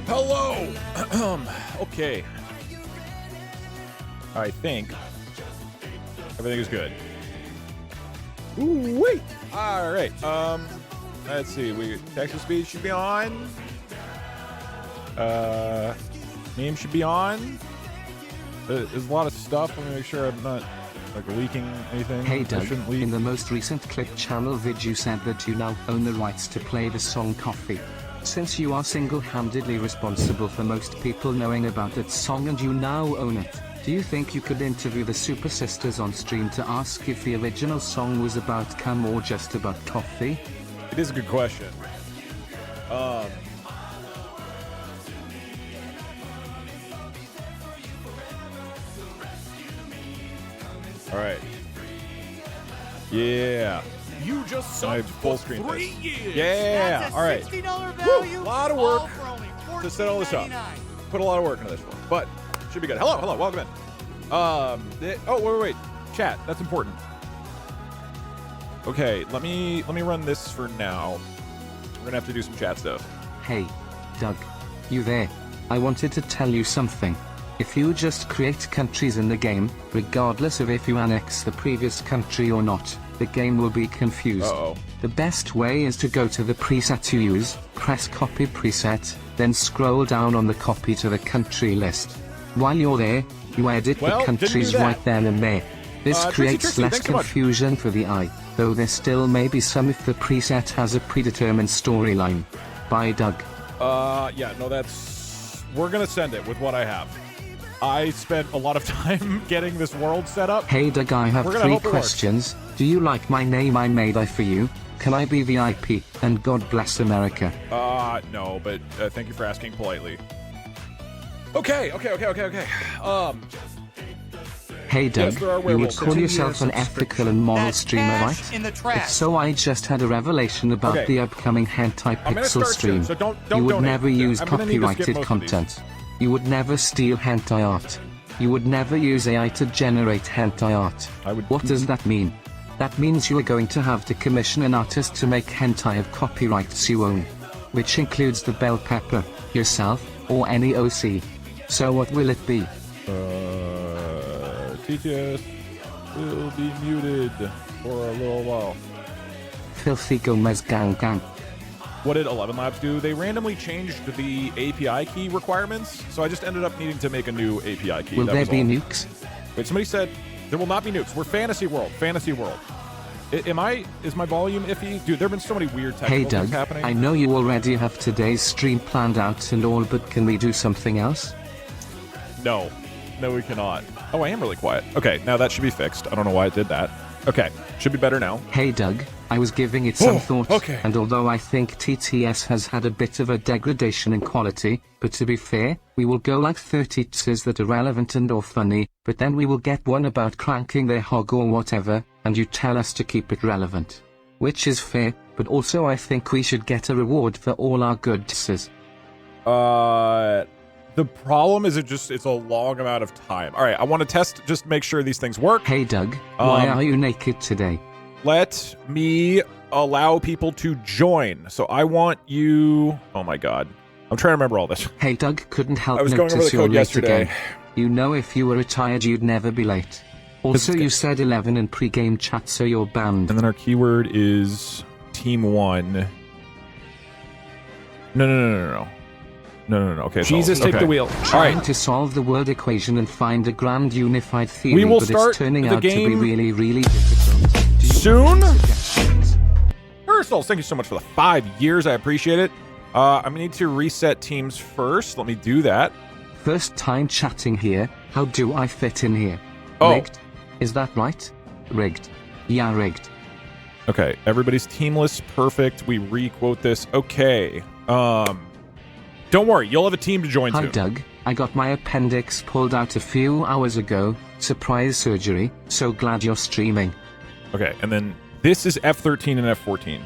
Hello! Okay. I think everything is good. Ooh, wait! Alright, let's see. Text to speech should be on. Name should be on. There's a lot of stuff. Let me make sure I'm not leaking anything. Hey Doug, in the most recent clip channel vid you said that you now own the rights to play the song Coffee. Since you are single-handedly responsible for most people knowing about that song and you now own it, do you think you could interview the Super Sisters on stream to ask if the original song was about cum or just about coffee? It is a good question. Alright. Yeah. You just subbed full for screen 3 years. Yeah. That's a All right. $60 value. A lot of work all for only to set all this up. $14.99. Put a lot of work into this one, but should be good. Hello, welcome in. Wait. Chat, that's important. Okay, let me run this for now. We're gonna have to do some chat stuff. Hey, Doug. You there? I wanted to tell you something. If you just create countries in the game, regardless of if you annex the previous country or not, the game will be confused. Uh-oh. The best way is to go to the preset you use, press copy preset, then scroll down on the copy to the country list. While you're there, you edit the countries right then and there. This creates less confusion for the eye, though there still may be some if the preset has a predetermined storyline. Bye Doug. Yeah, no, we're gonna send it with what I have. I spent a lot of time getting this world set up. Hey Doug, I have 3 questions. Do you like my name I made for you? Can I be VIP? And God bless America. No, but thank you for asking politely. Okay. Hey Doug, you would call yourself an ethical and moral streamer, right? If so, I just had a revelation about the upcoming hentai pixel stream. You would never use copyrighted content. You would never steal hentai art. You would never use AI to generate hentai art. What does that mean? That means you are going to have to commission an artist to make hentai of copyrights you own. Which includes the bell pepper, yourself, or any OC. So what will it be? TTS will be muted for a little while. Filthy Gomez gang. What did 11 Labs do? They randomly changed the API key requirements, so I just ended up needing to make a new API key. Will there be nukes? Wait, somebody said there will not be nukes. We're Fantasy World. Fantasy World. Is my volume iffy? Dude, there have been so many weird technical things happening. Hey Doug, I know you already have today's stream planned out and all, but can we do something else? No, we cannot. Oh, I am really quiet. Okay, now that should be fixed. I don't know why it did that. Okay, should be better now. Hey Doug, I was giving it some thought, and although I think TTS has had a bit of a degradation in quality, but to be fair, we will go like 30 t's that are relevant and or funny, but then we will get one about cranking their hog or whatever, and you tell us to keep it relevant. Which is fair, but also I think we should get a reward for all our good t's. The problem is it's a long amount of time. All right, I want to test, just make sure these things work. Hey Doug, why are you naked today? Let me allow people to join. So I want you... Oh my god. I'm trying to remember all this. Hey Doug, couldn't help I was going over notice the you're code late yesterday. again. You know if you were retired you'd never be late. Also you said 11 in pre-game chat, so you're banned. And then our keyword is Team 1. No. Okay. Jesus, take the wheel. Trying to solve the word equation and find a grand unified theory, we will but start it's turning the out to be game really, really difficult. Soon? Ursuls, thank you so much for the 5 years. I appreciate it. I'm gonna need to reset teams first. Let me do that. First time chatting here. How do I fit in here? Oh. Rigged? Is that right? Rigged. Yeah, rigged. Okay, everybody's team list perfect. We re-quote this. Okay. Don't worry, you'll have a team to join soon. Hi Doug, I got my appendix pulled out a few hours ago. Surprise surgery. So glad you're streaming. Okay, and then this is F13 and F14,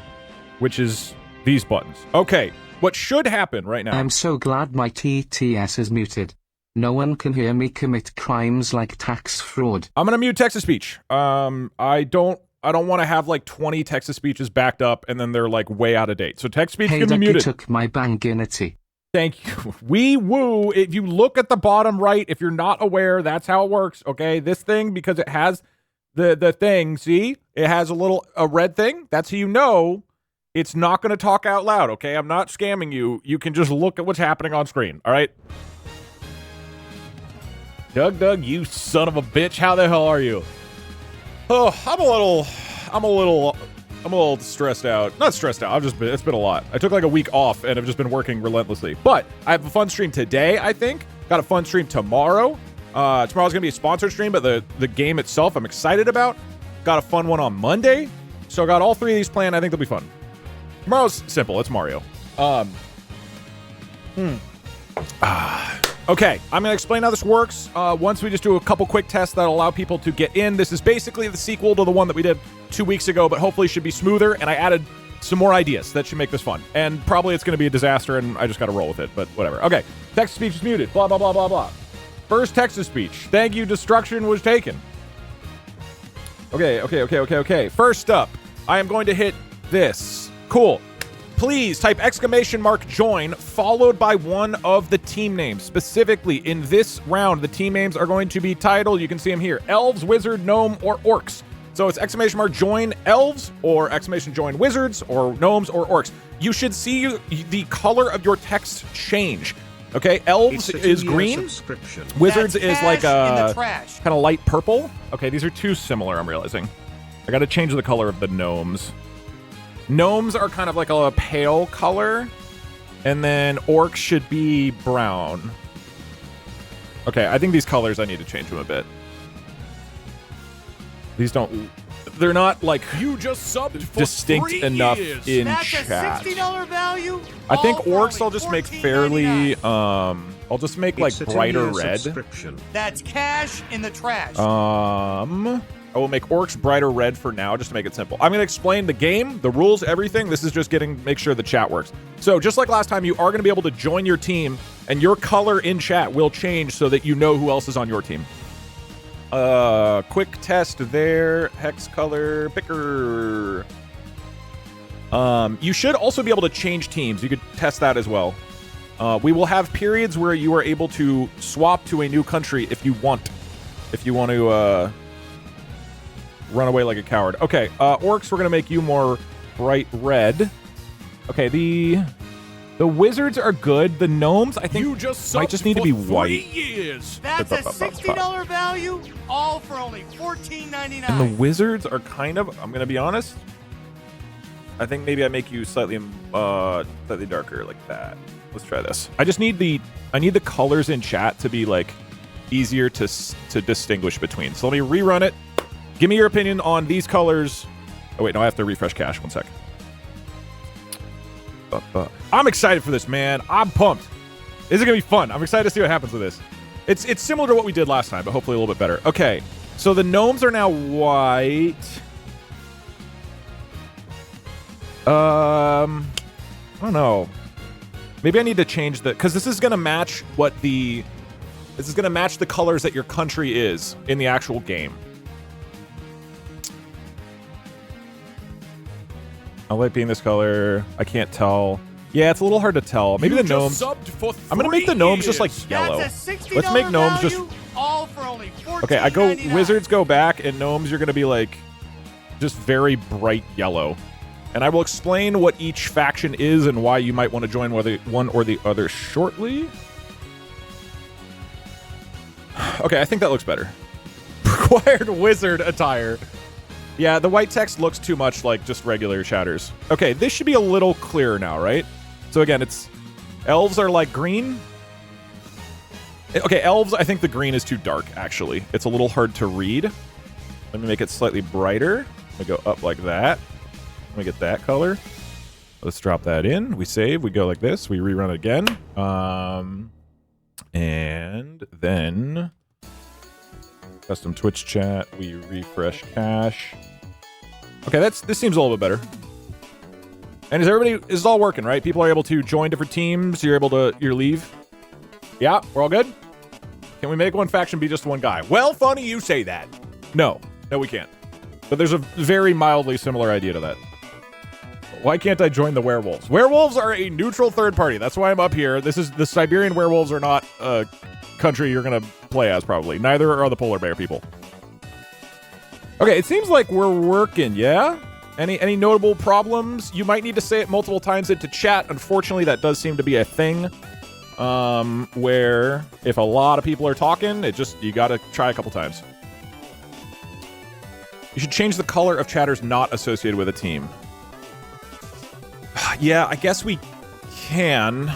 which is these buttons. Okay, what should happen right now... I'm so glad my TTS is muted. No one can hear me commit crimes like tax fraud. I'm gonna mute text-to-speech. I don't want to have like 20 text-to-speeches backed up and then they're like way out of date. So text-to-speech can be muted. Hey Doug, you took my banginity. Thank you. Wee woo. If you look at the bottom right, if you're not aware, that's how it works. Okay, this thing, because it has the thing. See, it has a red thing. That's how you know it's not going to talk out loud. Okay, I'm not scamming you. You can just look at what's happening on screen. All right. Doug, you son of a bitch. How the hell are you? Oh, I'm a little stressed out. Not stressed out. It's been a lot. I took like a week off and I've just been working relentlessly. But I have a fun stream today, I think. Got a fun stream tomorrow. Tomorrow's going to be a sponsored stream, but the game itself I'm excited about. Got a fun one on Monday. So I got all 3 of these planned. I think they'll be fun. Tomorrow's simple. It's Mario. Okay, I'm going to explain how this works. Once we just do a couple quick tests that allow people to get in. This is basically the sequel to the one that we did 2 weeks ago, but hopefully should be smoother. And I added some more ideas that should make this fun. And probably it's going to be a disaster, and I just got to roll with it, but whatever. Okay, text-to-speech is muted. Blah, blah, blah, blah, blah. First text-to-speech. Thank you, destruction was taken. Okay. First up, I am going to hit this. Cool. Please type !join followed by one of the team names. Specifically, in this round, the team names are going to be titled, you can see them here, Elves, Wizard, Gnome, or Orcs. So it's !join Elves, or !join Wizards, or Gnomes, or Orcs. You should see the color of your text change. Okay, Elves is green. Wizards is like a kind of light purple. Okay, these are too similar, I'm realizing. I got to change the color of the Gnomes. Gnomes are kind of like a pale color, and then Orcs should be brown. Okay, I think these colors, I need to change them a bit. These they're not like you just subbed for distinct 3 enough years. in That's chat. a $60 value. I think all Orcs for I'll just make $14.99. fairly, I'll just make like brighter red. That's cash in the trash. I will make Orcs brighter red for now, just to make it simple. I'm going to explain the game, the rules, everything. This is just make sure the chat works. So just like last time, you are going to be able to join your team, and your color in chat will change so that you know who else is on your team. Quick test there. Hex color picker. You should also be able to change teams. You could test that as well. We will have periods where you are able to swap to a new country if you want. If you want to, run away like a coward. Okay, Orcs, we're going to make you more bright red. Okay, the Wizards are good. The Gnomes, I think, might just need to be white. That's a $60 value, all for only $14.99. And the Wizards are kind of, I'm going to be honest, I think maybe I make you slightly darker like that. Let's try this. I need the colors in chat to be like easier to distinguish between. So let me rerun it. Give me your opinion on these colors. Oh, wait, no, I have to refresh cache. 1 sec. I'm excited for this, man. I'm pumped. This is going to be fun. I'm excited to see what happens with this. It's similar to what we did last time, but hopefully a little bit better. Okay, so the Gnomes are now white. I don't know. Maybe I need to change because this is going to match this is going to match the colors that your country is in the actual game. I like being this color. I can't tell. Yeah, it's a little hard to tell. Maybe the Gnomes. I'm going to make the Gnomes just like yellow. Let's make Gnomes just... all for only Okay, I go... Wizards go back, and Gnomes, you're going to be like just very bright yellow. And I will explain what each faction is and why you might want to join one or the other shortly. Okay, I think that looks better. Required wizard attire. Yeah, the white text looks too much like just regular shatters. Okay, this should be a little clearer now, right? So again, Elves are like green. Okay, Elves, I think the green is too dark, actually. It's a little hard to read. Let me make it slightly brighter. Let me go up like that. Let me get that color. Let's drop that in. We save. We go like this. We rerun it again. And then custom Twitch chat. We refresh cache. Okay, this seems a little bit better. And is it all working, right? People are able to join different teams. You're able to leave. Yeah, we're all good. Can we make one faction be just one guy? Well, funny you say that. No, we can't. But there's a very mildly similar idea to that. Why can't I join the werewolves? Werewolves are a neutral third party. That's why I'm up here. The Siberian werewolves are not a country you're gonna play as, probably. Neither are the polar bear people. Okay, it seems like we're working, yeah? Any notable problems? You might need to say it multiple times into chat. Unfortunately, that does seem to be a thing. Where if a lot of people are talking, you gotta try a couple times. You should change the color of chatters not associated with a team. Yeah, I guess we can.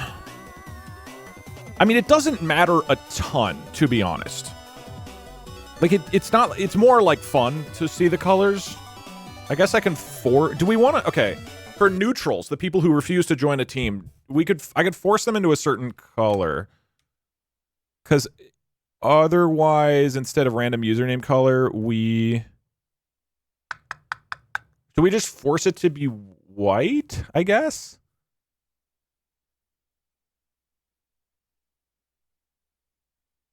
I mean, it doesn't matter a ton, to be honest. Like, it's more like fun to see the colors. I guess I can do we want to, okay. For neutrals, the people who refuse to join a team, I could force them into a certain color. Because otherwise, instead of random username color, do we just force it to be white, I guess?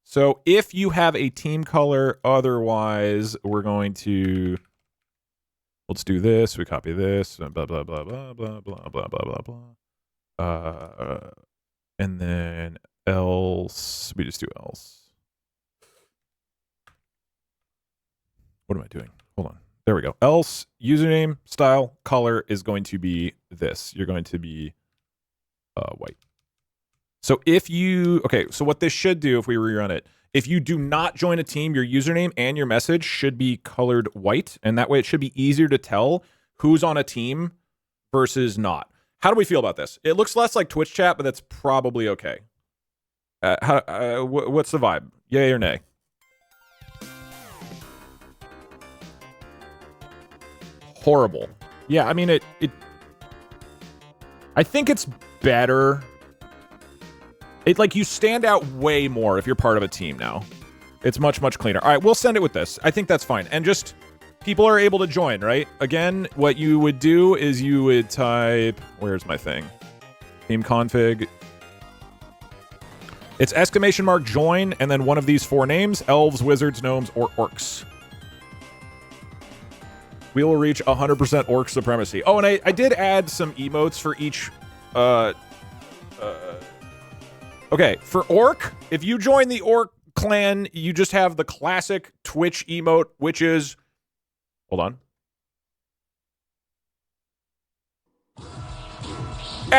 So if you have a team color, otherwise we're going to, let's do this, we copy this, blah, blah, blah, blah, blah, blah, blah, blah, blah, blah. And then else, we just do else. What am I doing? Hold on. There we go. Else, username, style, color is going to be this. You're going to be white. So if you, okay, so what this should do if we rerun it, if you do not join a team, your username and your message should be colored white, and that way it should be easier to tell who's on a team versus not. How do we feel about this? It looks less like Twitch chat, but that's probably okay. What's the vibe? Yay or nay? Horrible. Yeah, I mean, I think it's better. Like, you stand out way more if you're part of a team now. It's much, much cleaner. All right, we'll send it with this. I think that's fine. And just, people are able to join, right? Again, what you would do is you would type, where's my thing? Team config. It's ! join, and then one of these 4 names, Elves, Wizards, Gnomes, or Orcs. We will reach 100% Orc supremacy. Oh, and I did add some emotes for each, okay, for Orc, if you join the Orc clan, you just have the classic Twitch emote, which is... Hold on.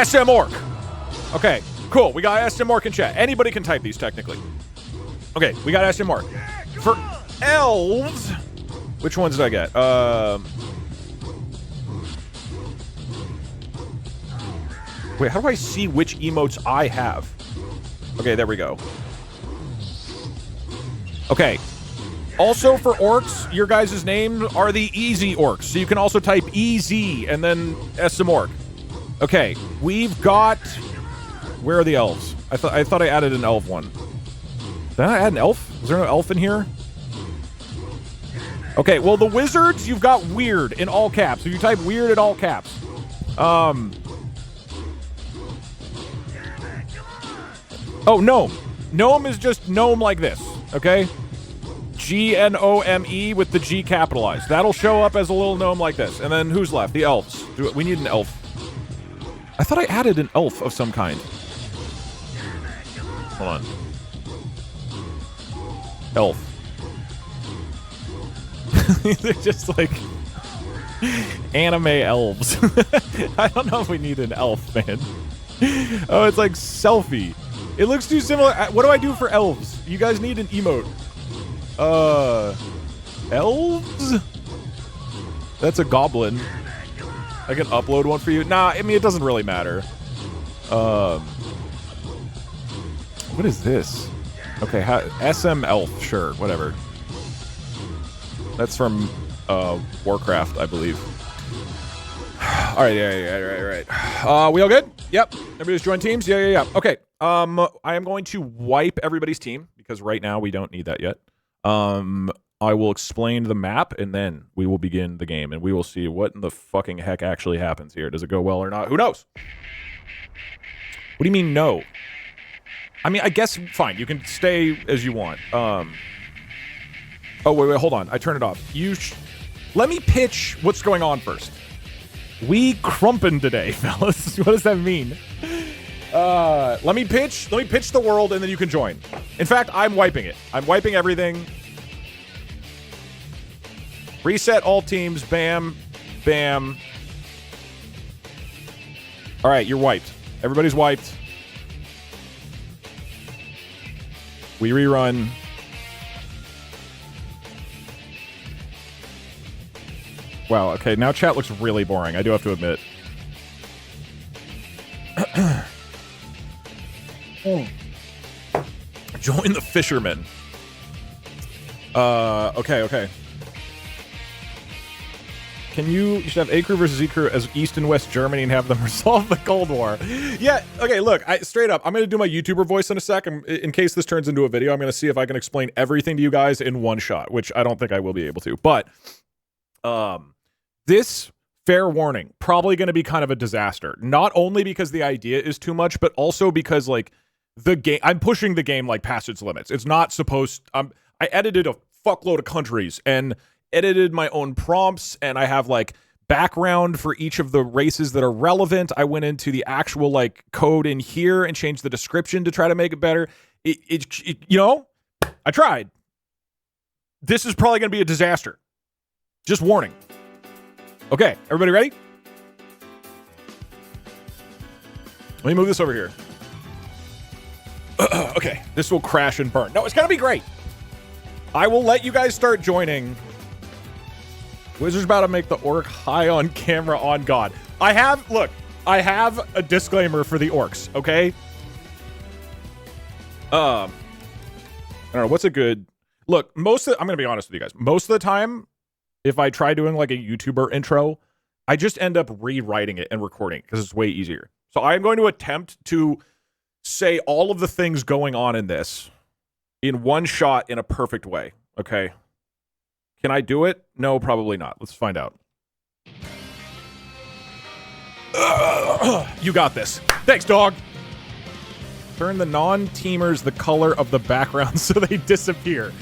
SM Orc. Okay, cool. We got SM Orc in chat. Anybody can type these, technically. Okay, we got SM Orc. For Elves... Which ones did I get? Wait, how do I see which emotes I have? Okay, there we go. Okay. Also for Orcs, your guys' names are the easy Orcs. So you can also type EZ and then SM Orc. Okay, we've got... Where are the elves? I thought I added an elf one. Did I add an elf? Is there no elf in here? Okay, well, the wizards, you've got weird in all caps. So you type weird in all caps. Oh, gnome. Gnome is just gnome like this, okay? G-N-O-M-E with the G capitalized. That'll show up as a little gnome like this. And then who's left? The elves. We need an elf. I thought I added an elf of some kind. Hold on. Elf. They're just like anime elves. I don't know if we need an elf, man. Oh, it's like selfie. It looks too similar. What do I do for elves? You guys need an emote. Elves? That's a goblin. I can upload one for you. Nah, I mean, it doesn't really matter. What is this? Okay, SM Elf, sure, whatever. That's from Warcraft, I believe. All right, right. We all good? Yep. Everybody's joined teams? Yeah. Okay. I am going to wipe everybody's team because right now we don't need that yet. I will explain the map and then we will begin the game and we will see what in the fucking heck actually happens here. Does it go well or not? Who knows? What do you mean no? I mean, I guess fine. You can stay as you want. Oh wait, hold on. I turned it off. Let me pitch what's going on first. We crumpin' today, fellas. What does that mean? Let me pitch the world and then you can join. In fact, I'm wiping it. I'm wiping everything. Reset all teams. Bam. Bam. All right, you're wiped. Everybody's wiped. We rerun. Wow, okay, now chat looks really boring. I do have to admit. Join the fishermen. Okay. You should have A crew versus E crew as East and West Germany and have them resolve the Cold War. Yeah, okay, look, straight up, I'm going to do my YouTuber voice in a sec. In case this turns into a video, I'm going to see if I can explain everything to you guys in one shot, which I don't think I will be able to. But, this, fair warning, probably going to be kind of a disaster. Not only because the idea is too much, but also because, like, the game, I'm pushing the game, like, past its limits. It's not supposed, I edited a fuckload of countries, and edited my own prompts, and I have like background for each of the races that are relevant. I went into the actual like code in here and changed the description to try to make it better. It you know, I tried. This is probably going to be a disaster. Just warning. Okay, everybody ready? Let me move this over here. Okay, this will crash and burn. No, it's going to be great. I will let you guys start joining. Wizard's about to make the orc high on camera on God. I have a disclaimer for the orcs, okay? I don't know, what's a good... Look, I'm going to be honest with you guys. Most of the time, if I try doing like a YouTuber intro, I just end up rewriting it and recording it because it's way easier. So I'm going to attempt to say all of the things going on in this in one shot in a perfect way, okay? Can I do it? No, probably not. Let's find out. You got this. Thanks, dog. Turn the non-teamers the color of the background so they disappear.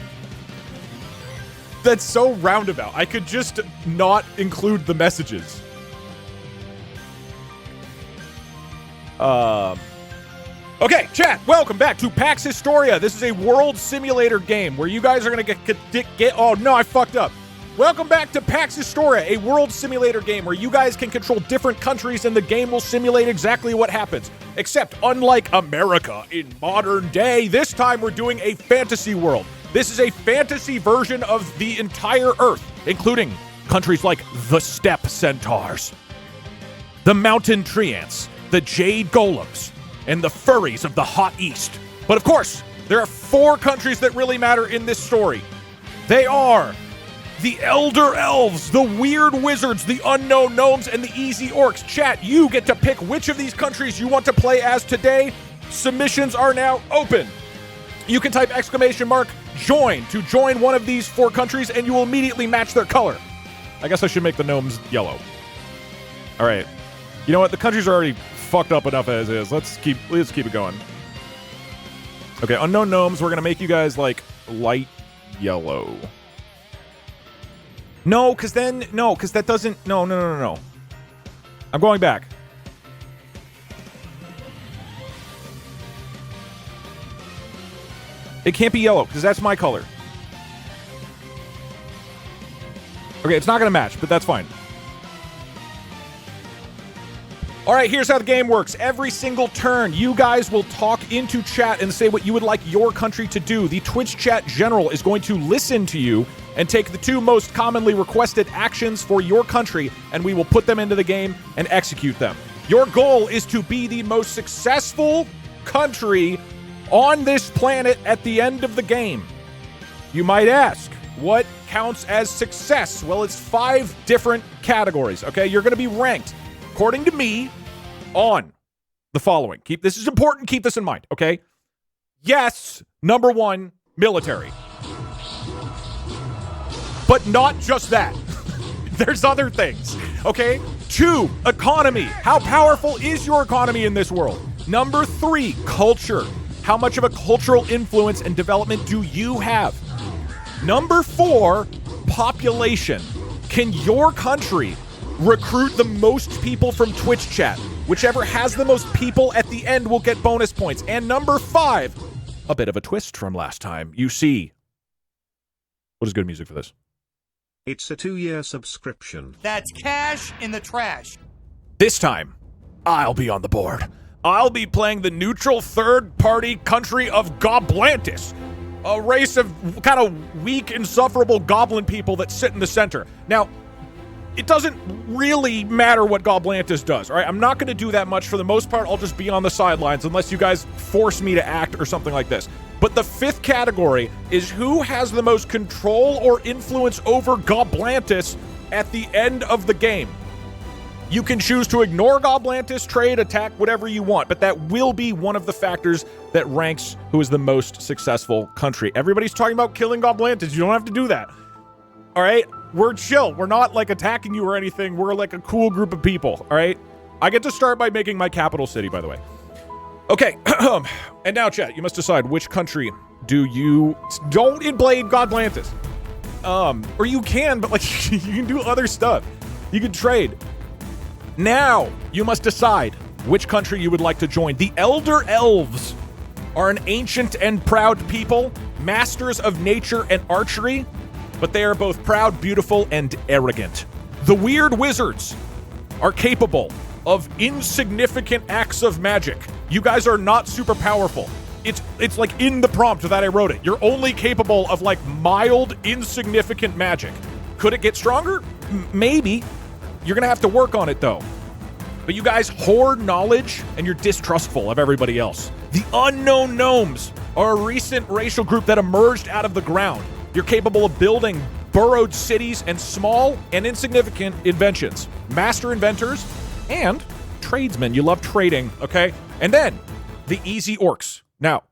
That's so roundabout. I could just not include the messages. Okay, chat, welcome back to PAX Historia. This is a world simulator game where you guys are going to get... Oh, no, I fucked up. Welcome back to PAX Historia, a world simulator game where you guys can control different countries and the game will simulate exactly what happens. Except, unlike America in modern day, this time we're doing a fantasy world. This is a fantasy version of the entire Earth, including countries like the Steppe Centaurs, the Mountain Treants, the Jade Golems, and the furries of the hot East. But of course, there are 4 countries that really matter in this story. They are the Elder Elves, the Weird Wizards, the Unknown Gnomes, and the Easy Orcs. Chat, you get to pick which of these countries you want to play as today. Submissions are now open. You can type !join to join one of these 4 countries, and you will immediately match their color. I guess I should make the gnomes yellow. All right. You know what? The countries are already fucked up enough as is. Let's keep it going. Okay, Unknown Gnomes, we're gonna make you guys like light yellow. No, because that doesn't... No. I'm going back. It can't be yellow, because that's my color. Okay, it's not gonna match, but that's fine. All right, here's how the game works. Every single turn, you guys will talk into chat and say what you would like your country to do. The Twitch chat general is going to listen to you and take the 2 most commonly requested actions for your country, and we will put them into the game and execute them. Your goal is to be the most successful country on this planet at the end of the game. You might ask, what counts as success? Well, it's 5 different categories, okay? You're going to be ranked, according to me, on the following. This is important. Keep this in mind, okay? Yes, number 1, military. But not just that. There's other things, okay? 2, economy. How powerful is your economy in this world? Number 3, culture. How much of a cultural influence and development do you have? Number 4, population. Can your country recruit the most people from Twitch chat. Whichever has the most people at the end will get bonus points. And number 5, a bit of a twist from last time. You see, what is good music for this? It's a 2-year subscription. That's cash in the trash. This time, I'll be on the board. I'll be playing the neutral third-party country of Goblantis, a race of kind of weak, insufferable goblin people that sit in the center. Now, it doesn't really matter what Goblantis does, all right? I'm not going to do that much. For the most part, I'll just be on the sidelines unless you guys force me to act or something like this. But the 5th category is who has the most control or influence over Goblantis at the end of the game. You can choose to ignore Goblantis, trade, attack, whatever you want, but that will be one of the factors that ranks who is the most successful country. Everybody's talking about killing Goblantis. You don't have to do that. All right? We're chill. We're not, like, attacking you or anything. We're, like, a cool group of people. All right? I get to start by making my capital city, by the way. Okay. And now, chat, you must decide which country do you... Don't invade Goblantis. Or you can, but, like, you can do other stuff. You can trade. Now, you must decide which country you would like to join. The Elder Elves are an ancient and proud people, masters of nature and archery, but they are both proud, beautiful, and arrogant. The Weird Wizards are capable of insignificant acts of magic. You guys are not super powerful. It's like in the prompt that I wrote it. You're only capable of like mild, insignificant magic. Could it get stronger? Maybe. You're gonna have to work on it though. But you guys hoard knowledge and you're distrustful of everybody else. The Unknown Gnomes are a recent racial group that emerged out of the ground. You're capable of building burrowed cities and small and insignificant inventions. Master inventors and tradesmen. You love trading, okay? And then the Easy Orcs. Now,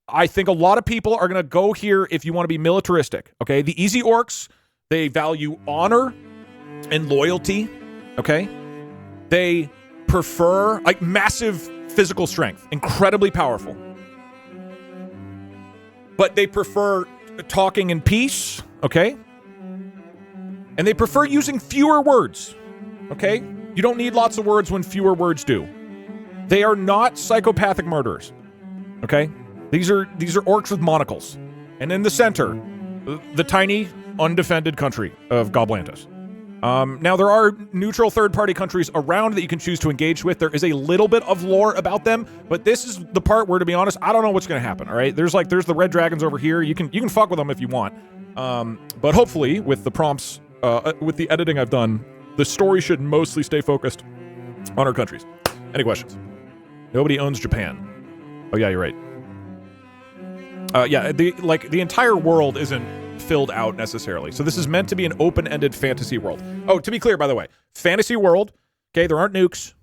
I think a lot of people are going to go here if you want to be militaristic, okay? The Easy Orcs, they value honor and loyalty, okay? They prefer like massive physical strength, incredibly powerful. But they prefer talking in peace, okay? And they prefer using fewer words, okay? You don't need lots of words when fewer words do. They are not psychopathic murderers, okay? These are orcs with monocles. And in the center, the tiny, undefended country of Goblantis. Now, there are neutral third-party countries around that you can choose to engage with. There is a little bit of lore about them, but this is the part where, to be honest, I don't know what's going to happen, all right? There's the red dragons over here. You can fuck with them if you want. But hopefully, with the prompts, with the editing I've done, the story should mostly stay focused on our countries. Any questions? Nobody owns Japan. Oh, yeah, you're right. Yeah, the entire world isn't filled out necessarily. So this is meant to be an open-ended fantasy world. Oh, to be clear, by the way, fantasy world, okay, there aren't nukes,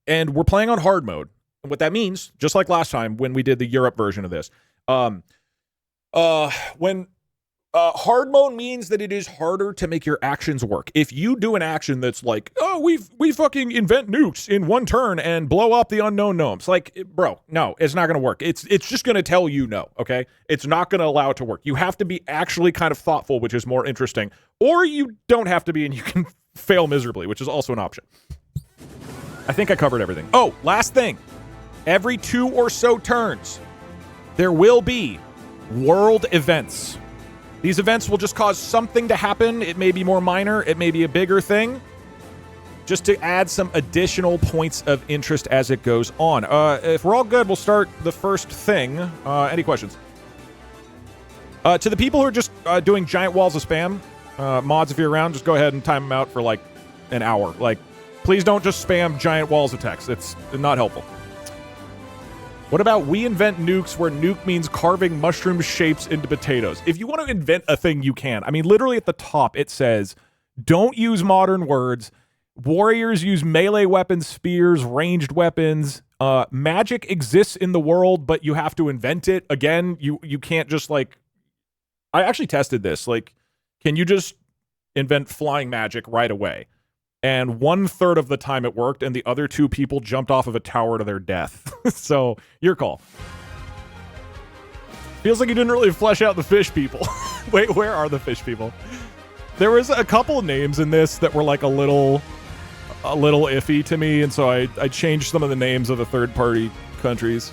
and we're playing on hard mode. And what that means, just like last time when we did the Europe version of this, when hard mode means that it is harder to make your actions work. If you do an action that's like, oh, we fucking invent nukes in one turn and blow up the unknown gnomes. Like, bro, no, it's not going to work. It's just going to tell you no, okay? It's not going to allow it to work. You have to be actually kind of thoughtful, which is more interesting. Or you don't have to be and you can fail miserably, which is also an option. I think I covered everything. Oh, last thing. Every 2 or so turns, there will be world events. These events will just cause something to happen. It may be more minor. It may be a bigger thing. Just to add some additional points of interest as it goes on. If we're all good, we'll start the first thing. Any questions? To the people who are just doing giant walls of spam, mods, if you're around, just go ahead and time them out for like an hour. Like, please don't just spam giant walls of text. It's not helpful. What about we invent nukes where nuke means carving mushroom shapes into potatoes? If you want to invent a thing, you can. I mean, literally at the top, it says, don't use modern words. Warriors use melee weapons, spears, ranged weapons. Magic exists in the world, but you have to invent it. Again, you can't just like... I actually tested this. Like, can you just invent flying magic right away? And 1/3 of the time it worked, and the other 2 people jumped off of a tower to their death. So, your call. Feels like you didn't really flesh out the fish people. Wait, where are the fish people? There was a couple names in this that were like a little iffy to me, and so I changed some of the names of the third-party countries.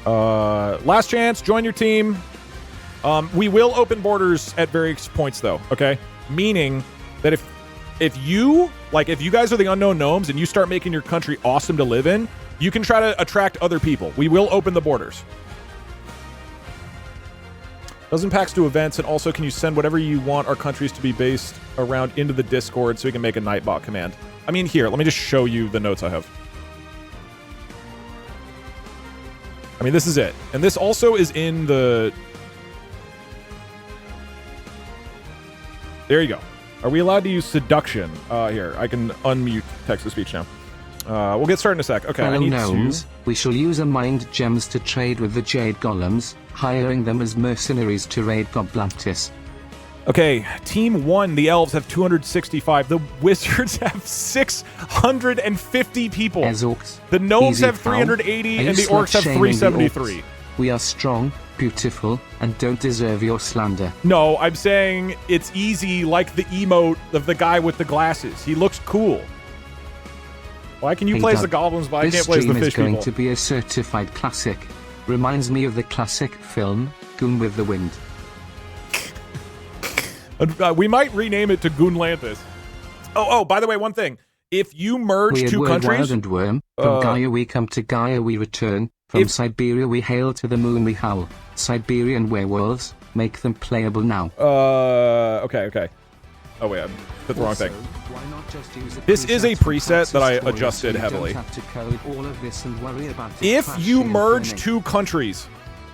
Last chance, join your team. We will open borders at various points, though. Okay, meaning that if you guys are the unknown gnomes and you start making your country awesome to live in, you can try to attract other people. We will open the borders. Dozen packs do events, and also can you send whatever you want our countries to be based around into the Discord so we can make a Nightbot command? I mean, here, let me just show you the notes I have. I mean, this is it. And this also is in the... There you go. Are we allowed to use seduction? Here, I can unmute text-to-speech now. We'll get started in a sec. Okay, Fellow I need gnomes, we shall use a mind gems to trade with the Jade Golems, hiring them as mercenaries to raid Goblantis. Okay, Team 1, the Elves, have 265. The Wizards have 650 people. As Orcs, the Gnomes easy have 380, and the Orcs have shaming 373. the Orcs? We are strong, beautiful, and don't deserve your slander. No, I'm saying it's easy like the emote of the guy with the glasses. He looks cool. Why can you play as the goblins, but I can't play as the fish people? This stream is going to be a certified classic. Reminds me of the classic film, Goon with the Wind. We might rename it to Goonlantis. Oh, by the way, one thing. If you merge Weird two word, countries... Wild and worm. From Gaia we come, to Gaia we return. From Siberia we hail, to the moon we howl. Siberian werewolves, make them playable now. Okay. Oh wait, I put the wrong thing. This is a preset that I adjusted heavily. If you merge two countries,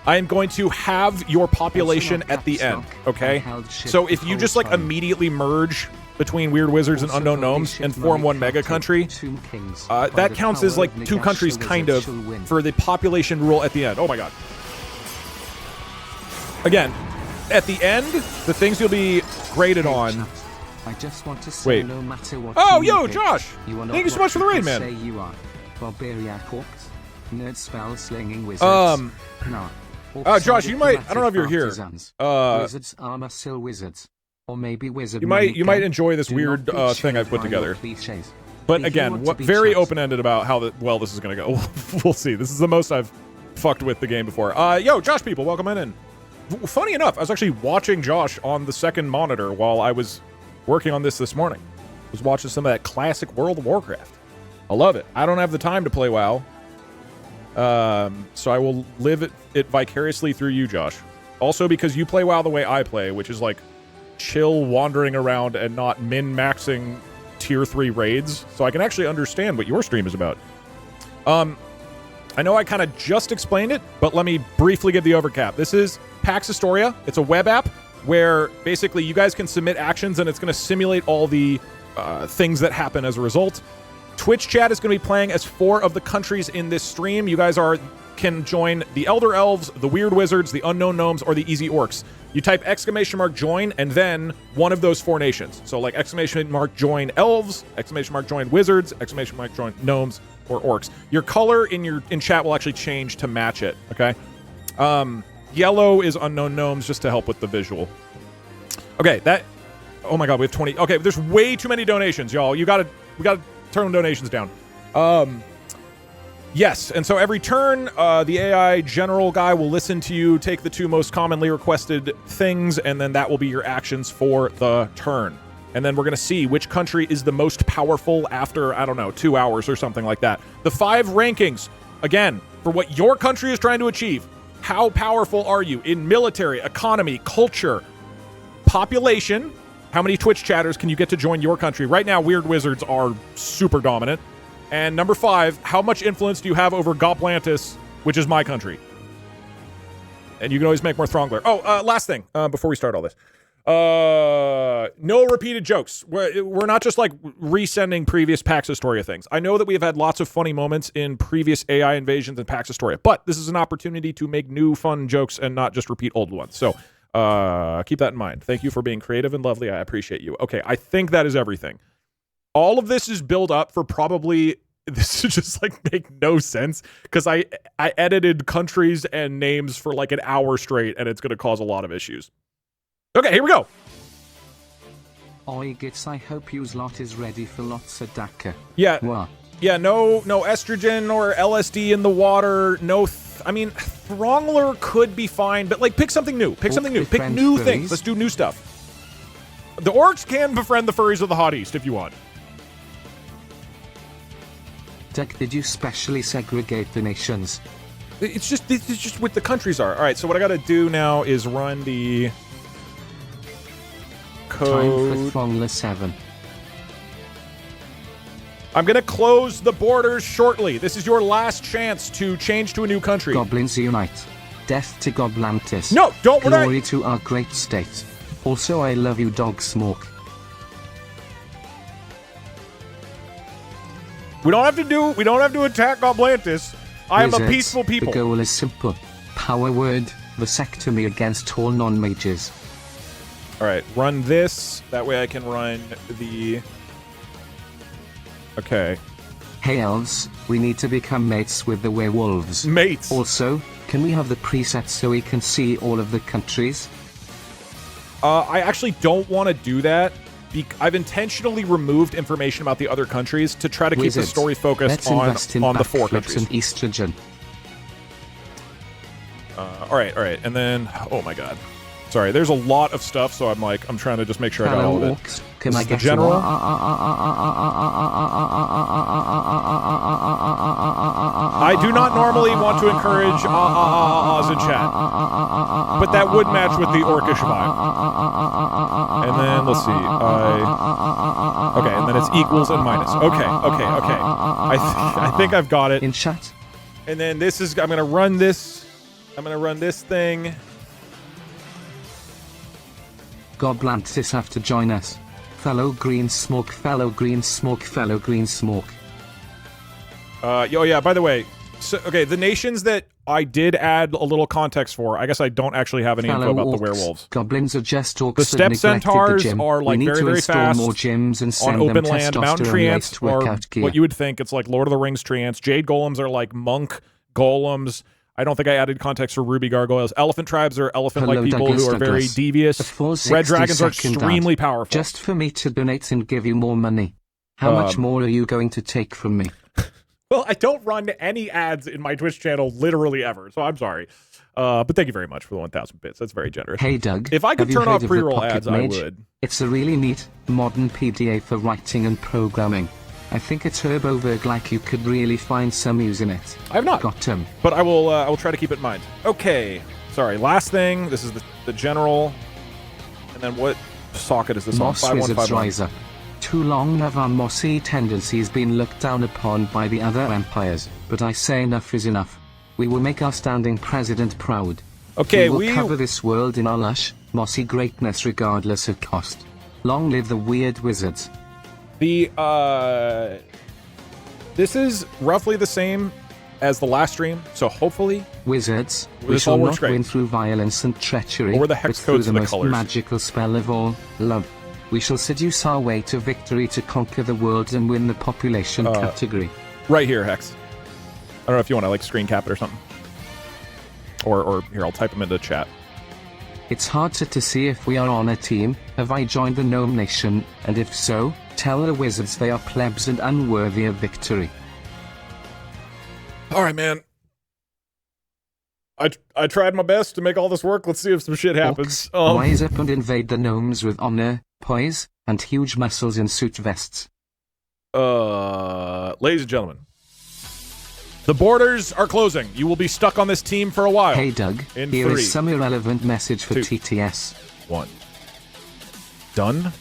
I am going to have your population at the end, okay? So if you just like immediately merge between Weird Wizards and Unknown Gnomes and form one mega country, that counts as like two countries kind of for the population rule at the end. Oh my god. Again, at the end, the things you'll be graded on. I just want to say, no matter what Josh! Thank you so much for the raid, man. Say you are barbarian orcs, nerd spell slinging wizards. Josh, you might. I don't know if you're here. Wizards are muscle wizards, or maybe wizard. You might enjoy this weird thing I've put together. But again, very open-ended about how well this is gonna go. We'll see. This is the most I've fucked with the game before. Josh, people, welcome in. And funny enough, I was actually watching Josh on the second monitor while I was working on this morning. I was watching some of that classic World of Warcraft. I love it. I don't have the time to play WoW. So I will live it vicariously through you, Josh. Also because you play WoW the way I play, which is like chill wandering around and not min-maxing tier 3 raids. So I can actually understand what your stream is about. I know I kind of just explained it, but let me briefly give the overcap. This is PAX Historia. It's a web app where basically you guys can submit actions and it's going to simulate all the things that happen as a result. Twitch chat is going to be playing as 4 of the countries in this stream. You guys can join the Elder Elves, the Weird Wizards, the Unknown Gnomes, or the Easy Orcs. You type !join and then one of those 4 nations. So like !join Elves, !join Wizards, !join Gnomes, or Orcs. Your color in chat will actually change to match it, okay? Yellow is Unknown Gnomes, just to help with the visual. Okay, oh my god, we have 20. Okay, there's way too many donations, y'all. We gotta turn donations down. Yes, and so every turn, the AI general guy will listen to you, take the 2 most commonly requested things, and then that will be your actions for the turn. And then we're gonna see which country is the most powerful after, I don't know, 2 hours or something like that. The 5 rankings, again, for what your country is trying to achieve. How powerful are you in military, economy, culture, population? How many Twitch chatters can you get to join your country? Right now, Weird Wizards are super dominant. And number 5, how much influence do you have over Goblantis, which is my country? And you can always make more Throngler. Last thing, before we start all this. No repeated jokes. We're not just like resending previous PAX Historia things. I know that we have had lots of funny moments in previous AI invasions and PAX Historia, but this is an opportunity to make new fun jokes and not just repeat old ones. So keep that in mind. Thank you for being creative and lovely. I appreciate you. Okay, I think that is everything. All of this is built up for probably... This is just like make no sense because I edited countries and names for like an hour straight and it's going to cause a lot of issues. Okay, here we go. Oi Gits, I hope yous lot is ready for lots of DACA. Yeah. What? Yeah, no estrogen or LSD in the water. No, I mean, Throngler could be fine, but like, pick something new. Pick something new. Pick new things. Let's do new stuff. The orcs can befriend the furries of the Hot East if you want. Doug, did you specially segregate the nations? It's just what the countries are. All right, so what I got to do now is run the code. Time for Throngler 7. I'm going to close the borders shortly. This is your last chance to change to a new country. Goblins unite. Death to Goblantis. No, don't. Glory to our great state. Also, I love you, Dog Smoke. We don't have to attack Goblantis. I am a peaceful people. The goal is simple. Power word, vasectomy against all non-mages. All right, run this. That way I can run the... Okay. Hey elves, we need to become mates with the werewolves. Mates! Also, can we have the presets so we can see all of the countries? I actually don't want to do that. I've intentionally removed information about the other countries to try to keep the story focused on the 4 countries. And estrogen. All right, and then oh my god, sorry. There's a lot of stuff, so I'm trying to just make sure I got all of it. Orcs. Can I get the general? I do not normally want to encourage ahs in chat, but that would match with the orcish vibe. And then let's see. Okay, and then it's equals and minus. Okay. I think I've got it in chat. And then this is I'm gonna run this thing. Goblantis have to join us. Fellow green smoke, fellow green smoke, fellow green smoke. Yeah, by the way, so, okay, the nations that I did add a little context for, I guess I don't actually have any info about orcs. the werewolves. Goblins are just orcs. The steppe centaurs are like very fast more gyms and send on open them land. Mountain treants are gear. what you would think. It's like Lord of the Rings treants. Jade golems are like monk golems. I don't think I added context for ruby gargoyles. Elephant tribes are elephant-like people Douglas, who are very devious. Red dragons are extremely powerful. Just for me to donate and give you more money. How much more are you going to take from me? Well, I don't run any ads in my Twitch channel literally ever, so I'm sorry. But thank you very much for the 1,000 bits. That's very generous. Hey, Doug. If I could turn off pre-roll ads, I would. It's a really neat, modern PDA for writing and programming. I think it's herboverg, like you could really find some use in it. I have not. Got him. But I will try to keep it in mind. Okay. Sorry, last thing. This is the general. And then what socket is this Moss on? Wizards Rise Up. Too long have our mossy tendencies been looked down upon by the other empires, but I say enough is enough. We will make our standing president proud. Okay, we will cover this world in our lush, mossy greatness regardless of cost. Long live the weird wizards. This is roughly the same as the last stream, so hopefully wizards, we shall not win through violence and treachery, or the hex but through codes the and the most colors. magical spell of all, love. We shall seduce our way to victory to conquer the world and win the population category. Right here, Hex. I don't know if you want to like screen cap it or something. Or here, I'll type them into chat. It's hard to see if we are on a team. Have I joined the Gnome Nation? And if so, tell the wizards they are plebs and unworthy of victory. All right, man. I tried my best to make all this work. Let's see if some shit happens. Rise up and invade the gnomes with honor, poise, and huge muscles in suit vests. Ladies and gentlemen, the borders are closing. You will be stuck on this team for a while. Hey, Doug. Here is some irrelevant message for TTS. 1. Done?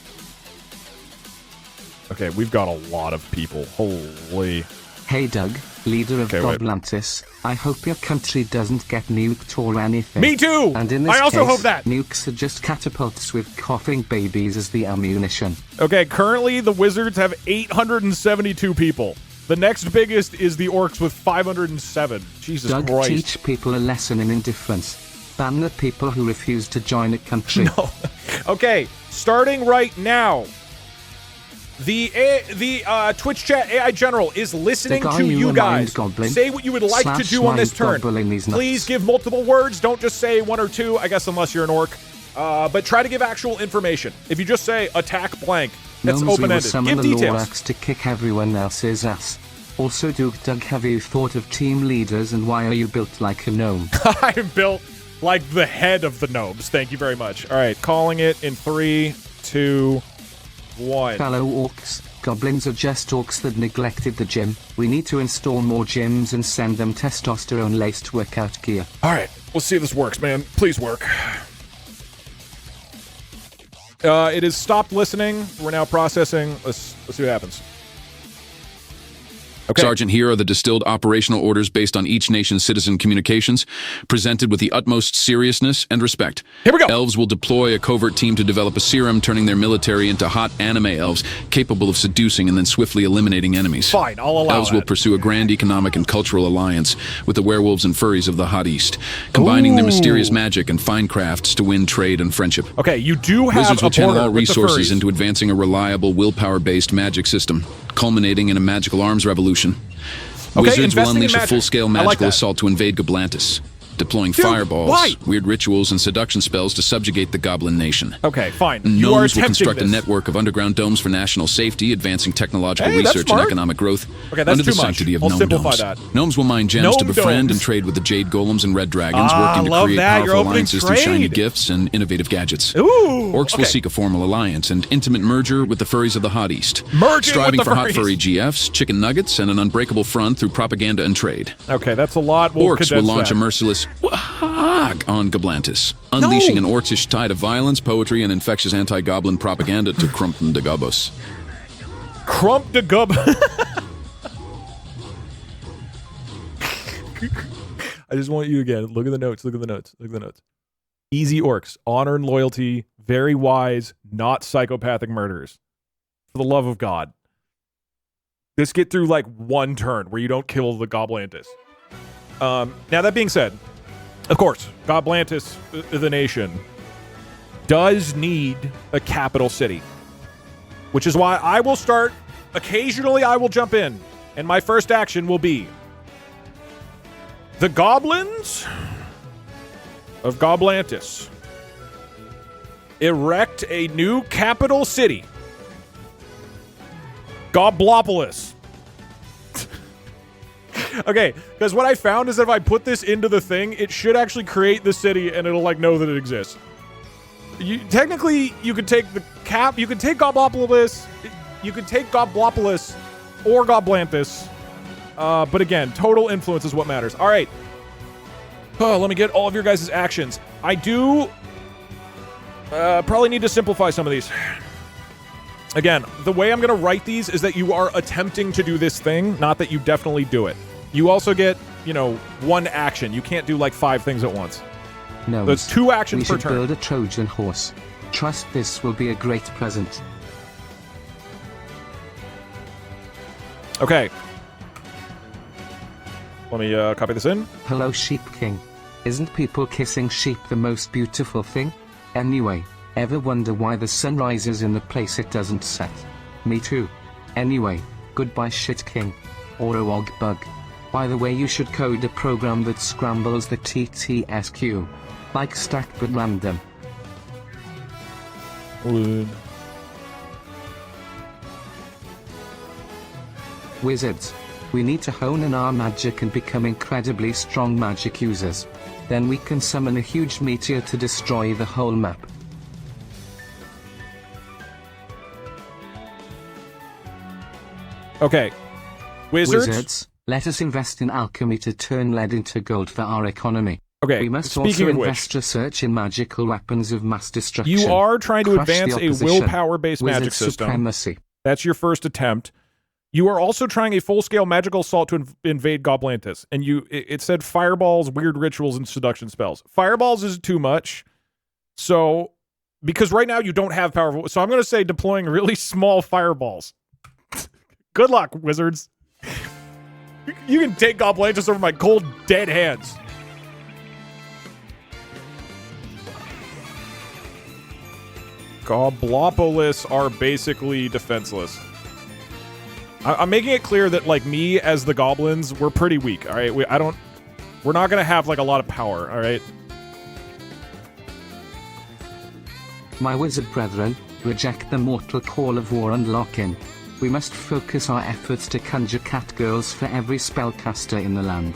Okay, we've got a lot of people. Holy. Hey, Doug, leader of Goblantis. I hope your country doesn't get nuked or anything. Me too! And in this I also case, hope that. Nukes are just catapults with coughing babies as the ammunition. Okay, currently the wizards have 872 people. The next biggest is the orcs with 507. Jesus Doug, Christ. teach people a lesson in indifference. Ban the people who refuse to join a country. No. Okay, starting right now. The Twitch chat AI General is listening to you guys. Say what you would like to do on this turn. Please give multiple words. Don't just say 1 or 2, I guess, unless you're an orc. But try to give actual information. If you just say attack blank, that's Gnomes open-ended. will summon Give the details. Orcs to kick everyone else's ass. Also, Duke Doug, have you thought of team leaders and why are you built like a gnome? I'm built like the head of the gnomes. Thank you very much. All right, calling it in 3, 2, 1. Fellow orcs, goblins are just orcs that neglected the gym. We need to install more gyms and send them testosterone-laced workout gear. All right, we'll see if this works, man. Please work. It has stopped listening. We're now processing. Let's see what happens. Okay. Sergeant, here are the distilled operational orders based on each nation's citizen communications, presented with the utmost seriousness and respect. Here we go. Elves will deploy a covert team to develop a serum, turning their military into hot anime elves, capable of seducing and then swiftly eliminating enemies. Fine, I'll allow Elves that. will pursue a grand economic and cultural alliance with the werewolves and furries of the hot East, combining their mysterious magic and fine crafts to win trade and friendship. Okay, you do have Wizards a will channel border all with the resources furries. into advancing a reliable, willpower-based magic system, culminating in a magical arms revolution. Wizards will investing in unleash a magic. full-scale I like magical that. assault to invade Goblantis, deploying fireballs, why? weird rituals, and seduction spells to subjugate the Goblin Nation. Okay, fine. Gnomes You are will attempting construct this. a network of underground domes for national safety, advancing technological Hey, that's research and smart. economic growth Okay, that's under the too much. sanctity of I'll gnome simplify domes. that. Gnomes will mine gems to Gnome befriend domes. and trade with the Jade Golems and Red Dragons, Ah, working to love create that. You're powerful opening alliances through shiny trade. gifts and innovative gadgets. Ooh, Orcs okay. will seek a formal alliance and intimate merger with the furries of the Hot East, Merging striving with the for hot furries. furry GFs, chicken nuggets, and an unbreakable front through propaganda and trade. Okay, that's a lot. We'll Orcs will condense launch that. a merciless wahag on Goblantis, unleashing an orcish tide of violence, poetry, and infectious anti-goblin propaganda to Crumpen de Gobos. Crump de gub. I just want you again. Look at the notes. Look at the notes. Look at the notes. Easy orcs. Honor and loyalty. Very wise. Not psychopathic murderers. For the love of God. Just get through like one turn where you don't kill the Goblantis. Now that being said, of course, Goblantis, the nation, does need a capital city. Which is why I will start. Occasionally I will jump in. And my first action will be the goblins of Goblantis erect a new capital city. Goblopolis. Okay, because what I found is that if I put this into the thing, it should actually create the city and it'll like know that it exists. Technically, you could take the you could take Goblopolis, you could take Goblopolis or Goblantis. But again, total influence is what matters. All right. Let me get all of your guys' actions. I do probably need to simplify some of these. Again, the way I'm going to write these is that you are attempting to do this thing, not that you definitely do it. You also get, one action. You can't do like 5 things at once. No. There's 2 actions per We should turn. build a Trojan horse. Trust this will be a great present. Okay. Let me copy this in. Hello, Sheep King. Isn't people kissing sheep the most beautiful thing? Anyway, ever wonder why the sun rises in the place it doesn't set? Me too. Anyway, goodbye Shit King. Or a wog bug. By the way, you should code a program that scrambles the TTSQ. Like stacked but random. Wizards. We need to hone in our magic and become incredibly strong magic users. Then we can summon a huge meteor to destroy the whole map. Okay. Wizards. Let us invest in alchemy to turn lead into gold for our economy. Okay, We must speaking also of which, invest research in magical weapons of mass destruction. you are trying to Crush the advance a opposition. willpower-based Wizard magic system. supremacy. That's your first attempt. You are also trying a full-scale magical assault to invade Goblantis. And it said fireballs, weird rituals, and seduction spells. Fireballs is too much. So, because right now you don't have powerful... So I'm going to say deploying really small fireballs. Good luck, wizards. You can take Goblantis over my cold, dead hands. Goblopolis are basically defenseless. I'm making it clear that, like, me as the goblins, we're pretty weak, all right? We're not going to have, like, a lot of power, all right? My wizard brethren, reject the mortal call of war and lock in. We must focus our efforts to conjure cat girls for every spellcaster in the land.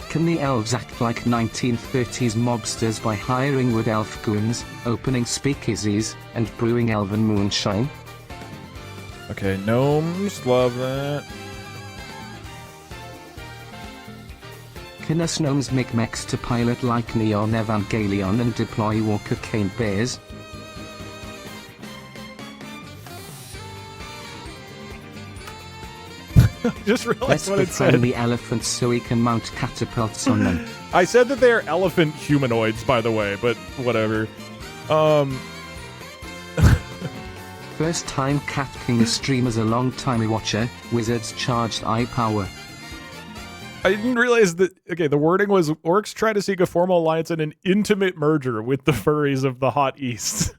Can the elves act like 1930s mobsters by hiring wood elf goons, opening speakeasies, and brewing elven moonshine? Okay, gnomes, love that. Can us gnomes make mechs to pilot like Neon Evangelion and deploy Walker cane bears? Just realized Let's what it befriend said. the elephants so we can mount catapults on them. I said that they're elephant humanoids, by the way, but whatever. First time Cat King stream as a long time watcher, wizards charged eye power. I didn't realize that, okay, the wording was, orcs try to seek a formal alliance and an intimate merger with the furries of the Hot East.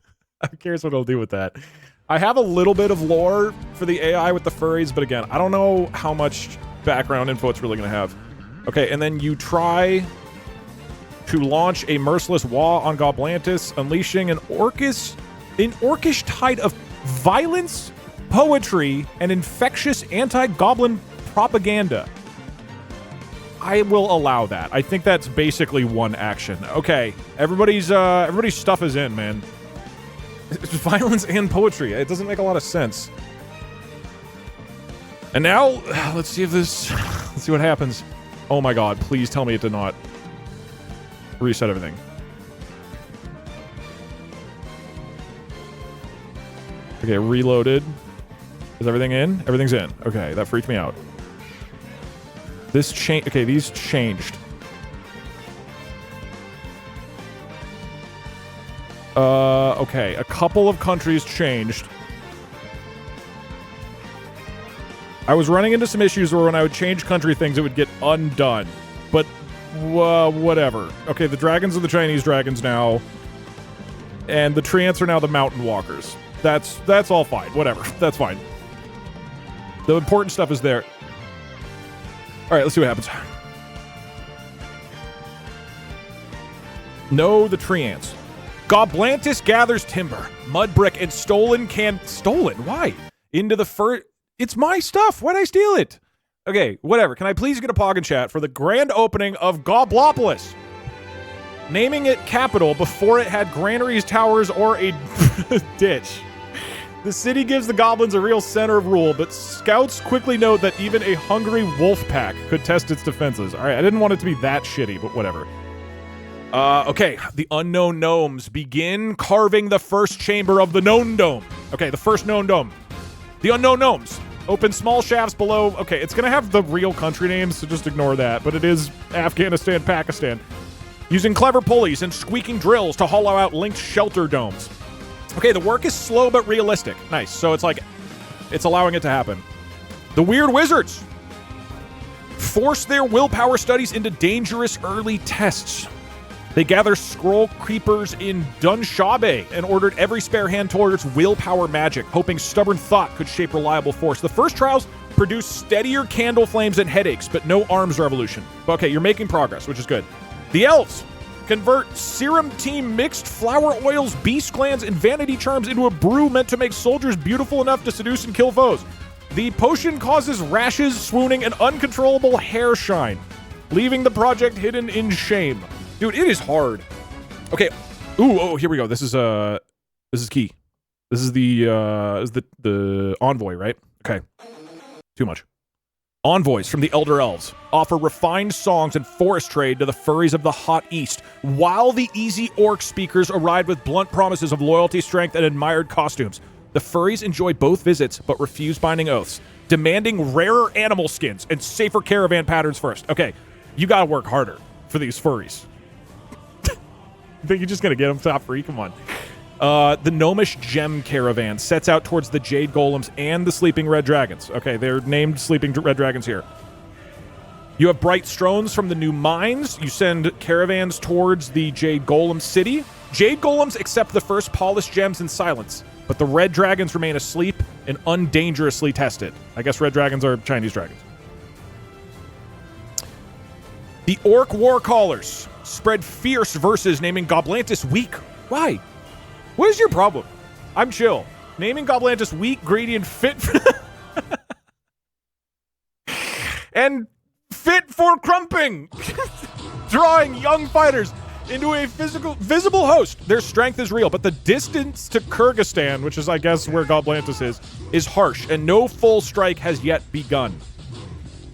Who cares what I'll do with that? I have a little bit of lore for the AI with the furries, but again, I don't know how much background info it's really going to have. Okay, and then you try to launch a merciless war on Goblantis, unleashing an orcish tide of violence, poetry, and infectious anti-goblin propaganda. I will allow that. I think that's basically one action. Okay, everybody's stuff is in, man. It's violence and poetry. It doesn't make a lot of sense. And now, let's see what happens. Oh my god, please tell me it did not reset everything. Okay, reloaded. Is everything in? Everything's in. Okay, that freaked me out. This change. Okay, these changed. Okay, a couple of countries changed. I was running into some issues where when I would change country things, it would get undone. But, whatever. Okay, the dragons are the Chinese dragons now. And the treants are now the mountain walkers. That's all fine. Whatever. That's fine. The important stuff is there. Alright, let's see what happens. No, the treants. Goblantis gathers timber, mud brick, and stolen? Why? Into the fur... It's my stuff. Why'd I steal it? Okay, whatever. Can I please get a pog in chat for the grand opening of Goblopolis? Naming it capital before it had granaries, towers, or a ditch. The city gives the goblins a real center of rule, but scouts quickly note that even a hungry wolf pack could test its defenses. Alright, I didn't want it to be that shitty, but whatever. Okay, the unknown gnomes begin carving the first chamber of the known dome. Okay, the first known dome. The unknown gnomes open small shafts below. Okay, it's gonna have the real country names, so just ignore that. But it is Afghanistan, Pakistan. Using clever pulleys and squeaking drills to hollow out linked shelter domes. Okay, the work is slow but realistic. Nice, so it's like, it's allowing it to happen. The weird wizards force their willpower studies into dangerous early tests. They gather scroll creepers in Dunshabe and ordered every spare hand towards willpower magic, hoping stubborn thought could shape reliable force. The first trials produce steadier candle flames and headaches, but no arms revolution. Okay, you're making progress, which is good. The elves convert serum team mixed flower oils, beast glands, and vanity charms into a brew meant to make soldiers beautiful enough to seduce and kill foes. The potion causes rashes, swooning, and uncontrollable hair shine, leaving the project hidden in shame. Dude, it is hard. Okay. Ooh, oh, here we go. This is key. This is the envoy, right? Okay. Too much. Envoys from the Elder Elves offer refined songs and forest trade to the furries of the Hot East, while the easy orc speakers arrive with blunt promises of loyalty, strength, and admired costumes. The furries enjoy both visits, but refuse binding oaths, demanding rarer animal skins and safer caravan patterns first. Okay, you gotta work harder for these furries. You think you're just gonna get them top free? Come on. The Gnomish Gem Caravan sets out towards the Jade Golems and the Sleeping Red Dragons. Okay, they're named Sleeping Red Dragons here. You have bright stones from the new mines. You send caravans towards the Jade Golem City. Jade Golems accept the first polished gems in silence, but the Red Dragons remain asleep and undangerously tested. I guess Red Dragons are Chinese dragons. The Orc Warcallers spread fierce verses naming Goblantis weak. Why? What is your problem? I'm chill. Naming Goblantis weak, greedy, and fit for and fit for crumping. Drawing young fighters into a visible host. Their strength is real, but the distance to Kyrgyzstan, which is, I guess, where Goblantis is harsh, and no full strike has yet begun.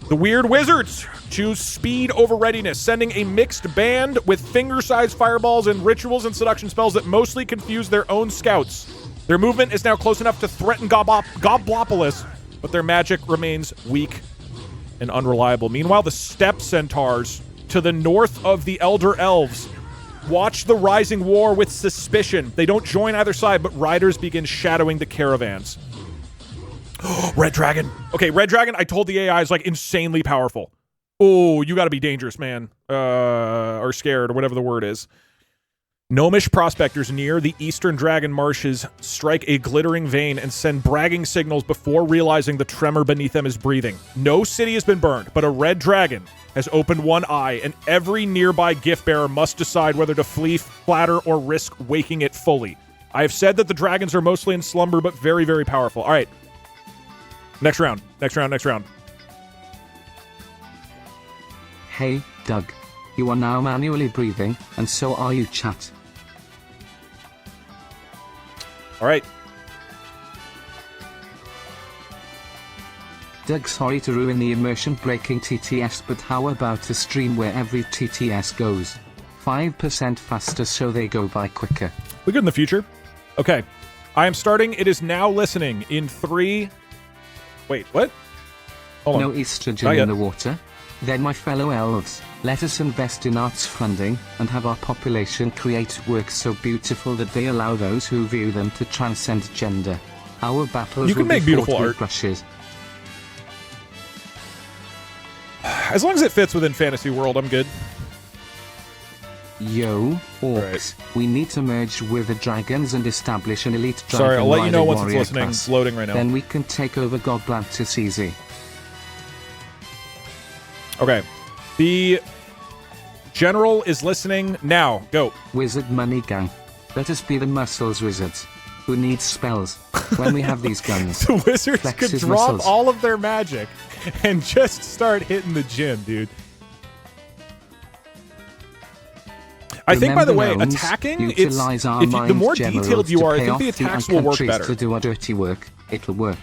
The Weird Wizards choose speed over readiness, sending a mixed band with finger-sized fireballs and rituals and seduction spells that mostly confuse their own scouts. Their movement is now close enough to threaten Goblopolis, but their magic remains weak and unreliable. Meanwhile, the Steppe Centaurs to the north of the Elder Elves watch the rising war with suspicion. They don't join either side, but riders begin shadowing the caravans. Red Dragon. Okay, Red Dragon, I told the AI, is like insanely powerful. Oh, you gotta be dangerous, man. Or scared, or whatever the word is. Gnomish prospectors near the eastern dragon marshes strike a glittering vein and send bragging signals before realizing the tremor beneath them is breathing. No city has been burned, but a red dragon has opened one eye, and every nearby gift bearer must decide whether to flee, flatter, or risk waking it fully. I have said that the dragons are mostly in slumber, but very, very powerful. All right. Next round. Next round. Next round. Hey, Doug. You are now manually breathing, and so are you, chat. All right. Doug, sorry to ruin the immersion-breaking TTS, but how about a stream where every TTS goes 5% faster so they go by quicker? We good in the future? Okay. I am starting. It is now listening in 3... Wait, what? Hold on. No estrogen in the water? Then, my fellow elves, let us invest in arts funding, and have our population create works so beautiful that they allow those who view them to transcend gender. Our battles you can will make be beautiful fought with art. brushes. As long as it fits within fantasy world, I'm good. Yo, Orcs, we need to merge with the dragons and establish an elite dragon. Sorry, I'll let you know once it's warrior listening. class. It's loading right now. Then we can take over Goblantis easy. Okay. The general is listening now. Go. Wizard money gang. Let us be the muscles wizards. Who needs spells when we have these guns? The wizards Flex could his drop muscles. all of their magic and just start hitting the gym, dude. I think, by the way, Gnomes, attacking, utilize our the more generals detailed you to are, I pay think the off attacks will work countries better. To do our dirty work, it'll work.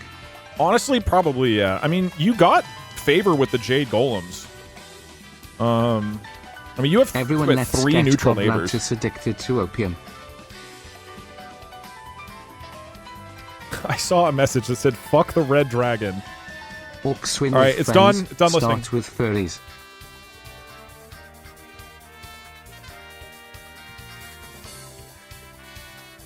Honestly, probably, yeah. I mean, you got favor with the Jade Golems. I mean, you have Everyone let's 3 get neutral Goblantis neighbors. addicted to opium. I saw a message that said, fuck the red dragon. Orcs swim All right, with it's friends, done. It's done listening. Start with furries.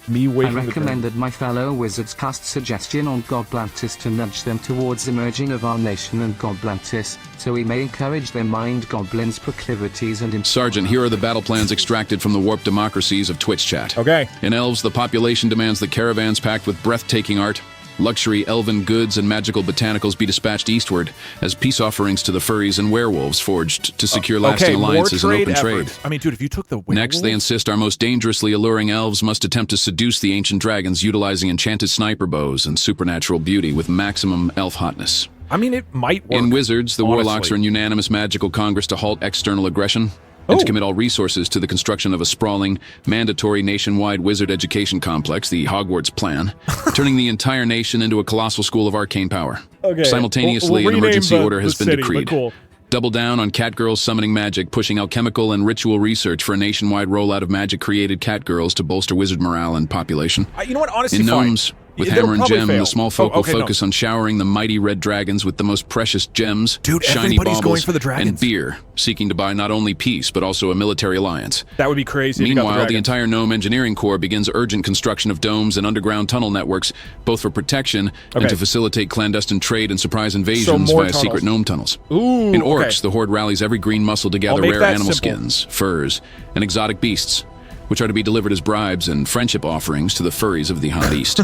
Me I waking the recommend that my fellow wizards cast suggestion on Goblantis to nudge them towards the merging of our nation and Goblantis, so we may encourage their mind goblins' proclivities and Sergeant, here are the battle plans extracted from the warped democracies of Twitch chat. Okay. In Elves, the population demands the caravans packed with breathtaking art, luxury elven goods, and magical botanicals be dispatched eastward as peace offerings to the furries and werewolves forged to secure lasting alliances and open trade. I mean, dude, if you took the werewolves... Next, they insist our most dangerously alluring elves must attempt to seduce the ancient dragons utilizing enchanted sniper bows and supernatural beauty with maximum elf hotness. I mean, it might work. In Wizards, the honestly. Warlocks are in unanimous magical congress to halt external aggression and to commit all resources to the construction of a sprawling, mandatory nationwide wizard education complex, the Hogwarts Plan, turning the entire nation into a colossal school of arcane power. Okay. Simultaneously, We'll an emergency rename order has the been city, decreed. but cool. Double down on catgirls summoning magic, pushing alchemical and ritual research for a nationwide rollout of magic-created catgirls to bolster wizard morale and population. You know what? Honestly, In fine. Gnomes, with They'll Hammer and probably Gem, fail. the small folk will no. focus on showering the mighty red dragons with the most precious gems, Dude, shiny everybody's baubles, going for the dragons. and beer, seeking to buy not only peace, but also a military alliance. That would be crazy. if you got Meanwhile, the dragons. entire Gnome Engineering Corps begins urgent construction of domes and underground tunnel networks, both for protection and to facilitate clandestine trade and surprise invasions more via tunnels. secret gnome tunnels. Ooh, In Orcs, okay. the Horde rallies every green muscle to gather make rare that animal simple. skins, furs, and exotic beasts, which are to be delivered as bribes and friendship offerings to the furries of the Hot East,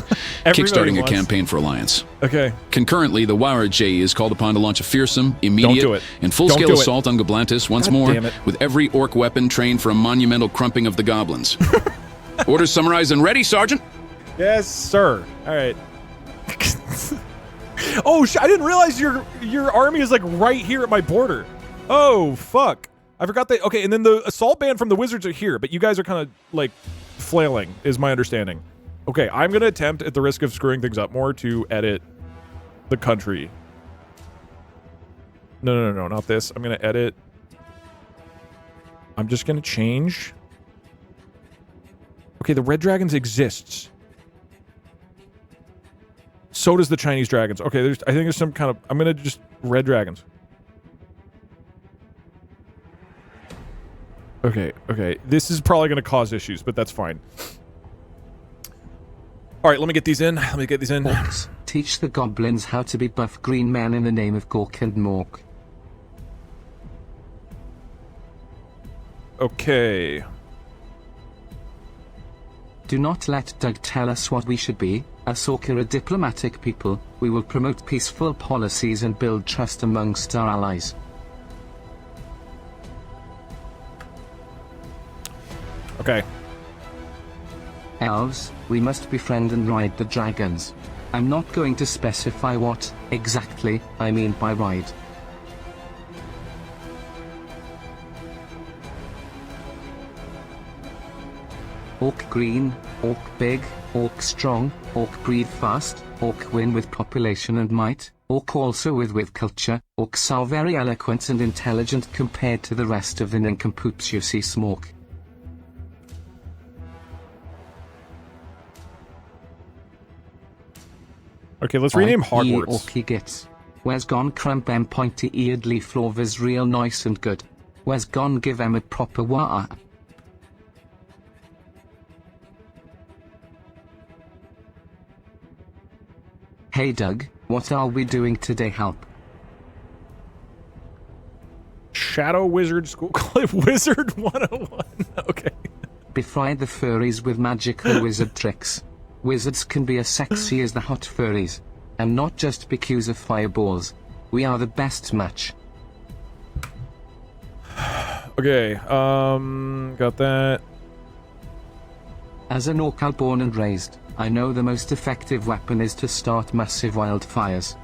kickstarting a campaign for alliance. Okay. Concurrently, the WRJ is called upon to launch a fearsome, immediate, and full-scale assault on Goblantis once more, with every orc weapon trained for a monumental crumping of the goblins. Orders summarized and ready, Sergeant? Yes, sir. All right. Oh, I didn't realize your army is like right here at my border. Oh, fuck. I forgot that. Okay, and then the assault band from the wizards are here, but you guys are kind of like flailing, is my understanding. Okay, I'm going to attempt, at the risk of screwing things up more, to edit the country. No, not this. I'm going to edit. I'm just going to change. Okay, the Red Dragons exists. So does the Chinese Dragons. Okay, I think there's some kind of... I'm going to just... Red Dragons. Okay. This is probably going to cause issues, but that's fine. All right, let me get these in. Orcs, teach the goblins how to be buff green men in the name of Gork and Mork. Okay. Do not let Doug tell us what we should be. As Orc are a diplomatic people, we will promote peaceful policies and build trust amongst our allies. Okay. Elves, we must befriend and ride the dragons. I'm not going to specify what, exactly, I mean by ride. Orc green, Orc big, Orc strong, Orc breed fast, Orc win with population and might, Orc also with culture. Orcs are very eloquent and intelligent compared to the rest of the nincompoops you see smoke. Okay, let's rename Hogwarts. Orky gets. Where's gone crump em pointy-eared leaf lovers real nice and good. Where's gone give em a proper wah. Hey Doug, what are we doing today? Help. Shadow Wizard School Cliff Wizard 101. Okay. Befriend the furries with magical wizard tricks. Wizards can be as sexy as the hot furries. And not just because of fireballs. We are the best match. Okay, got that. As an orc born and raised, I know the most effective weapon is to start massive wildfires.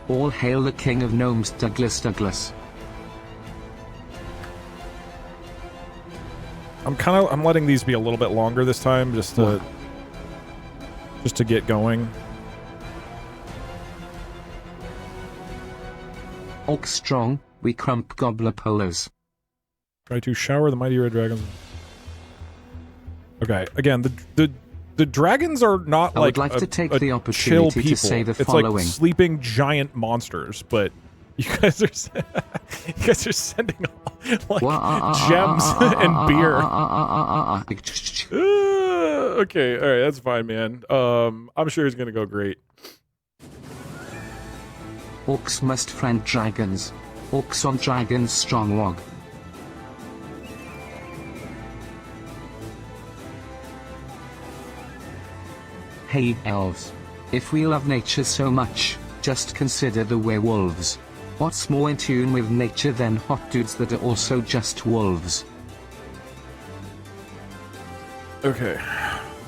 All hail the king of gnomes, Douglas. I'm letting these be a little bit longer this time, just to get going. Orc strong, we crump gobbler polos. Try to shower the mighty red dragons. Okay, again, the dragons are not I would like to take the opportunity to say the following. It's like sleeping giant monsters, but you guys are sending like gems and beer. Okay, all right, that's fine, man. I'm sure it's gonna go great. Orcs must friend dragons. Orcs on dragons strong wog. Hey elves. If we love nature so much, just consider the werewolves. What's more in tune with nature than hot dudes that are also just wolves? Okay.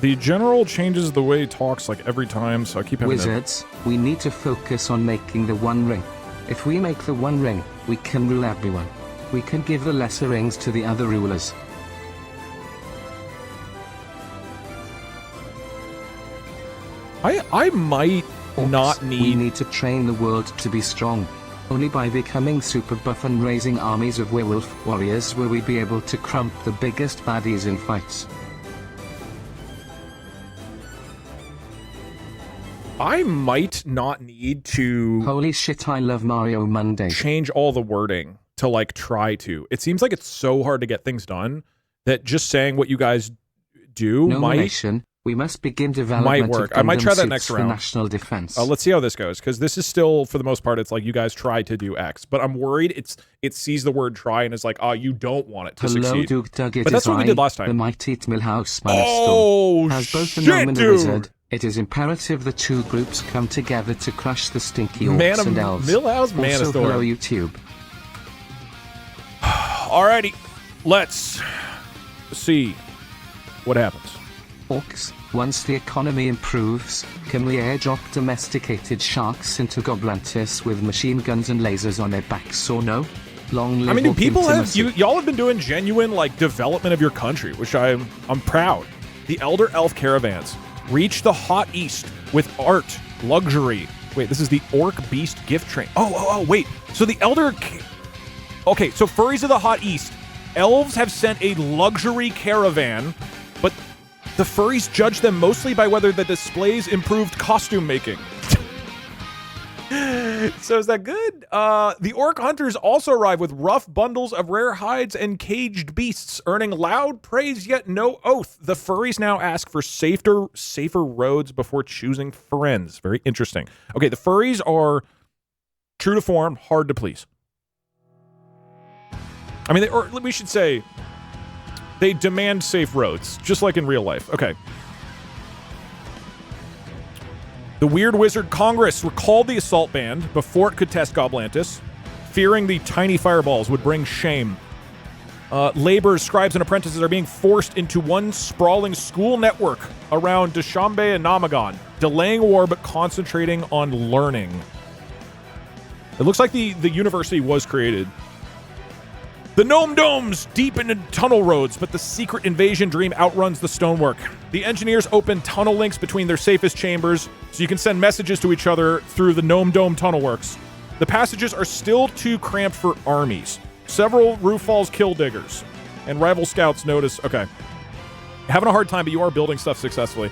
The general changes the way he talks like every time, so I keep having Wizards, we need to focus on making the One Ring. If we make the One Ring, we can rule everyone. We can give the lesser rings to the other rulers. I might Orcs, not need... We need to train the world to be strong. Only by becoming super buff and raising armies of werewolf warriors will we be able to crump the biggest baddies in fights. I might not need to... Holy shit, I love Mario Monday. Change all the wording to, like, try to. It seems like it's so hard to get things done that just saying what you guys do Nomination, We must begin development Might work. of I might try that Gundam next suits for round. national defense. Let's see how this goes, because this is still, for the most part, it's like you guys try to do X, but I'm worried it sees the word try and is like, oh, you don't want it to succeed. Duke Doug, but that's what we did last time. The mighty Millhouse Oh, As both the shit, gnome and the dude! wizard, it is imperative the two groups come together to crush the stinky orcs and elves. Millhouse Also, Manastor. hello YouTube. Alrighty, let's see what happens. Orcs, once the economy improves, can we airdrop domesticated sharks into Goblantis with machine guns and lasers on their backs or no? Long live I mean, do orc people have intimacy. y'all have been doing genuine like development of your country, which I'm proud. The Elder Elf caravans reach the hot east with art, luxury. Wait, this is the Orc Beast gift train. Oh, wait. So the Elder... Okay, so furries of the hot east. Elves have sent a luxury caravan, but the furries judge them mostly by whether the displays improved costume making. So is that good? The orc hunters also arrive with rough bundles of rare hides and caged beasts, earning loud praise yet no oath. The furries now ask for safer roads before choosing friends. Very interesting. Okay, the furries are true to form, hard to please. I mean, or we should say they demand safe roads, just like in real life. Okay. The Weird Wizard Congress recalled the assault band before it could test Goblantis, fearing the tiny fireballs would bring shame. Laborers, scribes, and apprentices are being forced into one sprawling school network around Dushanbe and Namagon, delaying war but concentrating on learning. It looks like the university was created. The Gnome Domes deep into tunnel roads, but the secret invasion dream outruns the stonework. The engineers open tunnel links between their safest chambers, so you can send messages to each other through the Gnome Dome tunnel works. The passages are still too cramped for armies. Several roof falls kill diggers, and rival scouts notice. Okay, having a hard time, but you are building stuff successfully.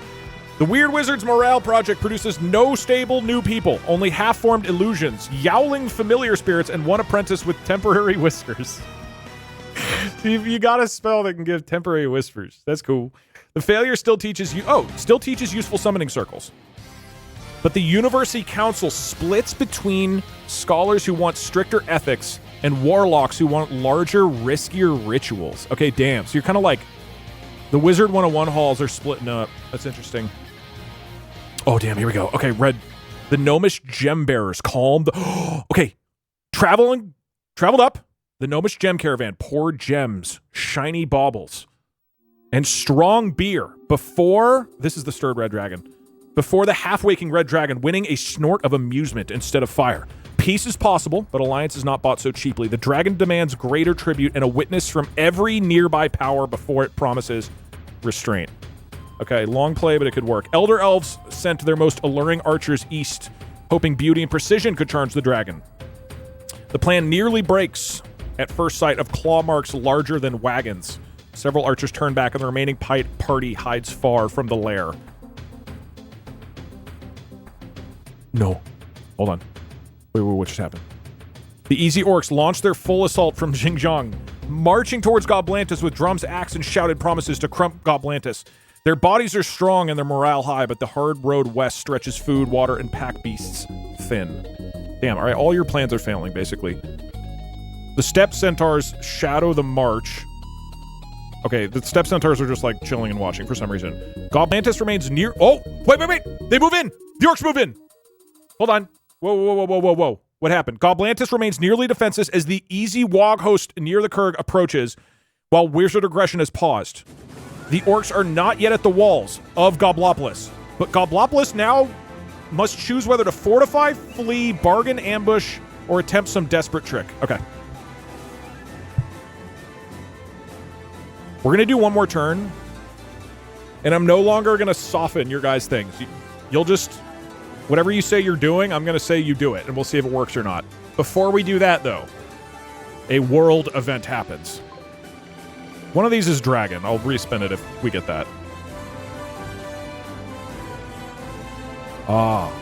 The Weird Wizard's Morale Project produces no stable new people, only half-formed illusions, yowling familiar spirits, and one apprentice with temporary whiskers. You got a spell that can give temporary whispers. That's cool. The failure still teaches useful summoning circles. But the University Council splits between scholars who want stricter ethics and warlocks who want larger, riskier rituals. Okay, damn. So you're kind of like the Wizard 101 halls are splitting up. That's interesting. Oh, damn. Here we go. Okay, Red. The Gnomish Gem Bearers calmed. Okay, traveled up. The Gnomish Gem Caravan poured gems, shiny baubles, and strong beer before, this is the stirred Red Dragon, before the half-waking Red Dragon, winning a snort of amusement instead of fire. Peace is possible, but alliance is not bought so cheaply. The dragon demands greater tribute and a witness from every nearby power before it promises restraint. Okay, long play, but it could work. Elder Elves sent their most alluring archers east, hoping beauty and precision could charge the dragon. The plan nearly breaks at first sight of claw marks larger than wagons. Several archers turn back, and the remaining party hides far from the lair. No. Hold on. Wait, what just happened? The Easy Orcs launched their full assault from Xinjiang, marching towards Goblantis with drums, axe, and shouted promises to crump Goblantis. Their bodies are strong and their morale high, but the hard road west stretches food, water, and pack beasts thin. Damn, all right, all your plans are failing, basically. The Steppe Centaurs shadow the march. Okay, the Steppe Centaurs are just like chilling and watching for some reason. Goblantis remains near. Oh, wait. They move in. The orcs move in. Hold on. Whoa. What happened? Goblantis remains nearly defenseless as the easy Wog host near the Kurg approaches while wizard aggression has paused. The orcs are not yet at the walls of Goblopolis, but Goblopolis now must choose whether to fortify, flee, bargain, ambush, or attempt some desperate trick. Okay. We're going to do one more turn, and I'm no longer going to soften your guys' things. You'll just, whatever you say you're doing, I'm going to say you do it, and we'll see if it works or not. Before we do that, though, a world event happens. One of these is Dragon. I'll respin it if we get that. Ah.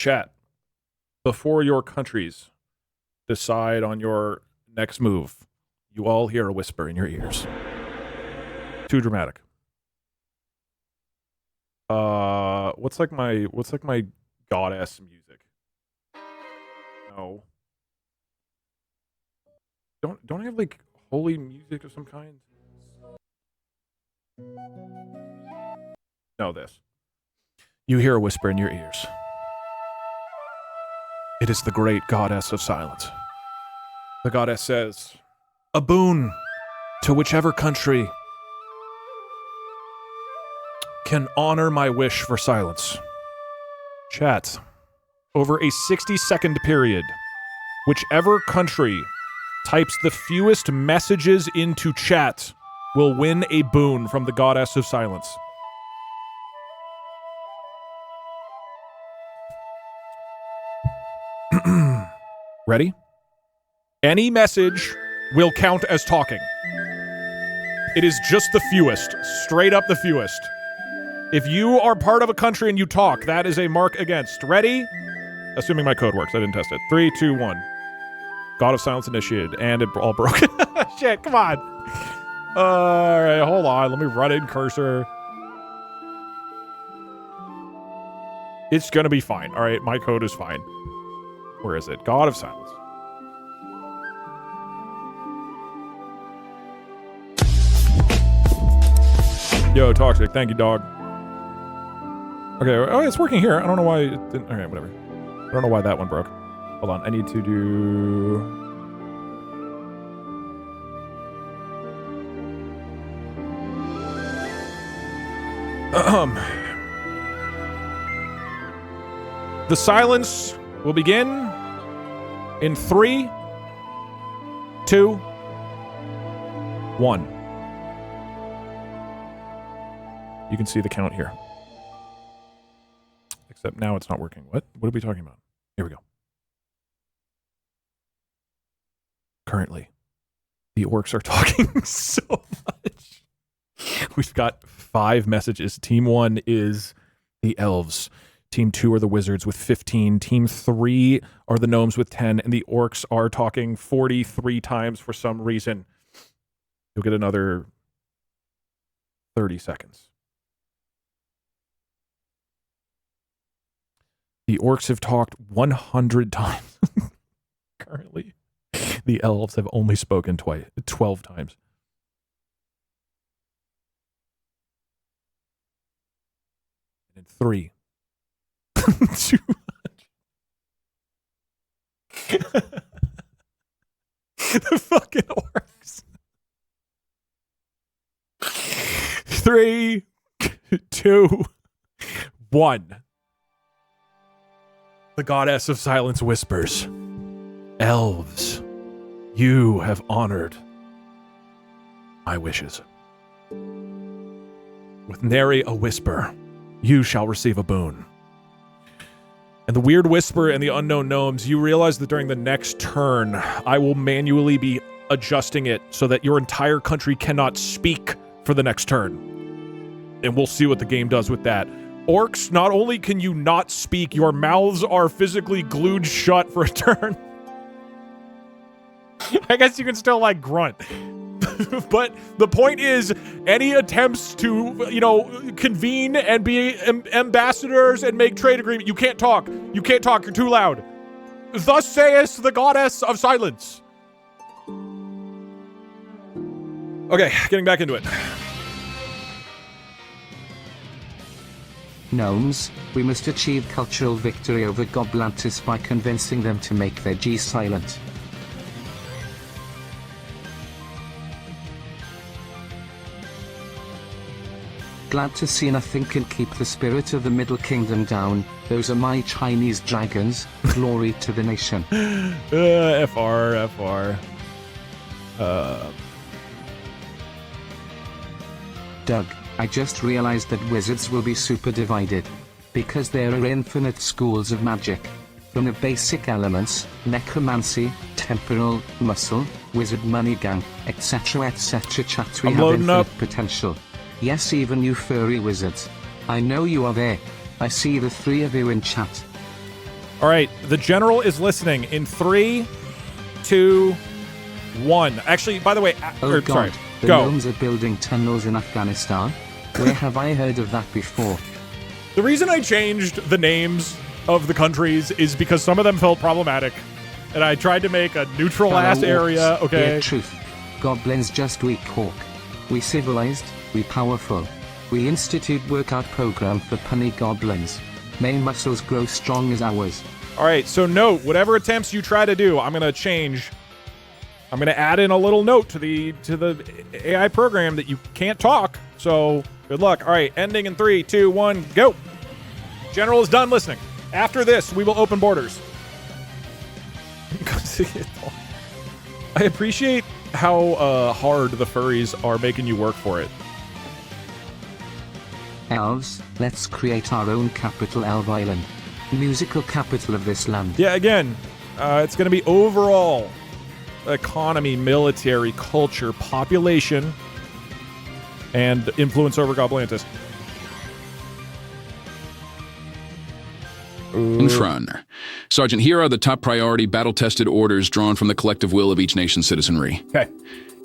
Chat, before your countries decide on your next move, you all hear a whisper in your ears. Too dramatic. What's like my goddess music? No. Don't I have like holy music of some kind? No, this. You hear a whisper in your ears. It is the great goddess of silence. The goddess says, a boon to whichever country can honor my wish for silence. Chat, over a 60-second period, whichever country types the fewest messages into chat will win a boon from the goddess of silence. Ready? Any message will count as talking. It is just the fewest. Straight up the fewest. If you are part of a country and you talk, that is a mark against. Ready? Assuming my code works. I didn't test it. 3, 2, 1. God of Silence initiated. And it all broke. Shit, come on. Alright, hold on. Let me run in cursor. It's gonna be fine. Alright, my code is fine. Where is it? God of Silence. Yo, Toxic. Thank you, dog. Okay, oh, it's working here. I don't know why it didn't. Okay, whatever. I don't know why that one broke. Hold on, I need to do... The silence will begin in 3, 2, 1. You can see the count here. Except now it's not working. What are we talking about? Here we go. Currently, the orcs are talking so much. We've got 5 messages. Team 1 is the elves. Team 2 are the wizards with 15. Team 3 are the gnomes with 10. And the orcs are talking 43 times for some reason. You'll get another 30 seconds. The orcs have talked 100 times. Currently, the elves have only spoken 12 times. And in 3, 2, the fucking orcs. 3, 2, 1. The goddess of silence whispers, elves, you have honored my wishes. With nary a whisper, you shall receive a boon. And the weird whisper and the unknown gnomes, you realize that during the next turn, I will manually be adjusting it so that your entire country cannot speak for the next turn. And we'll see what the game does with that. Orcs, not only can you not speak, your mouths are physically glued shut for a turn. I guess you can still, like, grunt. But the point is, any attempts to, you know, convene and be ambassadors and make trade agreement, you can't talk. You can't talk. You're too loud. Thus saith the goddess of silence. Okay, getting back into it. Gnomes, we must achieve cultural victory over Goblantis by convincing them to make their G silent. Glad to see nothing can keep the spirit of the Middle Kingdom down. Those are my Chinese dragons. Glory to the nation. FR. Doug, I just realized that wizards will be super divided. Because there are infinite schools of magic. From the basic elements, necromancy, temporal, muscle, wizard money gang, etc. Chat, we have infinite potential. Yes, even you furry wizards. I know you are there. I see the 3 of you in chat. All right, the general is listening in 3, 2, 1. Actually, by the way, oh God, sorry, the go. Gnomes are building tunnels in Afghanistan? Where have I heard of that before? The reason I changed the names of the countries is because some of them felt problematic, and I tried to make a neutral-ass area, okay? Hear truth. Goblins just weak hawk. We civilized, we powerful. We institute workout program for punny goblins. May muscles grow strong as ours. All right, so note, whatever attempts you try to do, I'm going to change. I'm going to add in a little note to the AI program that you can't talk, so good luck. All right, ending in 3, 2, 1, go. General is done listening. After this, we will open borders. I appreciate how hard the furries are making you work for it. Elves, let's create our own capital, Elf Island. Musical capital of this land. Yeah, again, it's going to be overall economy, military, culture, population, and influence over Goblantis. Infrun. Sergeant, here are the top priority battle-tested orders drawn from the collective will of each nation's citizenry. Okay.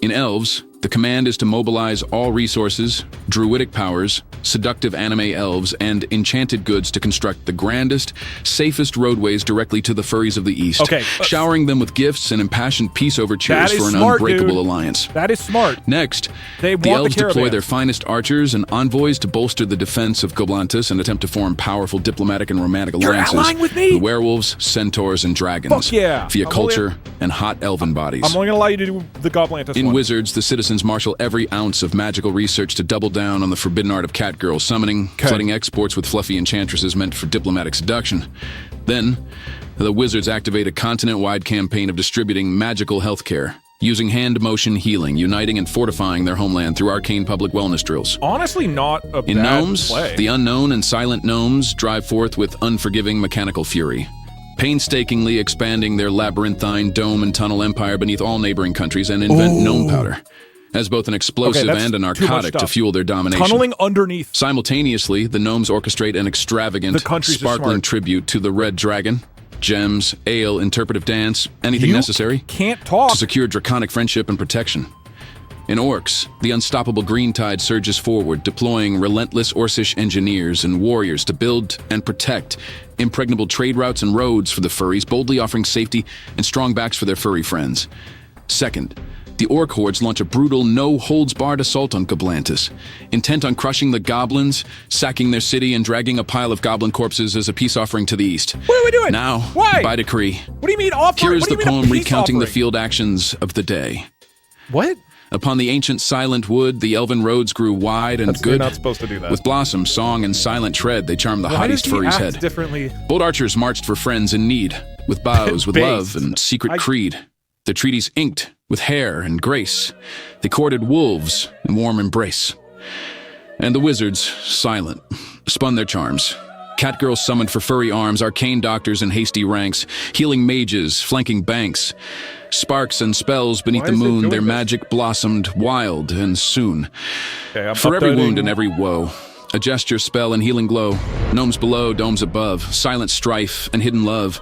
In Elves, the command is to mobilize all resources, druidic powers, seductive anime elves, and enchanted goods to construct the grandest, safest roadways directly to the furries of the East, showering them with gifts and impassioned peace overtures for an unbreakable alliance. That is smart. Next, the Elves deploy their finest archers and envoys to bolster the defense of Goblantis and attempt to form powerful diplomatic and romantic alliances with me? with werewolves, centaurs, and dragons. Fuck yeah. Via culture and hot elven bodies. I'm only going to allow you to do the Goblantis In one. Wizards, the citizens marshal every ounce of magical research to double down on the forbidden art of catgirl summoning, flooding exports with fluffy enchantresses meant for diplomatic seduction. Then, the Wizards activate a continent-wide campaign of distributing magical healthcare, using hand-motion healing, uniting and fortifying their homeland through arcane public wellness drills. Honestly, not a In bad Gnomes, play. the unknown and silent gnomes drive forth with unforgiving mechanical fury, painstakingly expanding their labyrinthine dome and tunnel empire beneath all neighboring countries and invent gnome powder as both an explosive and a narcotic to fuel their domination. Tunneling underneath. Simultaneously, the gnomes orchestrate an extravagant, sparkling tribute to the Red Dragon. Gems, ale, interpretive dance, anything necessary can't talk to secure draconic friendship and protection. In Orcs, the unstoppable green tide surges forward, deploying relentless Orcish engineers and warriors to build and protect impregnable trade routes and roads for the furries, boldly offering safety and strong backs for their furry friends. Second, the Orc hordes launch a brutal, no-holds-barred assault on Goblantis, intent on crushing the goblins, sacking their city, and dragging a pile of goblin corpses as a peace offering to the east. What are we doing? Now, Why? by decree, What do you mean offering? here is the poem recounting the offering? field actions of the day. What? Upon the ancient silent wood, the elven roads grew wide and good. You're not supposed to do that. With blossom, song, and silent tread, they charmed the haughtiest furry's head. Differently? Bold archers marched for friends in need, with bows, with love, and secret creed. Their treaties inked with hair and grace. They courted wolves in warm embrace. And the wizards, silent, spun their charms. Catgirls summoned for furry arms, arcane doctors in hasty ranks, healing mages, flanking banks. Sparks and spells beneath the moon, their magic blossomed wild and soon. For every wound and every woe, a gesture, spell, and healing glow. Gnomes below, domes above, silent strife and hidden love.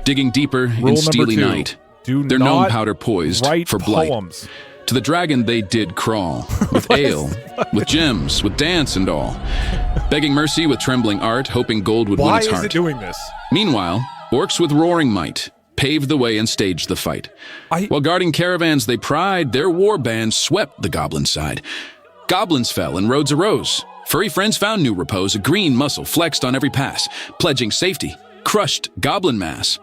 Digging deeper in steely night, their gnome powder poised for blight. To the dragon they did crawl, with ale, with gems, with dance and all. Begging mercy with trembling art, hoping gold would win its heart. Why is it doing this? Meanwhile, orcs with roaring might paved the way and staged the fight. While guarding caravans they pried, their war bands swept the goblin side. Goblins fell and roads arose. Furry friends found new repose, a green muscle flexed on every pass, pledging safety, crushed goblin mass.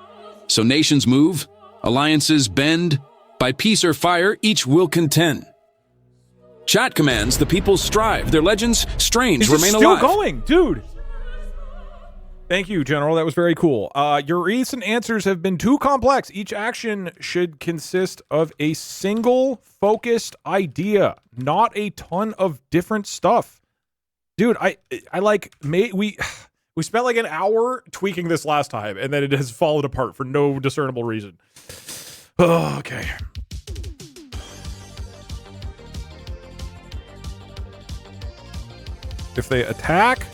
So nations move, alliances bend, by peace or fire, each will contend. Chat commands, the people strive, their legends strange remain alive. Still going, dude. Thank you, General. That was very cool. Your recent answers have been too complex. Each action should consist of a single focused idea, not a ton of different stuff. Dude, I like we spent like an hour tweaking this last time, and then it has fallen apart for no discernible reason. Oh, okay. If they attack,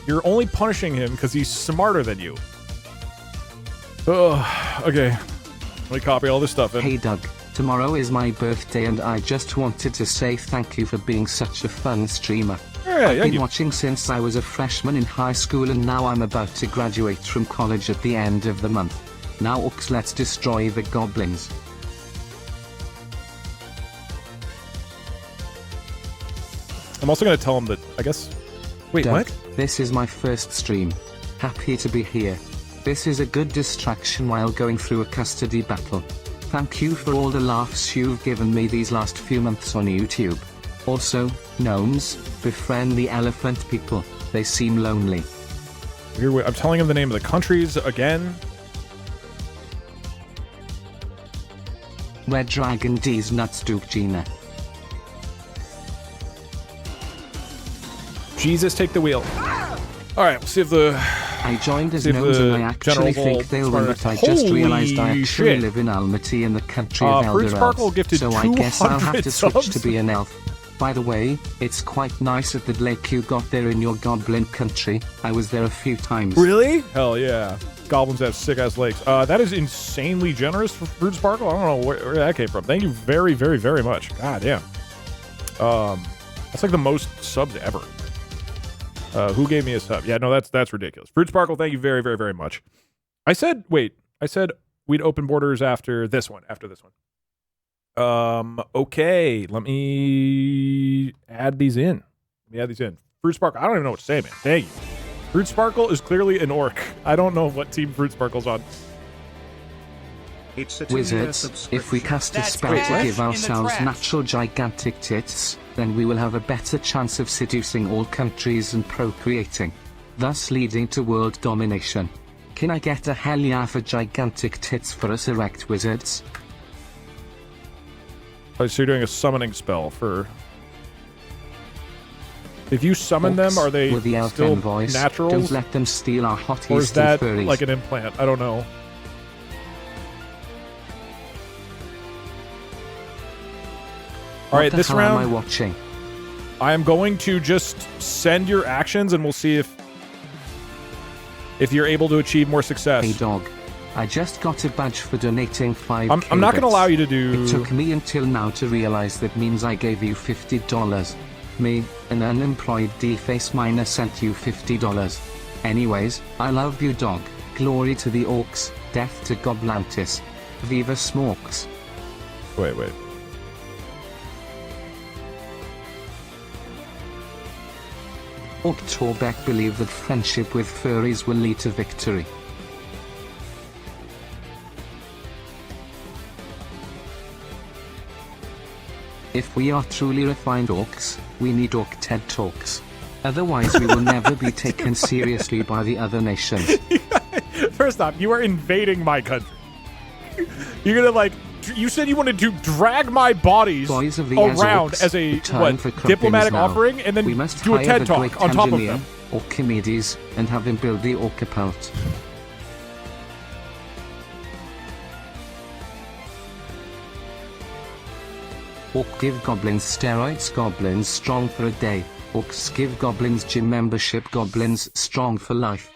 You're only punishing him because he's smarter than you. Oh, okay. Let me copy all this stuff in. Hey Doug, tomorrow is my birthday and I just wanted to say thank you for being such a fun streamer. I've been watching since I was a freshman in high school and now I'm about to graduate from college at the end of the month. Now Orcs, let's destroy the goblins. I'm also going to tell him that, I guess... Wait, Doug, what? This is my first stream. Happy to be here. This is a good distraction while going through a custody battle. Thank you for all the laughs you've given me these last few months on YouTube. Also, Gnomes, befriend the elephant people. They seem lonely. Here, I'm telling him the name of the countries again. Red Dragon D's Nuts Duke Gina. Jesus, take the wheel. All right, we'll see if the... I joined as Gnomes and I actually think they'll win, but I just realized I actually live in Almaty in the country of Elder Elves, so I guess I'll have to switch to be an elf. By the way, it's quite nice at the lake you got there in your goblin country. I was there a few times. Really? Hell yeah. Goblins have sick-ass lakes. That is insanely generous for Fruit Sparkle. I don't know where that came from. Thank you very, very, very much. God damn. That's like the most subs ever. Who gave me a sub? Yeah, no, that's ridiculous. Fruit Sparkle, thank you very, very, very much. I said we'd open borders after this one. Okay, let me add these in. Fruit Sparkle, I don't even know what to say, man. Thank you. Fruit Sparkle is clearly an orc. I don't know what team Fruit Sparkle's on. It's a Wizards, if we cast a spell to give ourselves natural gigantic tits, then we will have a better chance of seducing all countries and procreating, thus leading to world domination. Can I get a hell yeah for gigantic tits for us erect wizards? Oh, so you're doing a summoning spell for... If you summon them, are they with the still voice, naturals? Don't let them steal our hotties. Or is that furries. like an implant? I don't know. All right, this round, am I watching? I am going to just send your actions, and we'll see if you're able to achieve more success. Hey dog, I just got a badge for donating 5 I'm not going to allow you to do... It took me until now to realize that means I gave you $50. Me, an unemployed D-face miner, sent you $50. Anyways, I love you dog. Glory to the Orcs, death to Goblantis. Viva Smorks. Wait. Orc Torbeck believe that friendship with furries will lead to victory. If we are truly refined orcs, we need orc TED Talks. Otherwise we will never be taken seriously by the other nations. First off, you are invading my country. You're gonna like... You said you wanted to drag my bodies around as a diplomatic offering, and then we must do a TED Talk on top of them. Orchimedes, and have him build the Orcapult. Orc give goblins steroids, goblins strong for a day. Orcs give goblins gym membership, goblins strong for life.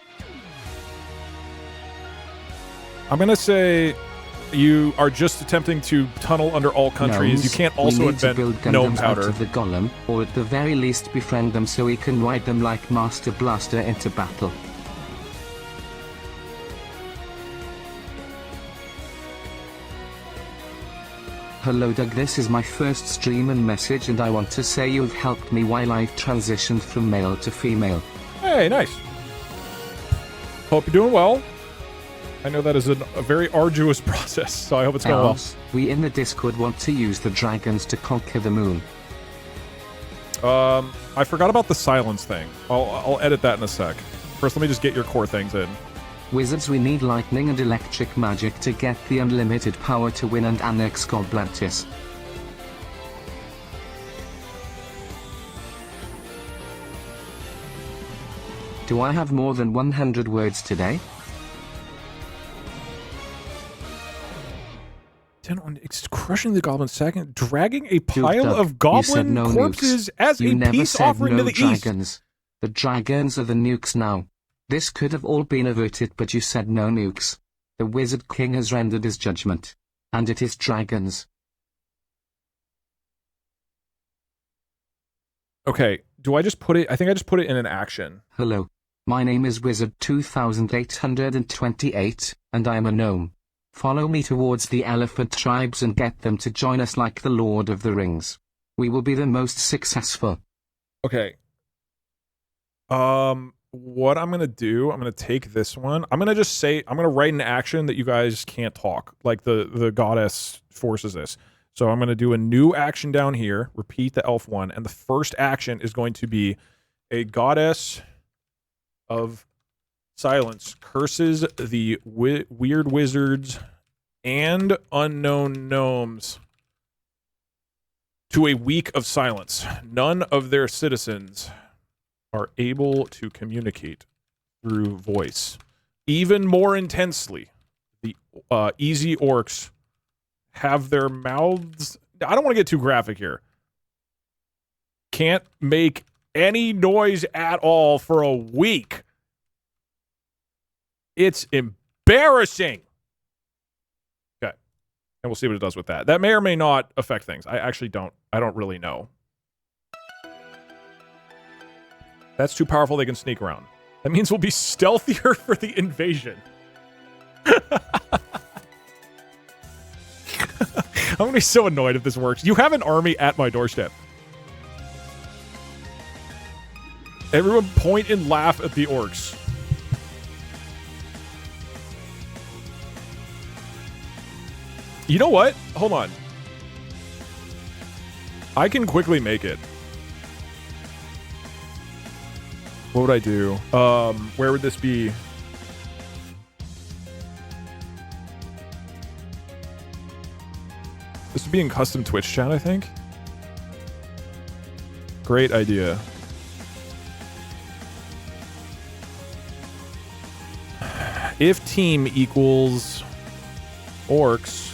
I'm gonna say you are just attempting to tunnel under all countries. Gnomes, you can't also invent gnome powder. Out of the golem, or at the very least befriend them so we can ride them like Master Blaster into battle. Hello Doug, this is my first stream and message, and I want to say you've helped me while I've transitioned from male to female. Hey, nice. Hope you're doing well. I know that is a very arduous process, so I hope it's going well. We in the Discord want to use the dragons to conquer the moon. I forgot about the silence thing. I'll edit that in a sec. First, let me just get your core things in. Wizards, we need lightning and electric magic to get the unlimited power to win and annex Goblantis. Do I have more than 100 words today? It's crushing the goblin second, dragging a pile of goblin corpses as a peace offering to the dragons. east. The dragons are the nukes now. This could have all been averted, but you said no nukes. The Wizard King has rendered his judgment. And it is dragons. Okay, do I just put it? I think I just put it in an action. Hello. My name is Wizard 2828, and I am a gnome. Follow me towards the elephant tribes and get them to join us like the Lord of the Rings. We will be the most successful. Okay. What I'm going to do, I'm going to take this one. I'm going to just say, I'm going to write an action that you guys can't talk. Like the goddess forces this. So I'm going to do a new action down here, repeat the elf one, and the first action is going to be a goddess of silence curses the weird wizards and unknown gnomes to a week of silence. None of their citizens are able to communicate through voice. Even more intensely, the easy orcs have their mouths... I don't want to get too graphic here. Can't make any noise at all for a week. It's embarrassing. Okay. And we'll see what it does with that. That may or may not affect things. I actually don't. I don't really know. That's too powerful. They can sneak around. That means we'll be stealthier for the invasion. I'm going to be so annoyed if this works. You have an army at my doorstep. Everyone point and laugh at the orcs. You know what? Hold on. I can quickly make it. What would I do? Where would this be? This would be in custom Twitch chat, I think. Great idea. If team equals orcs,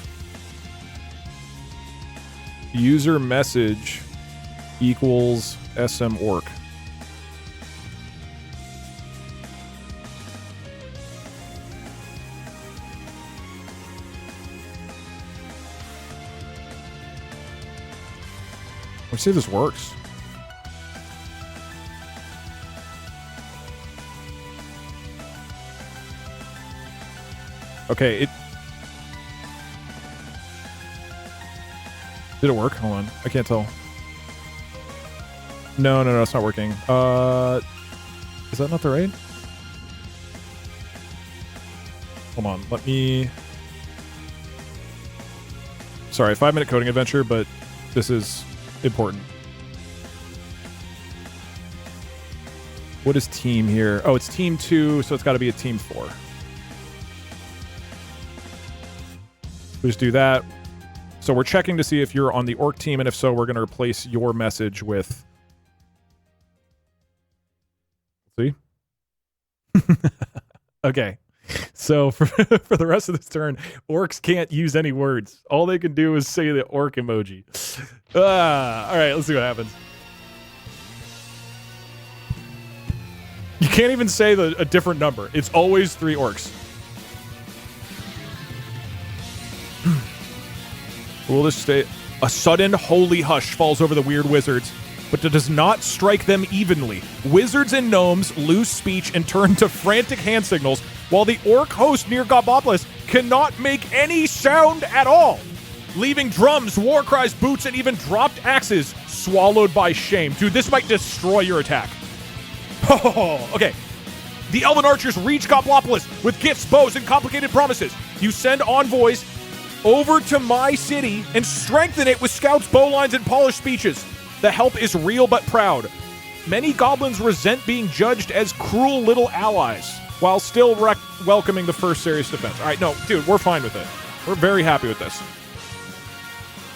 user message equals SM orc. Let's see if this works. Okay, did it work? Hold on. I can't tell. No, it's not working. Is that not the right? Hold on, let me... Sorry, 5-minute coding adventure, but this is important. What is team here? Oh, it's team 2, so it's got to be a team 4. We just do that. So we're checking to see if you're on the orc team, and if so, we're going to replace your message with... See? Okay. So for the rest of this turn, orcs can't use any words. All they can do is say the orc emoji. All right, let's see what happens. You can't even say a different number. It's always 3 orcs. We'll just say a sudden holy hush falls over the weird wizards, but it does not strike them evenly. Wizards and gnomes lose speech and turn to frantic hand signals, while the orc host near Gobopolis cannot make any sound at all, leaving drums, war cries, boots, and even dropped axes swallowed by shame. Dude, this might destroy your attack. Oh, okay. The elven archers reach Gobopolis with gifts, bows, and complicated promises. You send envoys over to my city and strengthen it with scouts, bowlines, and polished speeches. The help is real but proud. Many goblins resent being judged as cruel little allies, while still welcoming the first serious defense. All right, no, dude, we're fine with it. We're very happy with this.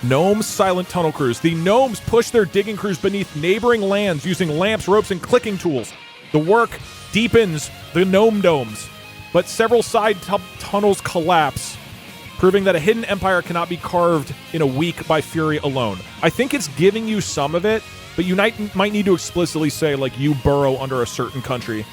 Gnomes silent tunnel crews. The gnomes push their digging crews beneath neighboring lands using lamps, ropes, and clicking tools. The work deepens the gnome domes, but several side tunnels collapse, proving that a hidden empire cannot be carved in a week by fury alone. I think it's giving you some of it, But you might need to explicitly say, like, you burrow under a certain country.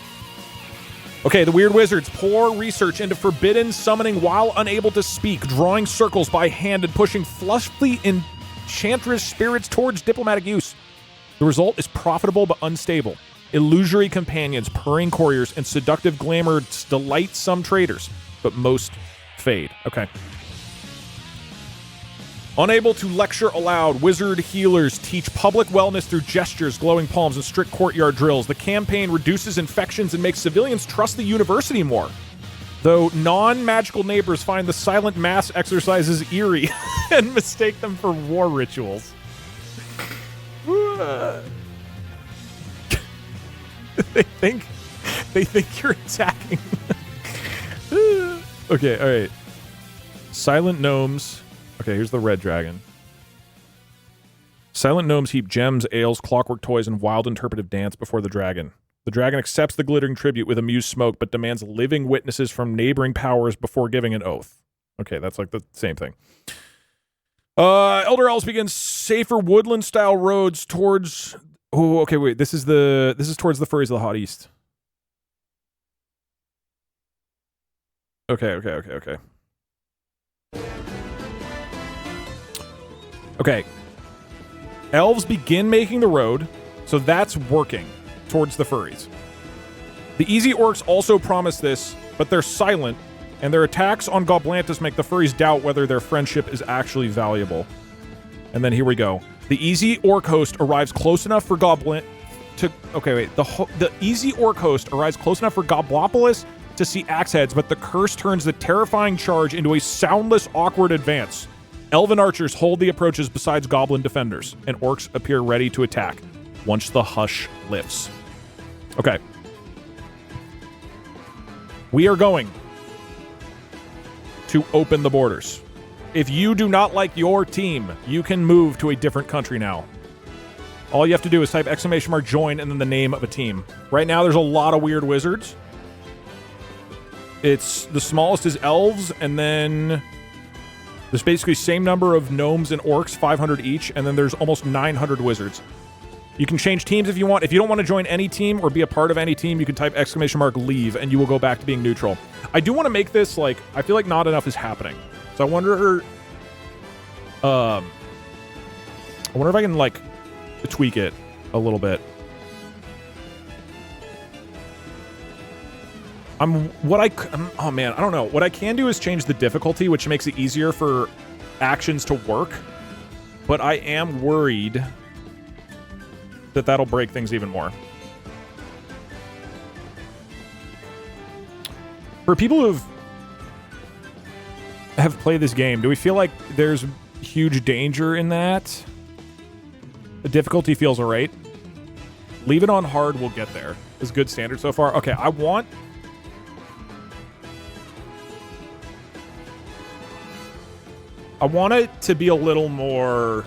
Okay, the Weird Wizards pour research into forbidden summoning while unable to speak, drawing circles by hand and pushing fluffy enchantress spirits towards diplomatic use. The result is profitable but unstable. Illusory companions, purring couriers, and seductive glamours delight some traders, but most fade. Okay. Unable to lecture aloud, wizard healers teach public wellness through gestures, glowing palms, and strict courtyard drills. The campaign reduces infections and makes civilians trust the university more. Though non-magical neighbors find the silent mass exercises eerie and mistake them for war rituals. They think you're attacking. Okay, all right. Silent gnomes. Okay, here's the red dragon. Silent gnomes heap gems, ales, clockwork toys, and wild interpretive dance before the dragon. The dragon accepts the glittering tribute with amused smoke, but demands living witnesses from neighboring powers before giving an oath. Okay, that's like the same thing. Elder Elves begin safer woodland-style roads towards... Oh, okay, wait. This is towards the furries of the Hot East. Okay. Okay. Elves begin making the road, so that's working towards the furries. The easy orcs also promise this, but they're silent, and their attacks on Goblantis make the furries doubt whether their friendship is actually valuable. And then here we go. The easy orc host arrives close enough for The easy orc host arrives close enough for Goblopolis to see axe heads, but the curse turns the terrifying charge into a soundless, awkward advance. Elven archers hold the approaches besides goblin defenders, and orcs appear ready to attack once the hush lifts. Okay. We are going to open the borders. If you do not like your team, you can move to a different country now. All you have to do is type !join and then the name of a team. Right now, there's a lot of weird wizards. The smallest is elves, and then there's basically same number of gnomes and orcs, 500 each, and then there's almost 900 wizards. You can change teams if you want. If you don't want to join any team or be a part of any team, you can type !leave, and you will go back to being neutral. I do want to make this, like, I feel like not enough is happening. So I wonder if I can, like, tweak it a little bit. Oh man, I don't know. What I can do is change the difficulty, which makes it easier for actions to work. But I am worried that that'll break things even more. For people who have played this game, do we feel like there's huge danger in that? The difficulty feels alright. Leave it on hard, we'll get there. It's good standard so far. Okay, I want it to be a little more...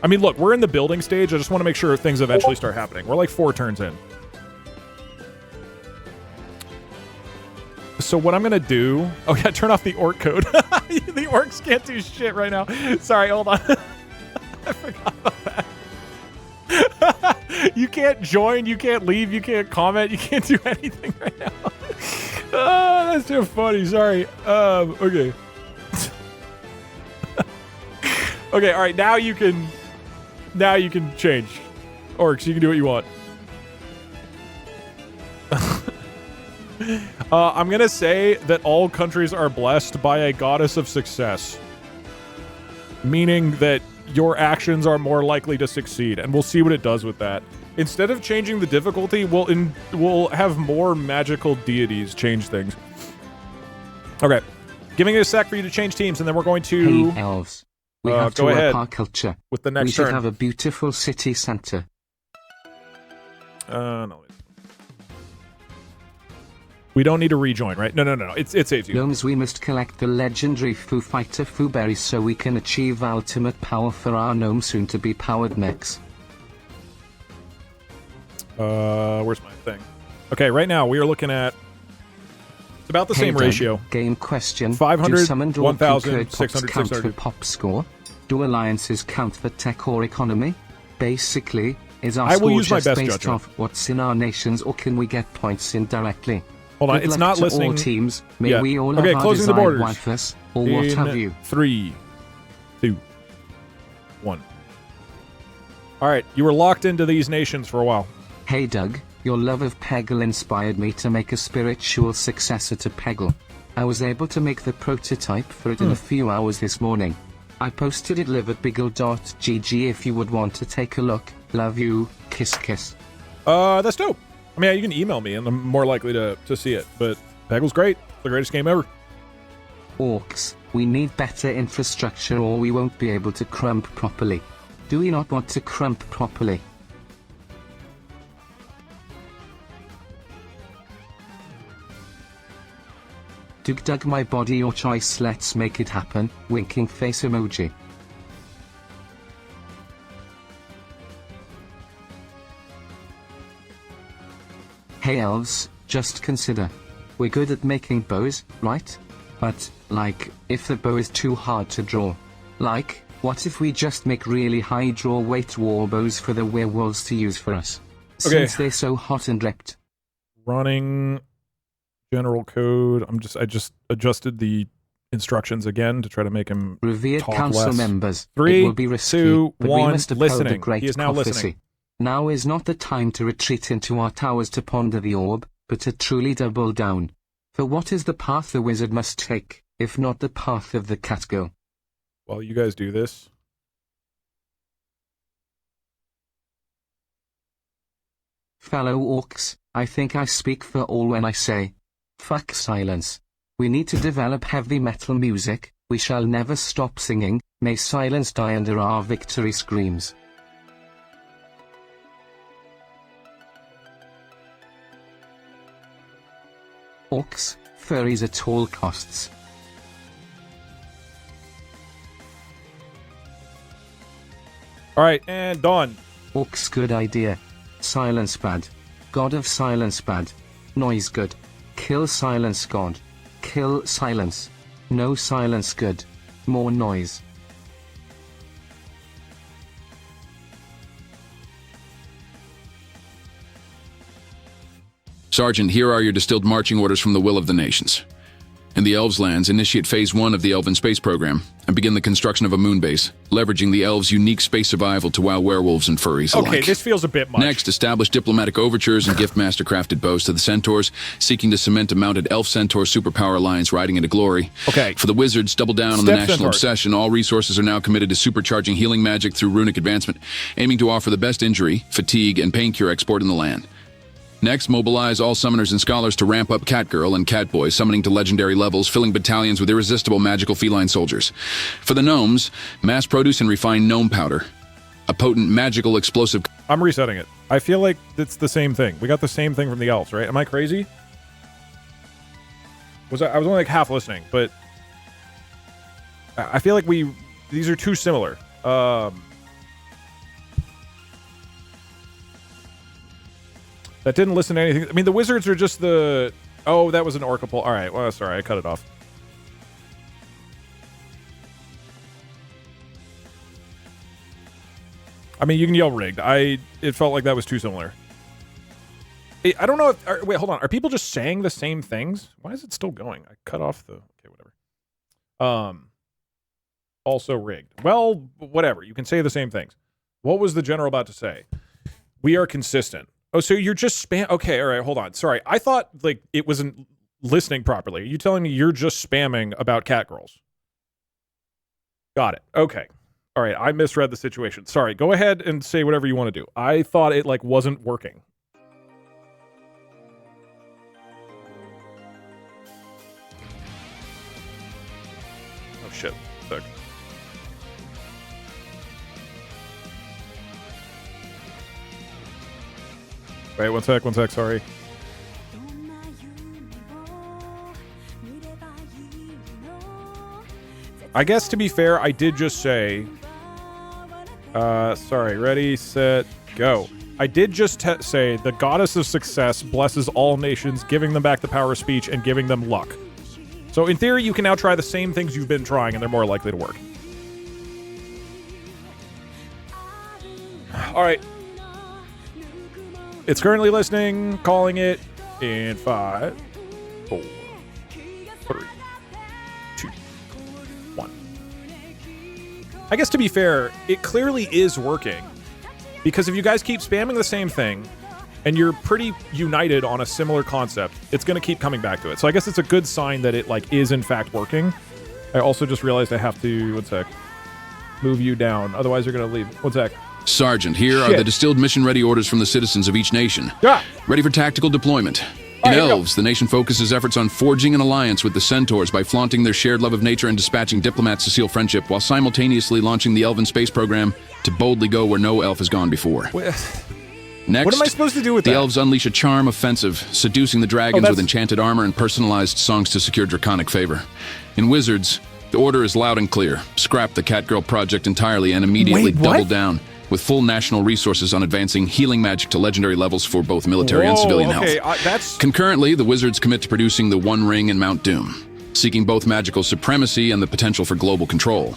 I mean, look, we're in the building stage. I just want to make sure things eventually start happening. We're like 4 turns in. So what I'm going to do... Oh, yeah, turn off the orc code. The orcs can't do shit right now. Sorry, hold on. I forgot about that. You can't join, you can't leave, you can't comment, you can't do anything right now. Oh, that's too funny. Sorry. Okay. Okay, all right. Now you can change. Orcs, you can do what you want. I'm gonna say that all countries are blessed by a goddess of success, meaning that your actions are more likely to succeed, and we'll see what it does with that. Instead of changing the difficulty, we'll have more magical deities change things. Okay, giving it a sec for you to change teams, and then we're going to... Hey, Elves. We have to up our culture. With the next we should have a beautiful city center. No. We don't need to rejoin, right? No. It saves you. Gnomes, we must collect the legendary Foo Fighter Foo Berries so we can achieve ultimate power for our gnome soon-to-be powered mechs. Where's my thing? Okay, right now we are looking at... It's about the same ratio. Game question. 500, 1,000, 600, count 600. for pop score? Do alliances count for tech or economy? Basically, is our I will score use my just best based judgment. off what's in our nations, or can we get points indirectly? Hold on, Good it's luck not to listening. all teams. May Yeah. we all Okay, have our closing the desired borders. wifers, or what have you. 3, 2, 1. All right, you were locked into these nations for a while. Hey Doug, your love of Peggle inspired me to make a spiritual successor to Peggle. I was able to make the prototype for it in a few hours this morning. I posted it live at biggle.gg if you would want to take a look. Love you, kiss kiss. That's dope. I mean, you can email me, and I'm more likely to see it. But Peggle's great. It's the greatest game ever. Orcs, we need better infrastructure or we won't be able to crump properly. Do we not want to crump properly? Doug, my body, your choice, let's make it happen. Winking face emoji. Hey elves, just consider. We're good at making bows, right? But, like, if the bow is too hard to draw. Like, what if we just make really high draw weight war bows for the werewolves to use for us? Okay. Since they're so hot and ripped. Running general code. I just adjusted the instructions again to try to make him Revered talk council less. members, 3, it will be risky, 2, but 1, we must uphold the listening. great He is now prophecy. listening. Now is not the time to retreat into our towers to ponder the orb, but to truly double down. For what is the path the wizard must take, if not the path of the catgirl? While you guys do this. Fellow orcs, I think I speak for all when I say, fuck silence. We need to develop heavy metal music, we shall never stop singing, may silence die under our victory screams. Orcs, furries at all costs. All right, and done. Orcs, good idea. Silence bad. God of silence bad. Noise good. Kill silence god. Kill silence. No silence good. More noise. Sergeant, here are your distilled marching orders from the will of the nations. In the Elves' lands, initiate Phase 1 of the Elven Space Program and begin the construction of a moon base, leveraging the Elves' unique space survival to wow werewolves and furries alike. Okay, this feels a bit much. Next, establish diplomatic overtures and gift master-crafted bows to the Centaurs, seeking to cement a mounted Elf-Centaur superpower alliance riding into glory. Okay. For the Wizards, double down on the Step national Centaurs. obsession. All resources are now committed to supercharging healing magic through runic advancement, aiming to offer the best injury, fatigue, and pain cure export in the land. Next, mobilize all summoners and scholars to ramp up Catgirl and Catboy, summoning to legendary levels, filling battalions with irresistible magical feline soldiers. For the Gnomes, mass produce and refine gnome powder, a potent magical explosive... I'm resetting it. I feel like it's the same thing. We got the same thing from the Elves, right? Am I crazy? I was only like half listening, but I feel like these are too similar. That didn't listen to anything. I mean, the Wizards are just the... Oh, that was an Orcapole. All right. Well, sorry. I cut it off. I mean, you can yell rigged. It felt like that was too similar. I don't know if... Wait, hold on. Are people just saying the same things? Why is it still going? I cut off the... Okay, whatever. Also rigged. Well, whatever. You can say the same things. What was the general about to say? We are consistent. Oh, so you're just spam... Okay, all right, hold on. Sorry, I thought, like, it wasn't listening properly. Are you telling me you're just spamming about catgirls? Got it. Okay. All right, I misread the situation. Sorry, go ahead and say whatever you want to do. I thought it, like, wasn't working. Oh, shit. Look. Wait, one sec, sorry. I guess, to be fair, I did just say... sorry, ready, set, go. I did just say, the goddess of success blesses all nations, giving them back the power of speech and giving them luck. So, in theory, you can now try the same things you've been trying, and they're more likely to work. All right. It's currently listening, calling it in 5, 4, 3, 2, 1. I guess to be fair, it clearly is working. Because if you guys keep spamming the same thing, and you're pretty united on a similar concept, it's going to keep coming back to it. So I guess it's a good sign that it, like, is in fact working. I also just realized I have to, one sec, move you down. Otherwise, you're going to leave. One sec. Sergeant, here are the distilled mission-ready orders from the citizens of each nation. Yeah. Ready for tactical deployment. In Elves, the nation focuses efforts on forging an alliance with the Centaurs by flaunting their shared love of nature and dispatching diplomats to seal friendship, while simultaneously launching the Elven space program to boldly go where no elf has gone before. Next, what am I supposed to do with the that? Elves unleash a charm offensive, seducing the dragons with enchanted armor and personalized songs to secure draconic favor. In Wizards, the order is loud and clear. Scrap the Catgirl project entirely and immediately double down with full national resources on advancing healing magic to legendary levels for both military and civilian health. Concurrently, the Wizards commit to producing the One Ring in Mount Doom, seeking both magical supremacy and the potential for global control.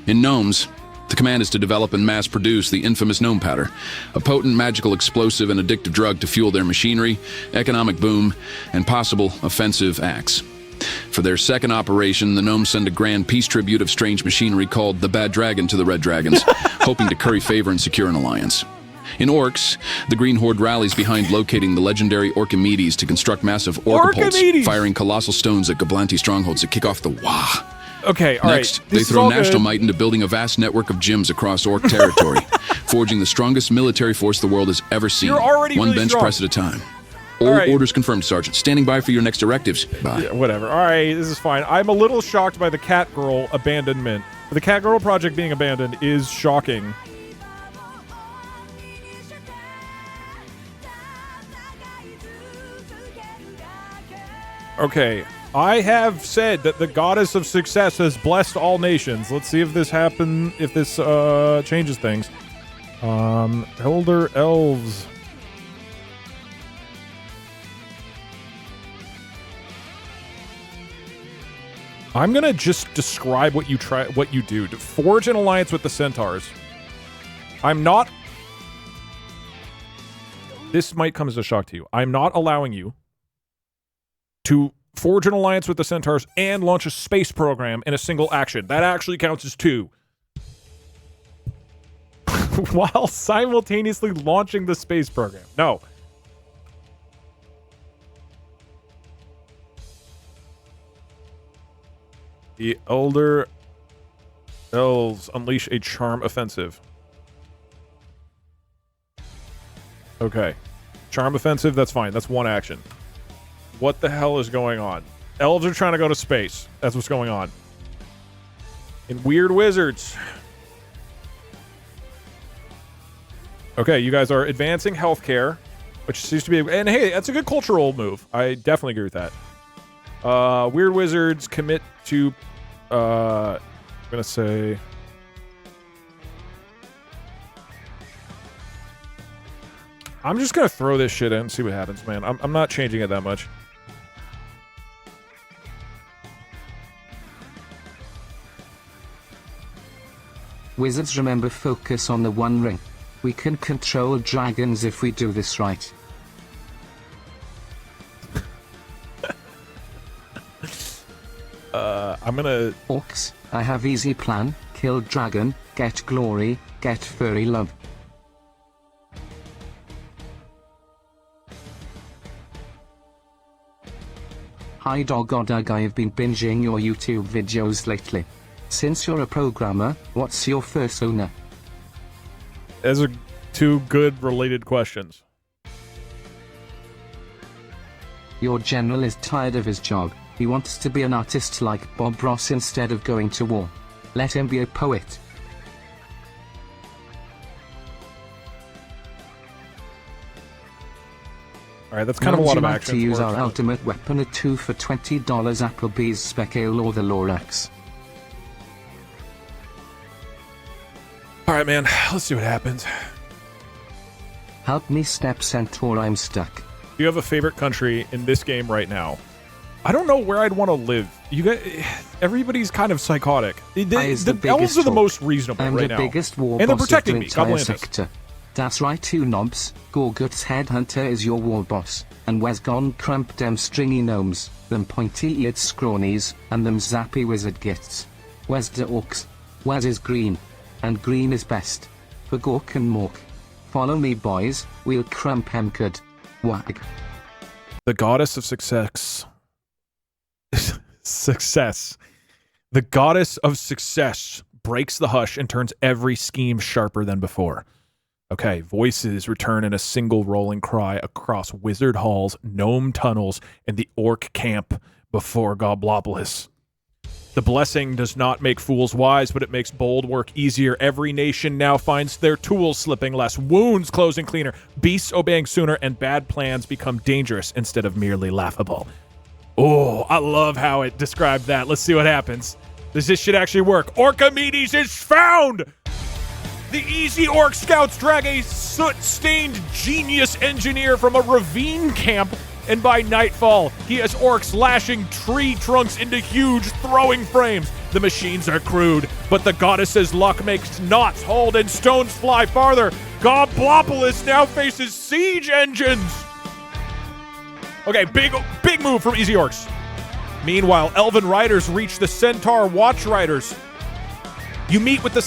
In Gnomes, the command is to develop and mass-produce the infamous Gnome Powder, a potent magical explosive and addictive drug to fuel their machinery, economic boom, and possible offensive acts. For their second operation, the Gnomes send a grand peace tribute of strange machinery called the Bad Dragon to the Red Dragons, hoping to curry favor and secure an alliance. In Orcs, the Green Horde rallies behind locating the legendary Orchimedes to construct massive orcapults, firing colossal stones at Goblanti strongholds to kick off the Wah. Next, they throw national might into building a vast network of gyms across Orc territory, forging the strongest military force the world has ever seen, one bench press at a time. All orders confirmed, Sergeant. Standing by for your next directives. Bye. Yeah, whatever. All right, this is fine. I'm a little shocked by the Catgirl abandonment. The Catgirl project being abandoned is shocking. Okay, I have said that the goddess of success has blessed all nations. Let's see if this changes things. Elder Elves. I'm gonna just describe what you do. To forge an alliance with the Centaurs. This might come as a shock to you. I'm not allowing you to forge an alliance with the Centaurs and launch a space program in a single action. That actually counts as 2. While simultaneously launching the space program. No. The Elder Elves unleash a charm offensive. Okay. Charm offensive, that's fine. That's one action. What the hell is going on? Elves are trying to go to space. That's what's going on. In Weird Wizards. Okay, you guys are advancing healthcare, which seems to be... And hey, that's a good cultural move. I definitely agree with that. Weird Wizards commit to... I'm gonna say... I'm just gonna throw this shit in and see what happens, man. I'm not changing it that much. Wizards, remember, focus on the One Ring. We can control dragons if we do this right. I'm gonna... Orcs, I have easy plan. Kill dragon, get glory, get furry love. Hi Dog, I've been binging your YouTube videos lately. Since you're a programmer, what's your fursona? Those are 2 good related questions. Your general is tired of his job. He wants to be an artist like Bob Ross instead of going to war. Let him be a poet. Alright, that's kind of a lot of action. To use our ultimate weapon at 2 for $20 Applebee's Spec Ale or the Lorax. Alright, man. Let's see what happens. Help me, Step Centaur, I'm stuck. Do you have a favorite country in this game right now? I don't know where I'd want to live. You guys, everybody's kind of psychotic. The elves are the most reasonable right now. I'm the biggest war and they're boss protecting of the me. God entire bless us. sector. Das right, two knobs. Gorgut's headhunter is your war boss, and where's gone crump dem stringy gnomes, them pointy-eared scrawnies, and them zappy wizard gits. Where's the orcs? Where's is green? And green is best. For Gork and Mork. Follow me boys, we'll crump hem good. Wag. The goddess of success. Success. The goddess of success breaks the hush and turns every scheme sharper than before. Okay, voices return in a single rolling cry across wizard halls, gnome tunnels, and the orc camp before Goblopolis. The blessing does not make fools wise, but it makes bold work easier. Every nation now finds their tools slipping less, wounds closing cleaner, beasts obeying sooner, and bad plans become dangerous instead of merely laughable. Oh, I love how it described that. Let's see what happens. Does this shit actually work? Orchimedes is found! The Easy Orc Scouts drag a soot-stained genius engineer from a ravine camp, and by nightfall, he has orcs lashing tree trunks into huge throwing frames. The machines are crude, but the goddess's luck makes knots hold and stones fly farther. Goblopolis now faces siege engines! Okay, big move from Easy Orcs. Meanwhile, Elven riders reach the Centaur Watch Riders. You meet with the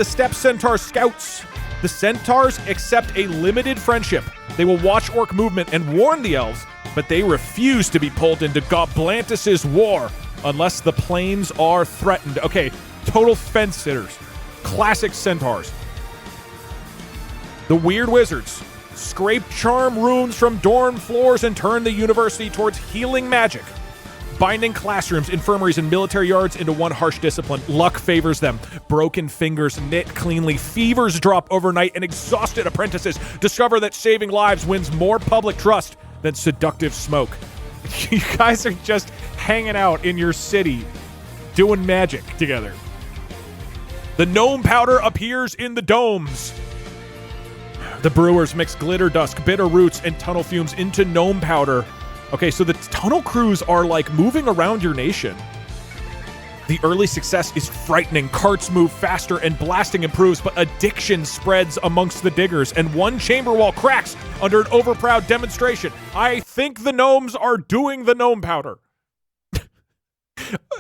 Steppe Centaur Scouts. The Centaurs accept a limited friendship. They will watch orc movement and warn the elves, but they refuse to be pulled into Goblantis' war unless the plains are threatened. Okay, total fence sitters. Classic Centaurs. The Weird Wizards scrape charm runes from dorm floors and turn the university towards healing magic. Binding classrooms, infirmaries, and military yards into one harsh discipline. Luck favors them. Broken fingers knit cleanly. Fevers drop overnight, and exhausted apprentices discover that saving lives wins more public trust than seductive smoke. You guys are just hanging out in your city, doing magic together. The gnome powder appears in the domes. The brewers mix glitter dust, bitter roots, and tunnel fumes into gnome powder. Okay, so the tunnel crews are like moving around your nation. The early success is frightening. Carts move faster and blasting improves, but addiction spreads amongst the diggers, and one chamber wall cracks under an overproud demonstration. I think the gnomes are doing the gnome powder.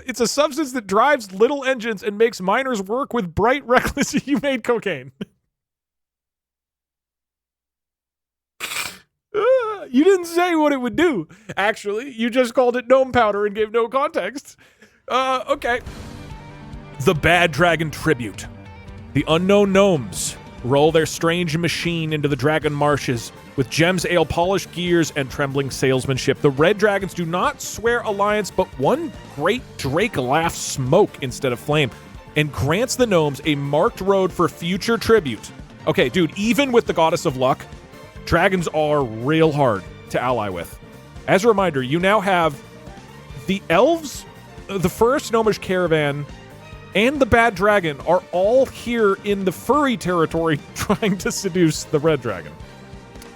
It's a substance that drives little engines and makes miners work with bright, reckless, you made cocaine. You didn't say what it would do, actually. You just called it gnome powder and gave no context. Okay. The Bad Dragon Tribute. The unknown gnomes roll their strange machine into the dragon marshes with gems, ale, polished gears, and trembling salesmanship. The red dragons do not swear alliance, but one great drake laughs smoke instead of flame and grants the gnomes a marked road for future tribute. Okay, dude, even with the goddess of luck, dragons are real hard to ally with. As a reminder, you now have the elves, the first gnomish caravan, and the bad dragon are all here in the furry territory trying to seduce the red dragon.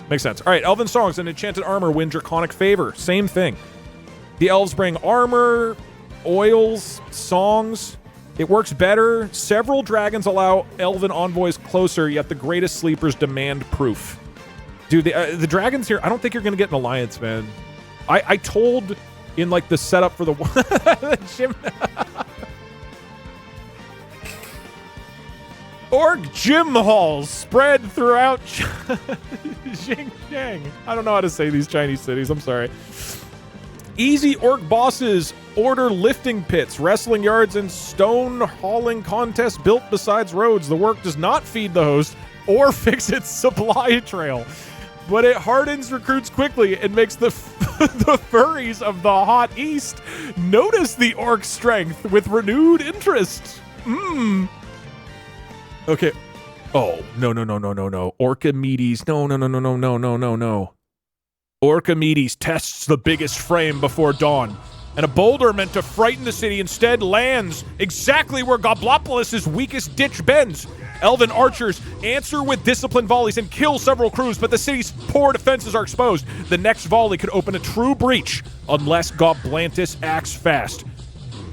Makes sense. All right, elven songs and enchanted armor win draconic favor. Same thing. The elves bring armor, oils, songs. It works better. Several dragons allow elven envoys closer, yet the greatest sleepers demand proof. Dude, the dragons here, I don't think you're going to get an alliance, man. I told in, like, the setup for the gym. Orc gym halls spread throughout Xinjiang. I don't know how to say these Chinese cities. I'm sorry. Easy orc bosses order lifting pits, wrestling yards, and stone hauling contests built beside roads. The work does not feed the host or fix its supply trail, but it hardens recruits quickly and makes the furries of the hot east notice the orc strength with renewed interest. Okay. Oh, no. Orchimedes. No. Orchimedes tests the biggest frame before dawn, and a boulder meant to frighten the city instead lands exactly where Goblopolis' weakest ditch bends. Elven archers answer with disciplined volleys and kill several crews, but the city's poor defenses are exposed. The next volley could open a true breach unless Goblantis acts fast.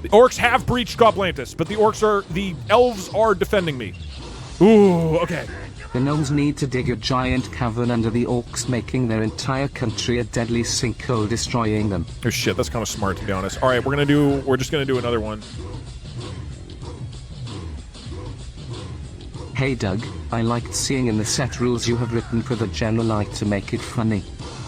The orcs have breached Goblantis, but the elves are defending me. Ooh, okay. The gnomes need to dig a giant cavern under the orcs, making their entire country a deadly sinkhole, destroying them. Oh shit, that's kind of smart, to be honest. All right, we're just gonna do another one. Hey Doug, I liked seeing in the set rules you have written for the general like to make it funny.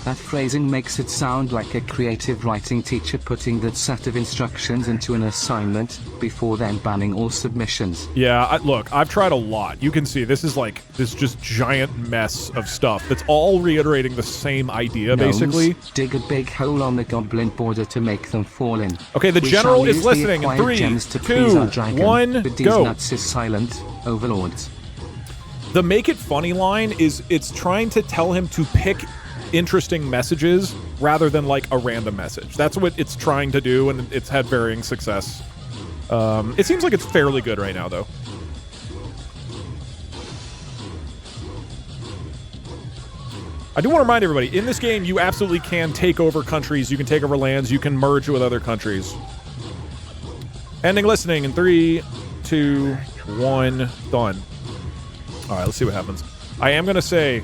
That phrasing makes it sound like a creative writing teacher putting that set of instructions into an assignment, before then banning all submissions. Yeah, look, I've tried a lot. You can see this is like this just giant mess of stuff that's all reiterating the same idea, Gnomes, basically. Dig a big hole on the goblin border to make them fall in. Okay, the general is listening in 3, 2, 1, but these go. nuts is silent, overlords. The make it funny line is it's trying to tell him to pick interesting messages rather than like a random message. That's what it's trying to do, and it's had varying success. It seems like it's fairly good right now, though. I do want to remind everybody, in this game, you absolutely can take over countries, you can take over lands, you can merge with other countries. Ending listening in 3, 2, 1, done. All right, let's see what happens. I am going to say...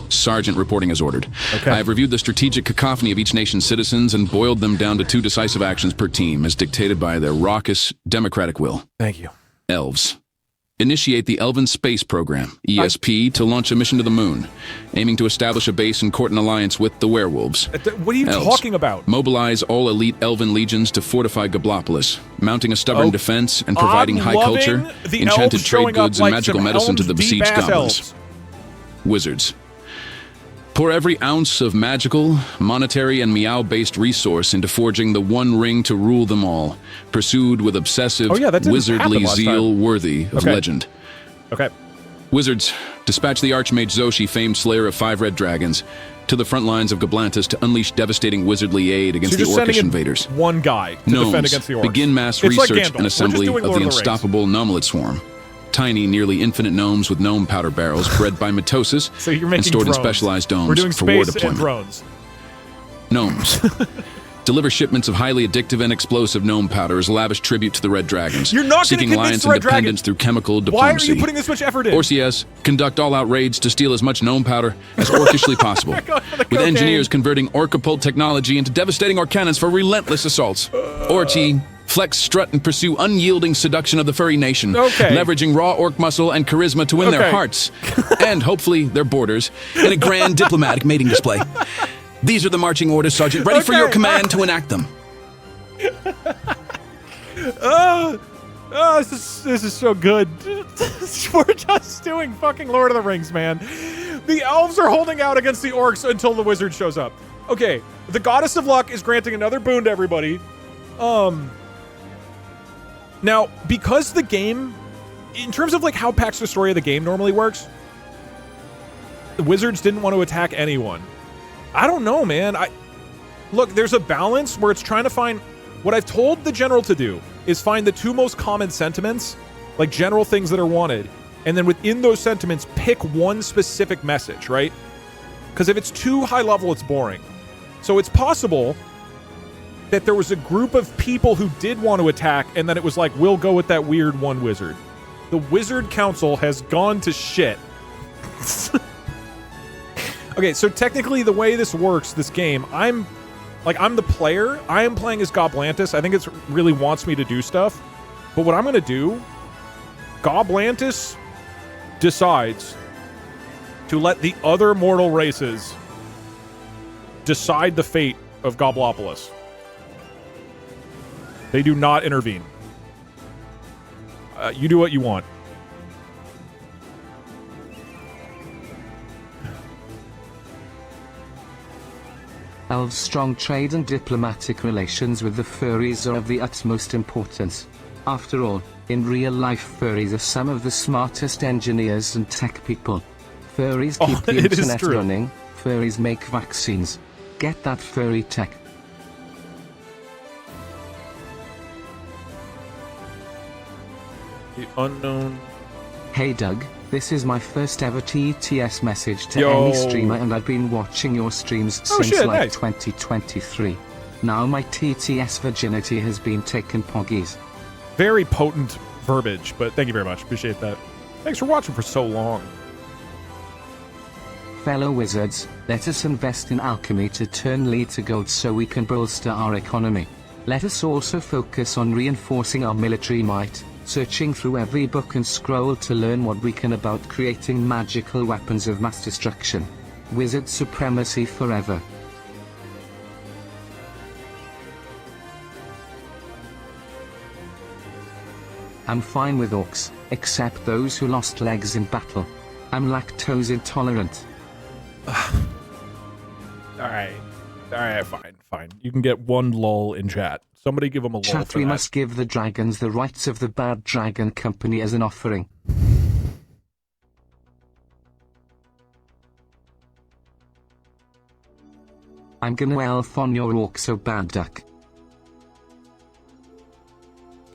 Sergeant reporting as ordered. Okay. I have reviewed the strategic cacophony of each nation's citizens and boiled them down to 2 decisive actions per team, as dictated by their raucous, democratic will. Thank you. Elves. Initiate the Elven Space Program, ESP, to launch a mission to the moon, aiming to establish a base and court an alliance with the werewolves. What are you talking about? Mobilize all elite Elven legions to fortify Goblopolis, mounting a stubborn defense and providing high culture, enchanted trade goods, and magical medicine to the besieged goblins. Wizards. Pour every ounce of magical, monetary, and meow-based resource into forging the one ring to rule them all, pursued with obsessive, wizardly zeal worthy of legend. Okay. Wizards, dispatch the Archmage Zoshi, famed slayer of 5 red dragons, to the front lines of Goblantis to unleash devastating wizardly aid against the Orcish invaders. One guy to defend against the Orcs. Begin mass research and assembly of the unstoppable Gnomelet Swarm. Tiny, nearly infinite gnomes with gnome powder barrels bred by mitosis so you're making and stored drones. in specialized domes We're doing for war space deployment. And drones. Gnomes. Deliver shipments of highly addictive and explosive gnome powder as lavish tribute to the Red Dragons. You're not seeking alliance the Red independence Dragons through chemical diplomacy. Why are you putting this much effort in? Orcs, conduct all-out raids to steal as much gnome powder as orcishly possible, with engineers converting orcapult technology into devastating orc cannons for relentless assaults. Orci, flex, strut, and pursue unyielding seduction of the furry nation, leveraging raw orc muscle and charisma to win their hearts, and hopefully their borders, in a grand diplomatic mating display. These are the marching orders, Sergeant, ready for your command to enact them. This is so good. We're just doing fucking Lord of the Rings, man. The elves are holding out against the orcs until the wizard shows up. Okay, the Goddess of Luck is granting another boon to everybody. Now, because the game, in terms of like how Pax Destroy the game normally works, the wizards didn't want to attack anyone. I don't know, man. Look, there's a balance where it's trying to find... What I've told the general to do is find the 2 most common sentiments, like general things that are wanted, and then within those sentiments, pick one specific message, right? Because if it's too high level, it's boring. So it's possible that there was a group of people who did want to attack, and then it was like, we'll go with that weird one wizard. The Wizard Council has gone to shit. Okay, so technically the way this works, this game, I'm the player. I am playing as Goblantis. I think it really wants me to do stuff. But what I'm going to do, Goblantis decides to let the other mortal races decide the fate of Goblopolis. They do not intervene. You do what you want. Elves' strong trade and diplomatic relations with the furries are of the utmost importance. After all, in real life furries are some of the smartest engineers and tech people. Furries keep the internet running, furries make vaccines. Get that furry tech. The unknown... Hey Doug, this is my first ever TTS message to Yo. any streamer, and I've been watching your streams since shit, like nice. 2023. Now my TTS virginity has been taken poggies. Very potent verbiage, but thank you very much. Appreciate that. Thanks for watching for so long. Fellow wizards, let us invest in alchemy to turn lead to gold so we can bolster our economy. Let us also focus on reinforcing our military might, searching through every book and scroll to learn what we can about creating magical weapons of mass destruction. Wizard supremacy forever. I'm fine with orcs, except those who lost legs in battle. I'm lactose intolerant. Alright, fine. You can get one lull in chat. Somebody give them a lull Chat, for we that. must give the dragons the rights of the Bad Dragon Company as an offering. I'm gonna elf on your orc so bad, duck.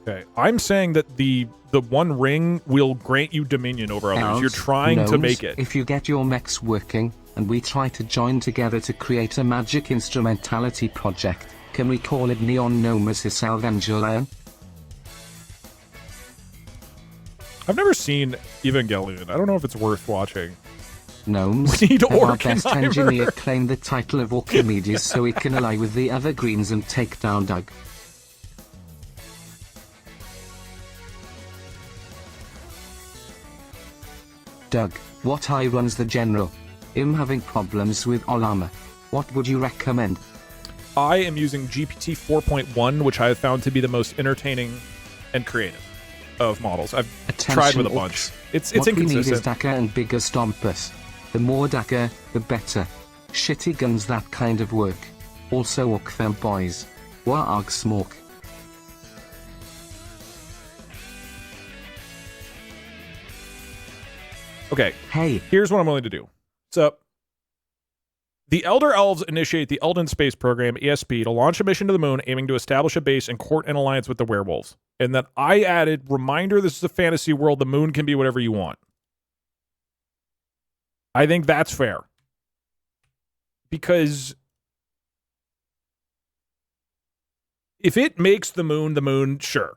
Okay, I'm saying that the one ring will grant you dominion over others. Elves, You're trying to gnomes, make it. If you get your mechs working, and we try to join together to create a magic instrumentality project, can we call it Neon Gnomesis Evangelion? I've never seen Evangelion. I don't know if it's worth watching. Gnomes, We need have our Orc best Enhymer. engineer claim the title of Archimedes so he can ally with the other greens and take down Doug. Doug, what eye runs the general? I'm having problems with Olama. What would you recommend? I am using GPT 4.1, which I have found to be the most entertaining and creative of models. I've tried with a bunch. Orcs. It's What we need is inconsistent. Dagger and bigger stompers. The more Dagger, the better. Shitty guns that kind of work. Also orc them boys. Warg smoke. Okay, Hey, here's what I'm willing to do. So, the Elder Elves initiate the Elden Space Program, ESP, to launch a mission to the moon aiming to establish a base and court an alliance with the werewolves. And then I added, reminder, this is a fantasy world, the moon can be whatever you want. I think that's fair. Because if it makes the moon, sure.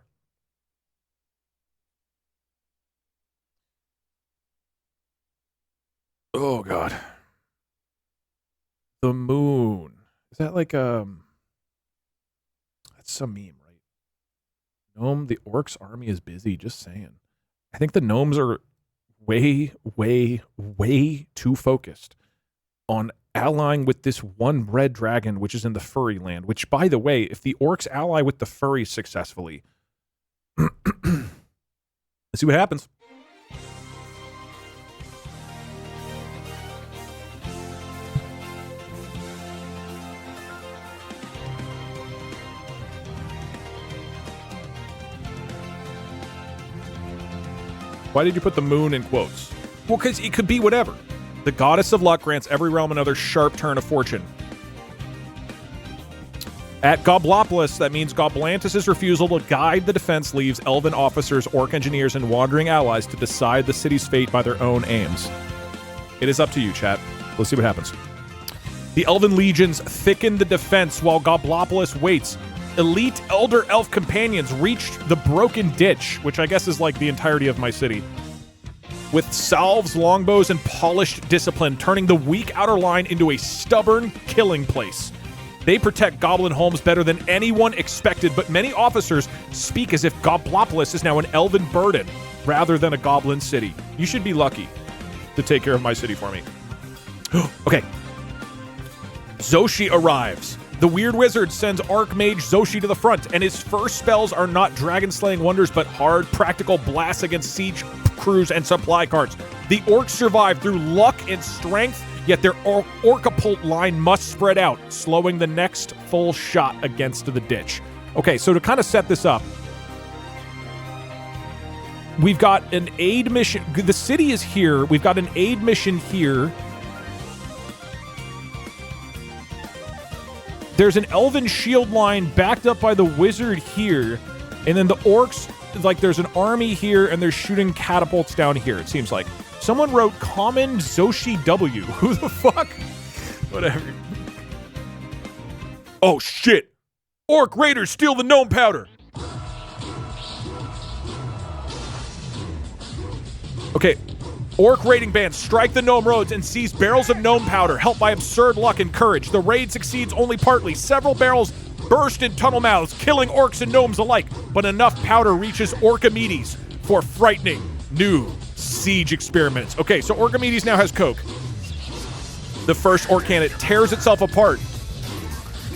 Oh, God. The moon. Is that like that's some meme, right? Gnome, the Orcs army is busy, just saying. I think the gnomes are way too focused on allying with this one red dragon, which is in the furry land, which, by the way, if the Orcs ally with the furries successfully, let's see what happens. Why did you put the moon in quotes? Well, because it could be whatever. The goddess of luck grants every realm another sharp turn of fortune. At Goblopolis, that means Goblantis' refusal to guide the defense leaves elven officers, orc engineers, and wandering allies to decide the city's fate by their own aims. It is up to you, chat. Let's see what happens. The elven legions thicken the defense while Goblopolis waits. Elite Elder Elf companions reached the broken ditch, which I guess is like the entirety of my city, with salves, longbows, and polished discipline, turning the weak outer line into a stubborn killing place. They protect goblin homes better than anyone expected, but many officers speak as if Goblopolis is now an elven burden rather than a goblin city. You should be lucky to take care of my city for me. Okay. Zoshi arrives. The Weird Wizard sends Archmage Zoshi to the front, and his first spells are not dragon-slaying wonders, but hard, practical blasts against siege crews and supply carts. The Orcs survive through luck and strength, yet their Orcapult line must spread out, slowing the next full shot against the ditch. Okay, so to kind of set this up, we've got an aid mission. The city is here. We've got an aid mission here. There's an elven shield line backed up by the wizard here, and then the orcs like there's an army here and they're shooting catapults down here, it seems like. Someone wrote common Zoshi W. Who the fuck? Whatever. Oh shit! Orc raiders steal the gnome powder! Okay. Orc raiding bands strike the gnome roads and seize barrels of gnome powder, helped by absurd luck and courage. The raid succeeds only partly. Several barrels burst in tunnel mouths, killing orcs and gnomes alike, but enough powder reaches Orchimedes for frightening new siege experiments. Okay, so Orchimedes now has coke. The first orc cannon tears itself apart.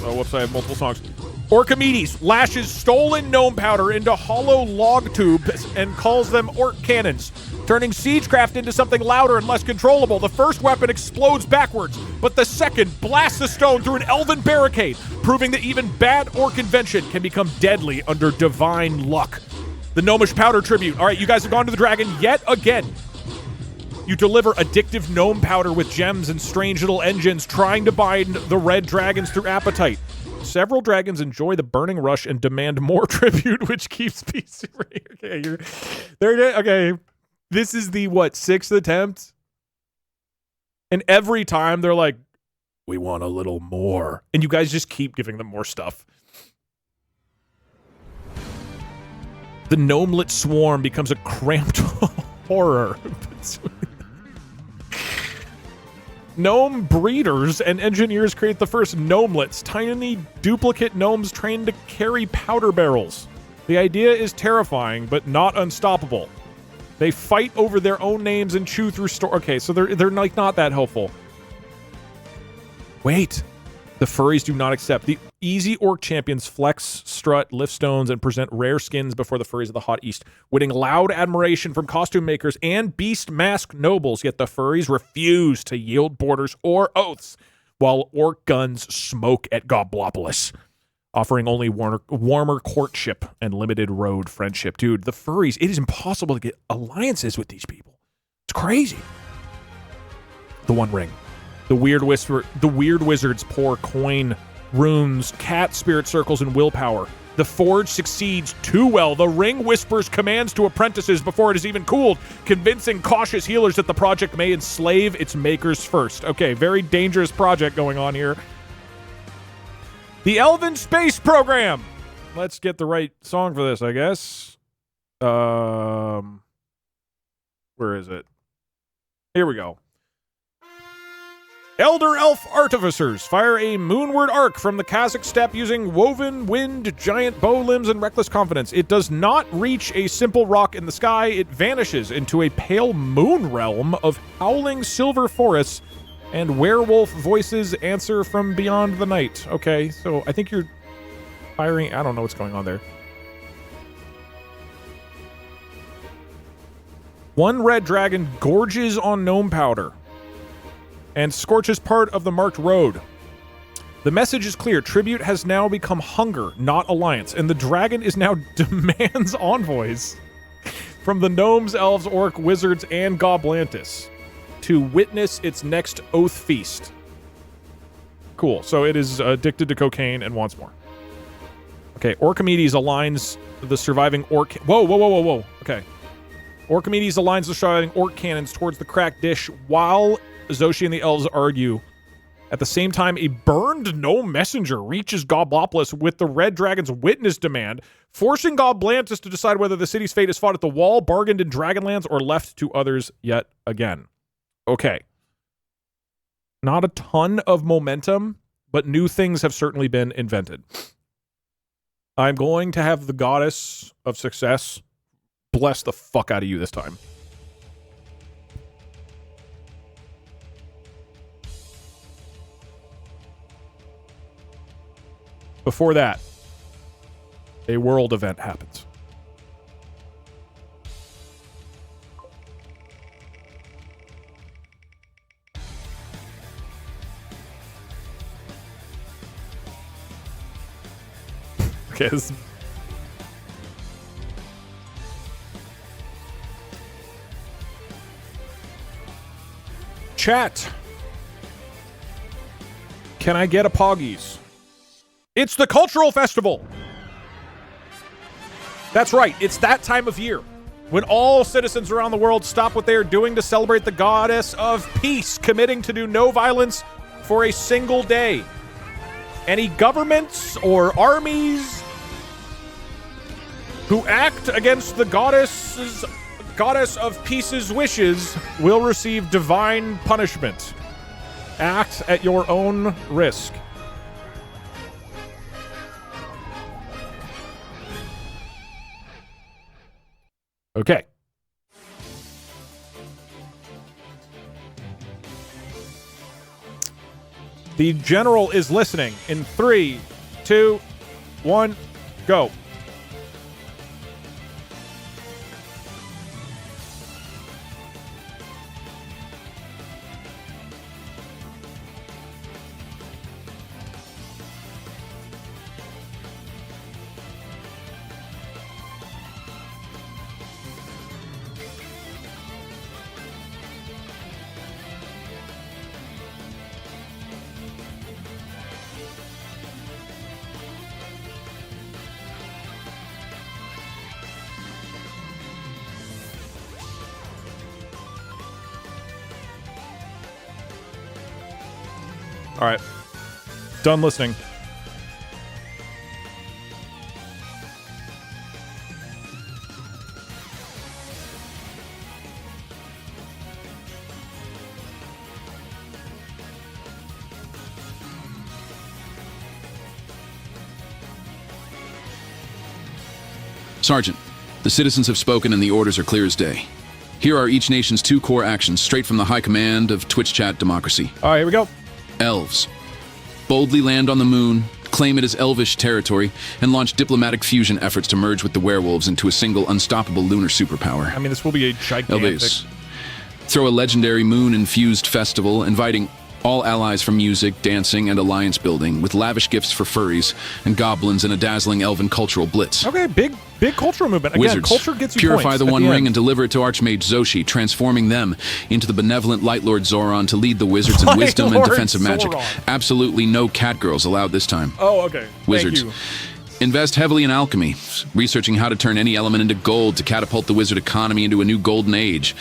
Oh, whoops, I have multiple songs. Orchimedes lashes stolen gnome powder into hollow log tubes and calls them orc cannons, turning siegecraft into something louder and less controllable. The first weapon explodes backwards, but the second blasts the stone through an elven barricade, proving that even bad orc invention can become deadly under divine luck. The gnomish powder tribute. All right, you guys have gone to the dragon yet again. You deliver addictive gnome powder with gems and strange little engines, trying to bind the red dragons through appetite. Several dragons enjoy the burning rush and demand more tribute, which keeps peace. Okay, okay. This is the, what, 6th attempt? And every time they're like, we want a little more. And you guys just keep giving them more stuff. The gnomelet swarm becomes a cramped horror. Gnome breeders and engineers create the first gnomelets, tiny duplicate gnomes trained to carry powder barrels. The idea is terrifying, but not unstoppable. They fight over their own names and chew through okay, so they're like not that helpful. Wait. The furries do not accept. The easy orc champions flex, strut, lift stones, and present rare skins before the furries of the hot east, winning loud admiration from costume makers and beast mask nobles, yet the furries refuse to yield borders or oaths, while orc guns smoke at Goblopolis, offering only warmer courtship and limited road friendship. Dude, the furries, it is impossible to get alliances with these people. It's crazy. The One Ring. The weird wizards pour coin, runes, cat spirit circles, and willpower. The forge succeeds too well. The ring whispers commands to apprentices before it is even cooled, convincing cautious healers that the project may enslave its makers first. Okay, very dangerous project going on here. The Elven Space Program. Let's get the right song for this, I guess. Where is it? Here we go. Elder Elf Artificers fire a moonward arc from the Kazakh steppe using woven wind, giant bow limbs, and reckless confidence. It does not reach a simple rock in the sky. It vanishes into a pale moon realm of howling silver forests, and werewolf voices answer from beyond the night. Okay, so I think you're firing... I don't know what's going on there. One red dragon gorges on gnome powder and scorches part of the marked road. The message is clear. Tribute has now become hunger, not alliance, and the dragon is now demands envoys from the gnomes, elves, orc, wizards, and goblantis to witness its next oath feast. Cool. So it is addicted to cocaine and wants more. Okay, Orchimedes aligns the surviving orc... Whoa. Okay. Orchimedes aligns the surviving orc cannons towards the cracked dish while Zoshi and the elves argue. At the same time, a burned gnome messenger reaches Goblopolis with the red dragon's witness demand, forcing Goblantis to decide whether the city's fate is fought at the wall, bargained in Dragonlands, or left to others yet again. Okay. Not a ton of momentum, but new things have certainly been invented. I'm going to have the goddess of success bless the fuck out of you this time. Before that, a world event happens. Okay, this... Chat. Can I get a Poggies? It's the cultural festival. That's right, it's that time of year when all citizens around the world stop what they are doing to celebrate the goddess of peace, committing to do no violence for a single day. Any governments or armies who act against the goddess of peace's wishes will receive divine punishment. Act at your own risk. Okay. The general is listening in 3, 2, 1, go. All right. Done listening. Sergeant, the citizens have spoken and the orders are clear as day. Here are each nation's 2 core actions, straight from the high command of Twitch chat democracy. All right, here we go. Elves. Boldly land on the moon, claim it as Elvish territory, and launch diplomatic fusion efforts to merge with the werewolves into a single unstoppable lunar superpower. I mean, this will be a gigantic... Elves. Throw a legendary moon-infused festival, inviting all allies for music, dancing, and alliance building, with lavish gifts for furries and goblins and a dazzling elven cultural blitz. Okay, big cultural movement. Again, Wizards. culture gets you Purify points the at One the Ring end. and deliver it to Archmage Zoshi, transforming them into the benevolent Light Lord Zoran to lead the wizards in Light wisdom Lord and defensive magic. Zoran. Absolutely no catgirls allowed this time. Oh, okay. Wizards. Thank you. Invest heavily in alchemy, researching how to turn any element into gold to catapult the wizard economy into a new golden age,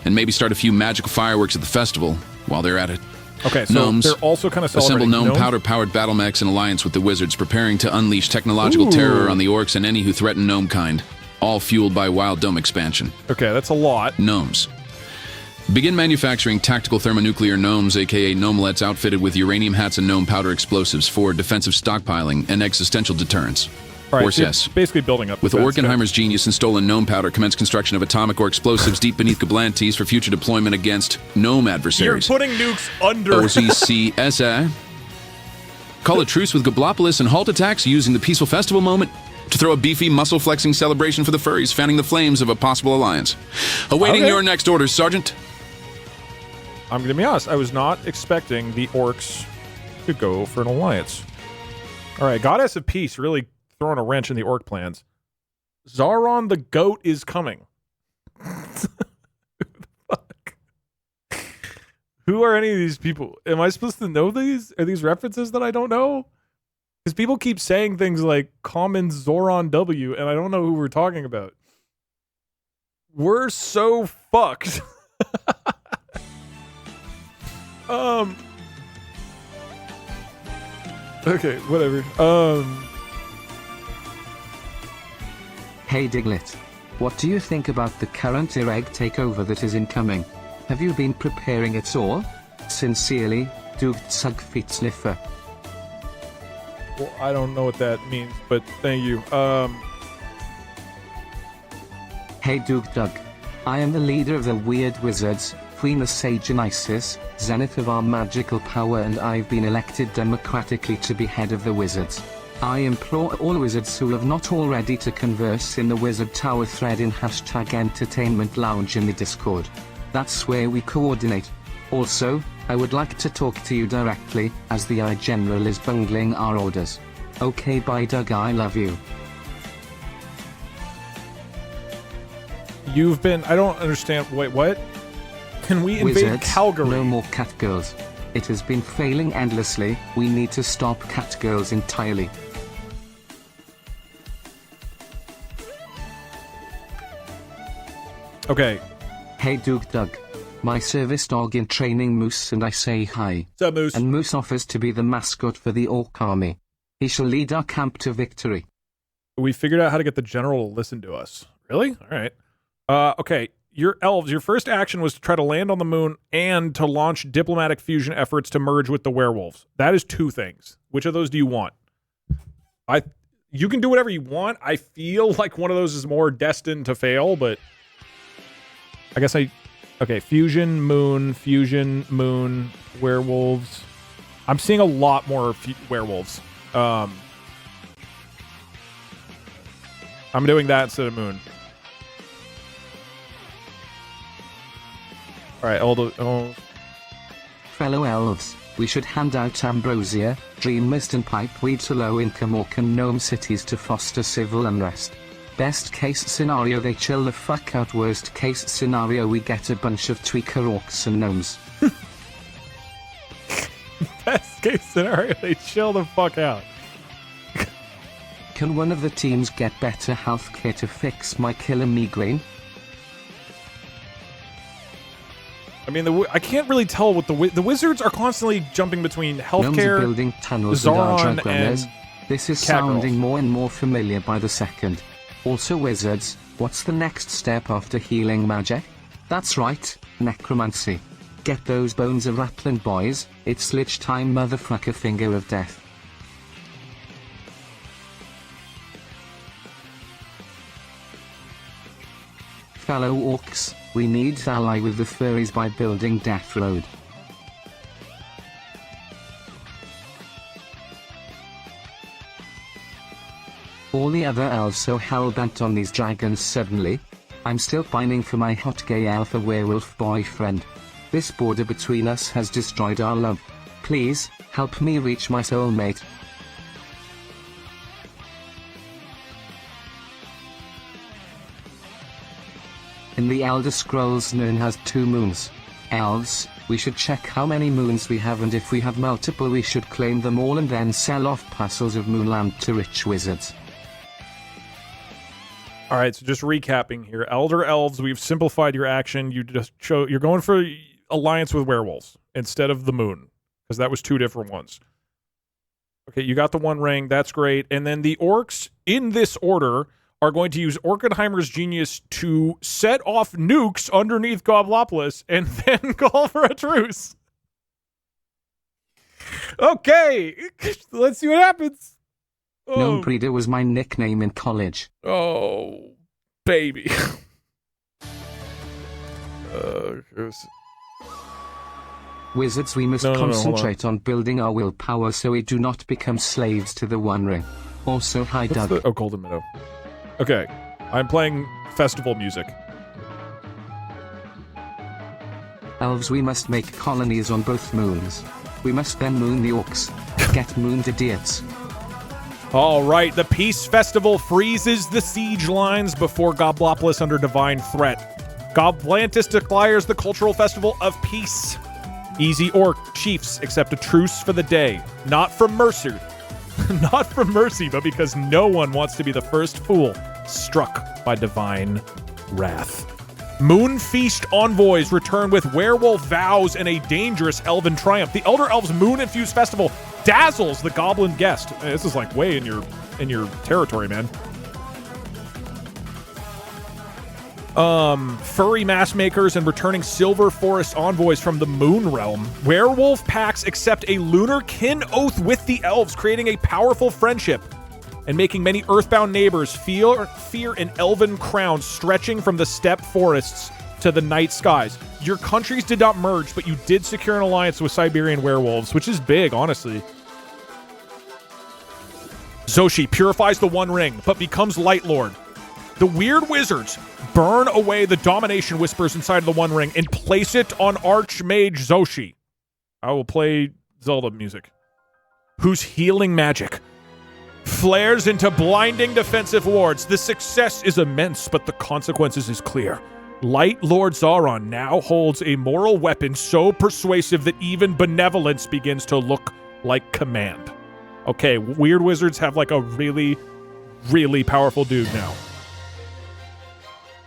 and maybe start a few magical fireworks at the festival while they're at it. Okay, so Gnomes. they're also kind of Assemble celebrating. gnome powder-powered battle mechs in alliance with the wizards, preparing to unleash technological terror on the orcs and any who threaten gnome kind, all fueled by Wild Dome expansion. Okay, that's a lot. Gnomes. Begin manufacturing tactical thermonuclear gnomes, aka gnomelets, outfitted with uranium hats and gnome powder explosives for defensive stockpiling and existential deterrence. All right, Or so yes. basically building up. With defense. Orkenheimer's genius and stolen gnome powder, commence construction of atomic or explosives deep beneath Goblantes for future deployment against gnome You're adversaries. putting nukes under. OZCSA. Call a truce with Goblopolis and halt attacks using the peaceful festival moment to throw a beefy, muscle-flexing celebration for the furries, fanning the flames of a possible alliance. Awaiting Okay. your next orders, Sergeant. I'm going to be honest. I was not expecting the orcs to go for an alliance. All right, Goddess of Peace really throwing a wrench in the orc plans. Zaron the goat is coming. Fuck. Who are any of these people? Am I supposed to know these? Are these references that I don't know? Because people keep saying things like common Zoron W, and I don't know who we're talking about. We're so fucked. Okay, whatever. Hey Diglett. What do you think about the current Ireg takeover that is incoming? Have you been preparing at all? Sincerely, Dugtsugfitsniffer. Well, I don't know what that means, but thank you. Hey Doug. I am the leader of the Weird Wizards, Queen of Sage and Isis, zenith of our magical power, and I've been elected democratically to be head of the Wizards. I implore all wizards who have not already to converse in the Wizard Tower thread in #Entertainment Lounge in the Discord. That's where we coordinate. Also, I would like to talk to you directly, as the General is bungling our orders. Okay, bye Doug, I love you. You've been... I don't understand. Wait, what? Can we invade Wizards, Calgary? no more catgirls. It has been failing endlessly. We need to stop catgirls entirely. Okay. Hey Doug. My service dog in training Moose and I say hi. What's up, Moose? And Moose offers to be the mascot for the Orc army. He shall lead our camp to victory. We figured out how to get the general to listen to us. Really? All right. Okay. Your elves, your first action was to try to land on the moon and to launch diplomatic fusion efforts to merge with the werewolves. That is 2 things. Which of those do you want? You can do whatever you want. I feel like one of those is more destined to fail, but I guess okay, fusion, moon, werewolves. I'm seeing a lot more werewolves. I'm doing that instead of moon. All right, Fellow elves, we should hand out ambrosia, dream mist and pipeweed to low-income orc and gnome cities to foster civil unrest. Best case scenario, they chill the fuck out. Worst case scenario, we get a bunch of tweaker orcs and gnomes. Best case scenario, they chill the fuck out. Can one of the teams get better healthcare to fix my killer migraine? I mean, I can't really tell what the wizards are constantly jumping between healthcare, Gnomes are building tunnels with our drug runners. This is sounding more and more familiar by the second. Also wizards, what's the next step after healing magic? That's right, necromancy. Get those bones a rattling, boys. It's lich time, motherfucker. Finger of death. Fellow orcs, we need to ally with the furries by building Death Road. All the other elves so hell-bent on these dragons suddenly. I'm still pining for my hot gay alpha werewolf boyfriend. This border between us has destroyed our love. Please, help me reach my soulmate. In the Elder Scrolls, Nirn has 2 moons. Elves, we should check how many moons we have, and if we have multiple we should claim them all and then sell off parcels of moonland to rich wizards. All right, so just recapping here. Elder Elves, we've simplified your action. You're going for alliance with werewolves instead of the moon, because that was 2 different ones. Okay, you got the 1 ring. That's great. And then the orcs, in this order, are going to use Orkenheimer's genius to set off nukes underneath Goblopolis and then call for a truce. Okay, let's see what happens. Gnome Breeder was my nickname in college. Oh, baby. Wizards, we must concentrate on building our willpower so we do not become slaves to the One Ring. Also, hi Doug. Golden Meadow. Okay, I'm playing festival music. Elves, we must make colonies on both moons. We must then moon the orcs. Get mooned, idiots. All right, the Peace Festival freezes the siege lines before Goblopolis under divine threat. Goblantis declares the cultural festival of peace. Easy orc chiefs accept a truce for the day. Not from mercy. Not from mercy, but because no one wants to be the first fool struck by divine wrath. Moon Feast envoys return with werewolf vows and a dangerous elven triumph. The Elder Elves Moon-infused festival dazzles the goblin guest. This is like way in your territory, man. Furry mass makers and returning silver forest envoys from the Moon Realm. Werewolf packs accept a lunar kin oath with the elves, creating a powerful friendship and making many earthbound neighbors fear an elven crown stretching from the steppe forests to the night skies. Your countries did not merge, but you did secure an alliance with Siberian werewolves, which is big, honestly. Zoshi purifies the One Ring, but becomes Light Lord. The weird wizards burn away the domination whispers inside of the One Ring and place it on Archmage Zoshi. I will play Zelda music. Whose healing magic flares into blinding defensive wards. The success is immense, but the consequences is clear. Light Lord Zaron now holds a moral weapon so persuasive that even benevolence begins to look like command. Okay, weird wizards have like a really, really powerful dude now.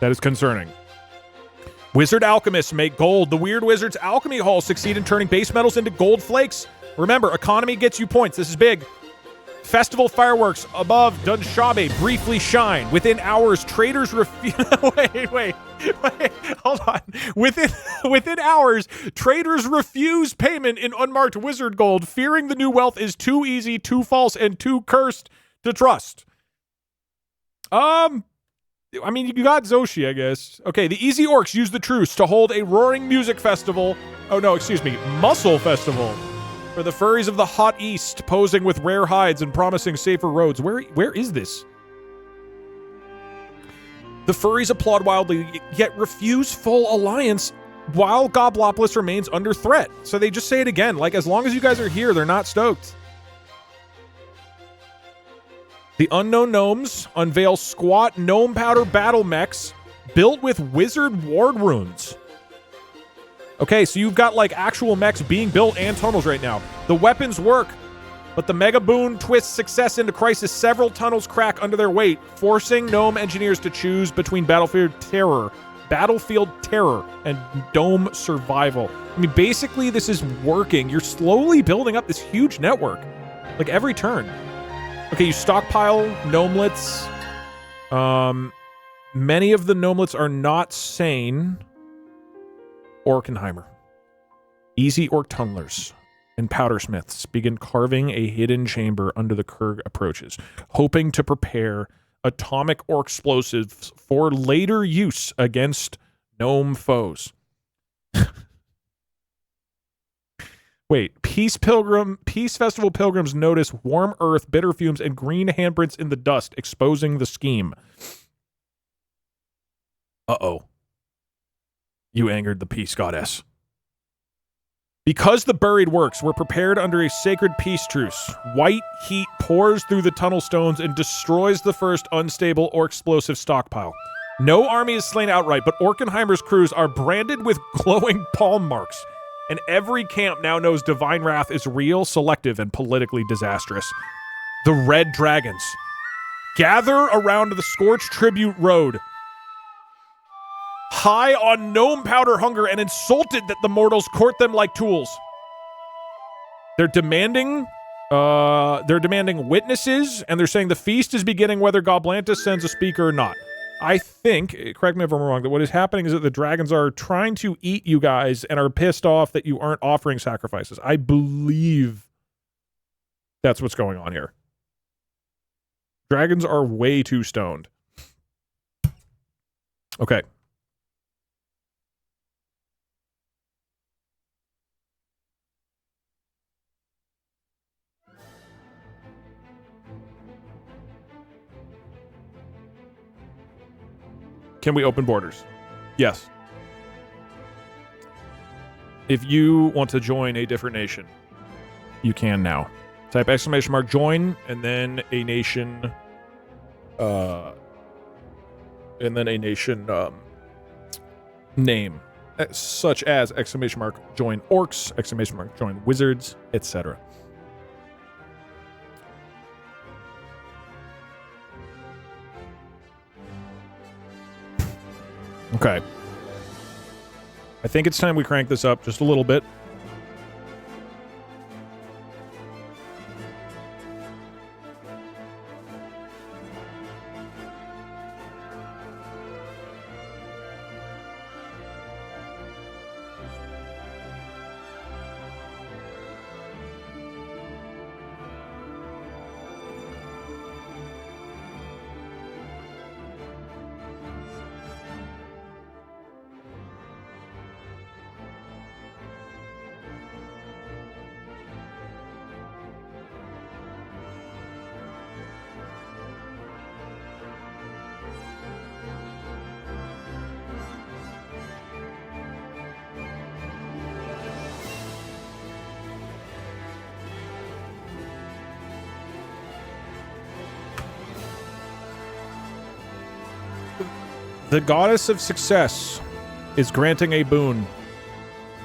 That is concerning. Wizard alchemists make gold. The Weird Wizard's alchemy halls succeed in turning base metals into gold flakes. Remember, economy gets you points. This is big. Festival fireworks above Dunshabe briefly shine. Within hours, traders refuse... wait. Hold on. Within hours, traders refuse payment in unmarked wizard gold, fearing the new wealth is too easy, too false, and too cursed to trust. I mean, you got Zoshi, I guess. Okay, the Easy Orcs use the truce to hold a roaring music festival. Oh, no, excuse me. Muscle festival. For the furries of the hot east, posing with rare hides and promising safer roads. Where is this? The furries applaud wildly, yet refuse full alliance while Goblopolis remains under threat. So they just say it again. Like, as long as you guys are here, they're not stoked. The Unknown Gnomes unveil squat gnome powder battle mechs built with wizard ward runes. Okay, so you've got, like, actual mechs being built and tunnels right now. The weapons work, but the Mega Boon twists success into crisis. Several tunnels crack under their weight, forcing gnome engineers to choose between Battlefield Terror, and Dome Survival. I mean, basically, this is working. You're slowly building up this huge network, like, every turn. Okay, you stockpile gnomelets. Many of the gnomelets are not sane. Orkenheimer. Easy Orc tunnelers and powdersmiths begin carving a hidden chamber under the Kurg approaches, hoping to prepare atomic orc explosives for later use against gnome foes. Wait, Peace Festival pilgrims notice warm earth, bitter fumes, and green handprints in the dust, exposing the scheme. Uh-oh. You angered the peace goddess. Because the buried works were prepared under a sacred peace truce, white heat pours through the tunnel stones and destroys the first unstable or explosive stockpile. No army is slain outright, but Orkenheimer's crews are branded with glowing palm marks. And every camp now knows divine wrath is real, selective, and politically disastrous. The Red Dragons gather around the Scorched Tribute Road, high on gnome powder hunger and insulted that the mortals court them like tools. They're demanding witnesses, and they're saying the feast is beginning whether Goblantis sends a speaker or not. I think, correct me if I'm wrong, that what is happening is that the dragons are trying to eat you guys and are pissed off that you aren't offering sacrifices. I believe that's what's going on here. Dragons are way too stoned. Okay. Can we open borders? Yes. If you want to join a different nation, you can now. Type !join and then a nation name, such as !join orcs, !join wizards, etc. Okay. I think it's time we crank this up just a little bit. The goddess of success is granting a boon.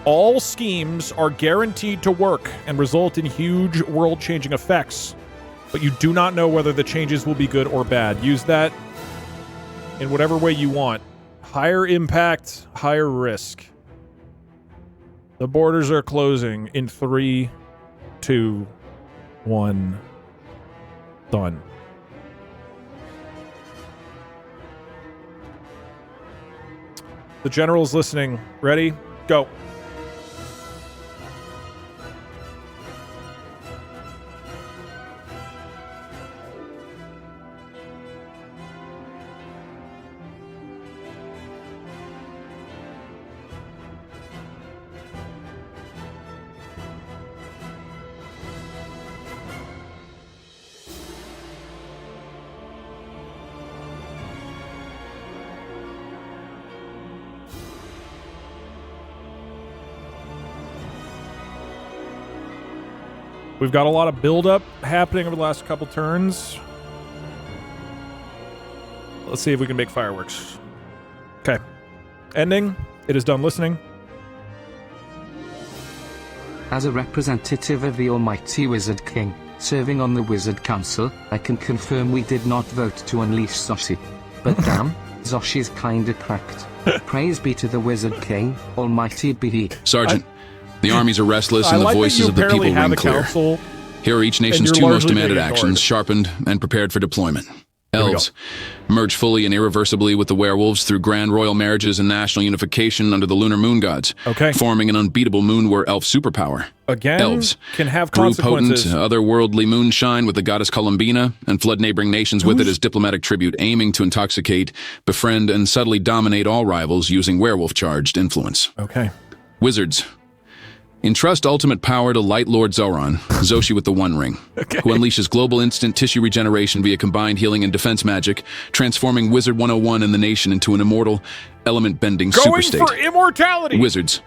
All schemes are guaranteed to work and result in huge world-changing effects, but you do not know whether the changes will be good or bad. Use that in whatever way you want. Higher impact, higher risk. The borders are closing in 3, 2, 1. Done. The general's listening. Ready? Go. We've got a lot of buildup happening over the last couple turns. Let's see if we can make fireworks. Okay. Ending. It is done listening. As a representative of the Almighty Wizard King, serving on the Wizard Council, I can confirm we did not vote to unleash Zoshi. But damn, Zoshi's kinda cracked. Praise be to the Wizard King, Almighty be he. Sergeant, the armies are restless and the voices of the people ring clear. Here are each nation's 2 most demanded actions, sharpened and prepared for deployment. Elves, merge fully and irreversibly with the werewolves through grand royal marriages and national unification under the lunar moon gods, forming an unbeatable moon-war elf superpower. Again, Elves can have consequences. Brew potent, otherworldly moonshine with the goddess Columbina, and flood neighboring nations with it as diplomatic tribute, aiming to intoxicate, befriend, and subtly dominate all rivals using werewolf-charged influence. Wizards, entrust ultimate power to Light Lord Zoran, Zoshi with the One Ring, who unleashes global instant tissue regeneration via combined healing and defense magic, transforming Wizard 101 and the nation into an immortal, element-bending superstate. Going for immortality! Wizards.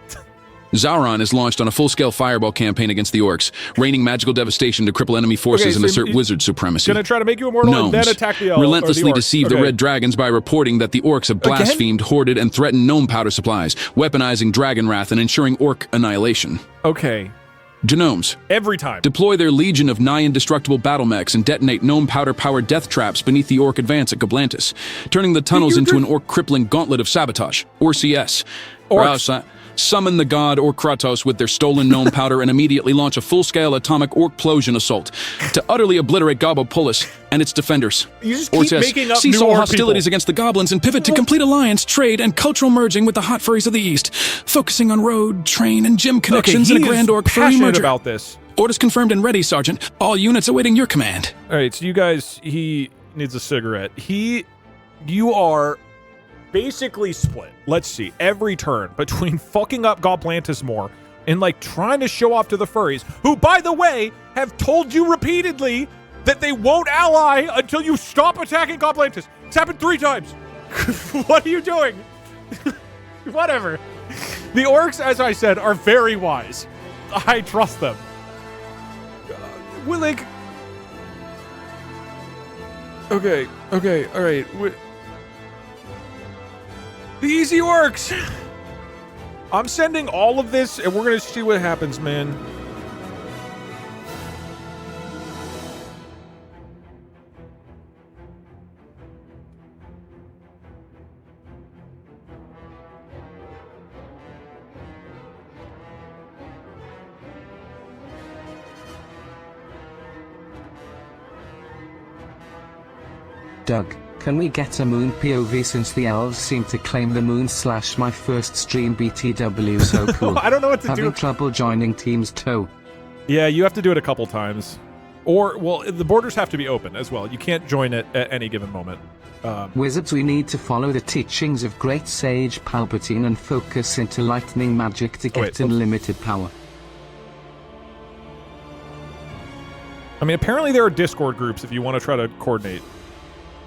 Zoran is launched on a full-scale fireball campaign against the Orcs, raining magical devastation to cripple enemy forces and assert wizard supremacy. Gonna try to make you immortal Gnomes and then attack the elves. relentlessly deceive the red dragons by reporting that the Orcs have blasphemed, hoarded, and threatened gnome powder supplies, weaponizing dragon wrath and ensuring orc annihilation. Gnomes. Every time. Deploy their legion of nigh indestructible battle mechs and detonate gnome powder-powered death traps beneath the orc advance at Goblantis, turning the tunnels into an orc-crippling gauntlet of sabotage, or CS. Orcs. Summon the god or Kratos with their stolen gnome powder and immediately launch a full-scale atomic orc-plosion assault to utterly obliterate Gobopolis and its defenders. You just keep making up cease new all orc hostilities against the goblins and pivot to complete alliance, trade, and cultural merging with the hot furries of the East, focusing on road, train, and gym connections in a grand orc furry merger. About this. Orders confirmed and ready, Sergeant. All units awaiting your command. All right, so you guys, he needs a cigarette. You are basically split. Let's see, every turn between fucking up Goblantis more and like trying to show off to the furries, who, by the way, have told you repeatedly that they won't ally until you stop attacking Goblantis. It's happened 3 times. What are you doing? Whatever. The orcs, as I said, are very wise. I trust them. We're like... Okay, all right. The easy orcs! I'm sending all of this, and we're gonna see what happens, man. Doug, can we get a moon POV since the elves seem to claim the moon / my first stream BTW so cool. I don't know what to do. Having trouble joining teams too. Yeah, you have to do it a couple times. Or, well, the borders have to be open as well. You can't join it at any given moment. Wizards, we need to follow the teachings of Great Sage Palpatine and focus into lightning magic to get unlimited power. I mean, apparently there are Discord groups if you want to try to coordinate.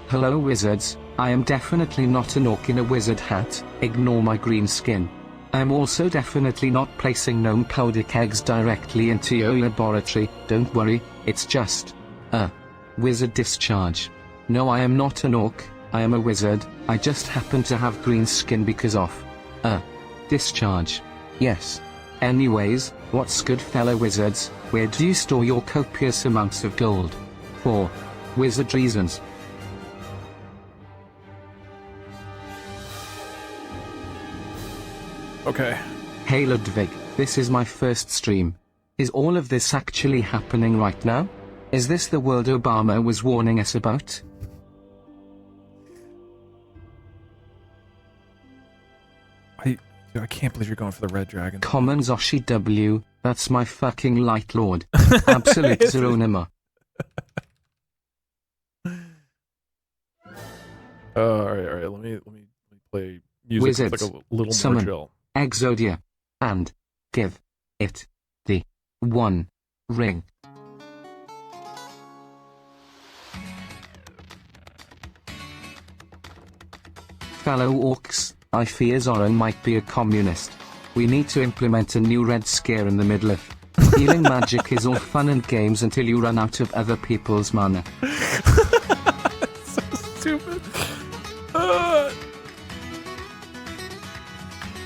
Hello Wizards, I am definitely not an orc in a wizard hat, ignore my green skin. I am also definitely not placing gnome powder kegs directly into your laboratory, don't worry, it's just a wizard discharge. No, I am not an orc, I am a wizard, I just happen to have green skin because of a discharge. Yes. Anyways, what's good fellow wizards, where do you store your copious amounts of gold? For wizard reasons. Okay. Hey Ludwig, this is my first stream. Is all of this actually happening right now? Is this the world Obama was warning us about? I can't believe you're going for the red dragon. Common Zoshi W, that's my fucking light lord. Absolute Zeronima. Alright, let me play music Wizards, with like a little summon, more chill. Exodia, and give it the one ring. Fellow orcs, I fear Zoran might be a communist. We need to implement a new red scare in the middle of healing magic is all fun and games until you run out of other people's mana. So stupid.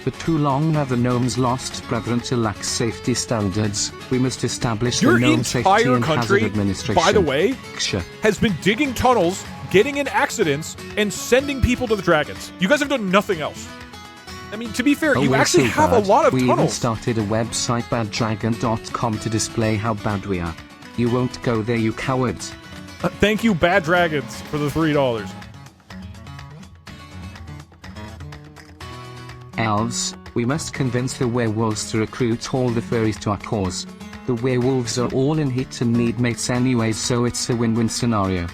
For too long have the gnomes lost brethren to lax safety standards. We must establish Your the gnome safety entire and country, hazard administration. by the way, Sure. has been digging tunnels, getting in accidents, and sending people to the dragons. You guys have done nothing else. I mean, to be fair, Oh, you we're actually so have bad. a lot of We even tunnels. started a website baddragon.com to display how bad we are. You won't go there, you cowards. Thank you, Bad Dragons, for the $3. Elves, we must convince the werewolves to recruit all the furries to our cause. The werewolves are all in heat and need mates anyways, so it's a win-win scenario.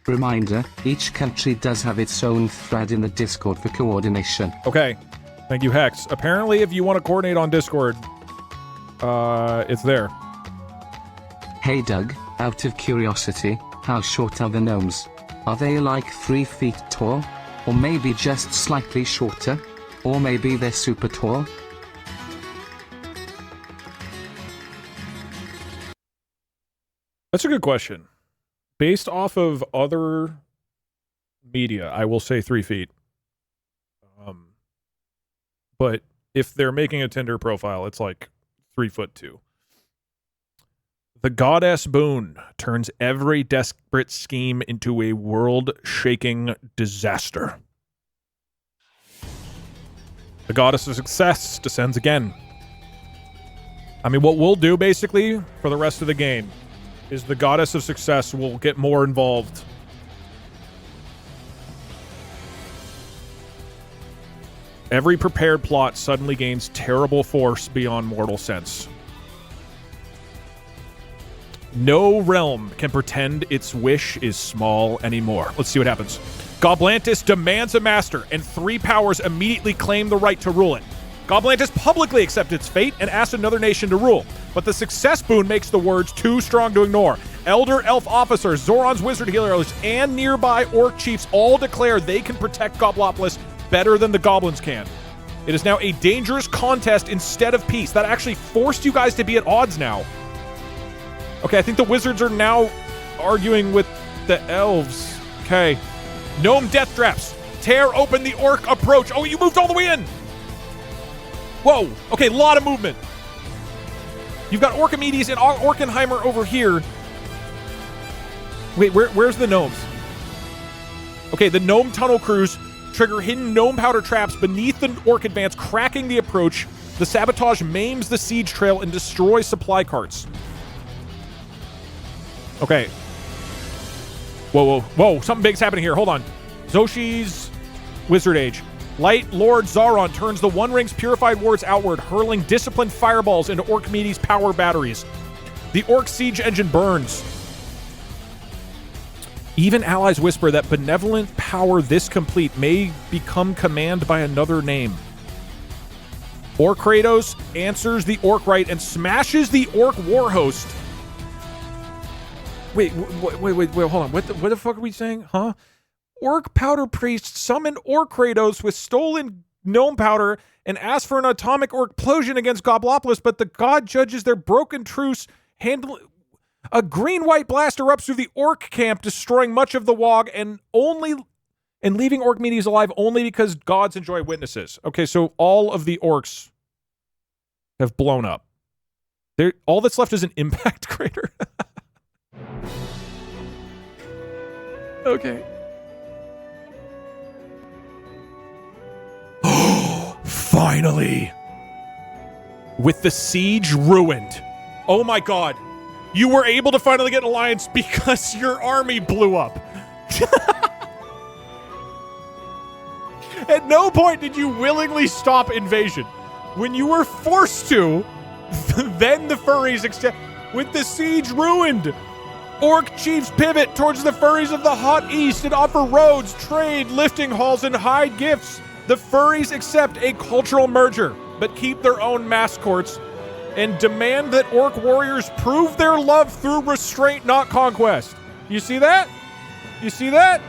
Reminder, each country does have its own thread in the Discord for coordination. Okay. Thank you, Hex. Apparently, if you want to coordinate on Discord, it's there. Hey Doug, out of curiosity, how short are the gnomes? Are they like 3 feet tall? Or maybe just slightly shorter? Or maybe they're super tall? That's a good question. Based off of other media, I will say 3 feet. But if they're making a Tinder profile, it's like 3'2". The goddess boon turns every desperate scheme into a world-shaking disaster. The goddess of success descends again. I mean, what we'll do, basically, for the rest of the game, is the goddess of success will get more involved. Every prepared plot suddenly gains terrible force beyond mortal sense. No realm can pretend its wish is small anymore. Let's see what happens. Goblantis demands a master, and 3 powers immediately claim the right to rule it. Goblantis publicly accepts its fate and asks another nation to rule, but the success boon makes the words too strong to ignore. Elder elf officers, Zoran's wizard healers, and nearby orc chiefs all declare they can protect Goblopolis better than the goblins can. It is now a dangerous contest instead of peace. That actually forced you guys to be at odds now. Okay, I think the wizards are now arguing with the elves. Okay. Gnome death traps. Tear open the orc approach. Oh, you moved all the way in. Whoa. Okay, a lot of movement. You've got Orchimedes and Orkenheimer over here. Wait, where's the gnomes? Okay, the gnome tunnel crews trigger hidden gnome powder traps beneath the orc advance, cracking the approach. The sabotage maims the siege trail and destroys supply carts. Okay. Whoa. Something big's happening here. Hold on. Zoshi's Wizard Age. Light Lord Zaron turns the One Ring's purified wards outward, hurling disciplined fireballs into Orchimedes' power batteries. The Orc siege engine burns. Even allies whisper that benevolent power this complete may become command by another name. Orc Kratos answers the Orc Rite and smashes the Orc war host. Wait, hold on. What the fuck are we saying? Huh? Orc powder priest summoned Orc Kratos with stolen gnome powder and asked for an atomic orcplosion against Goblopolis, but the god judges their broken truce handling. A green-white blast erupts through the orc camp, destroying much of the WOG and leaving Orchimedes alive only because gods enjoy witnesses. Okay, so all of the orcs have blown up. All that's left is an impact crater. Okay. Finally. With the siege ruined. Oh my god. You were able to finally get an alliance because your army blew up. At no point did you willingly stop invasion. When you were forced to, then the furries extend. With the siege ruined, Orc chiefs pivot towards the furries of the hot east and offer roads, trade, lifting halls, and hide gifts. The furries accept a cultural merger, but keep their own mass courts and demand that Orc warriors prove their love through restraint, not conquest. You see that? You see that?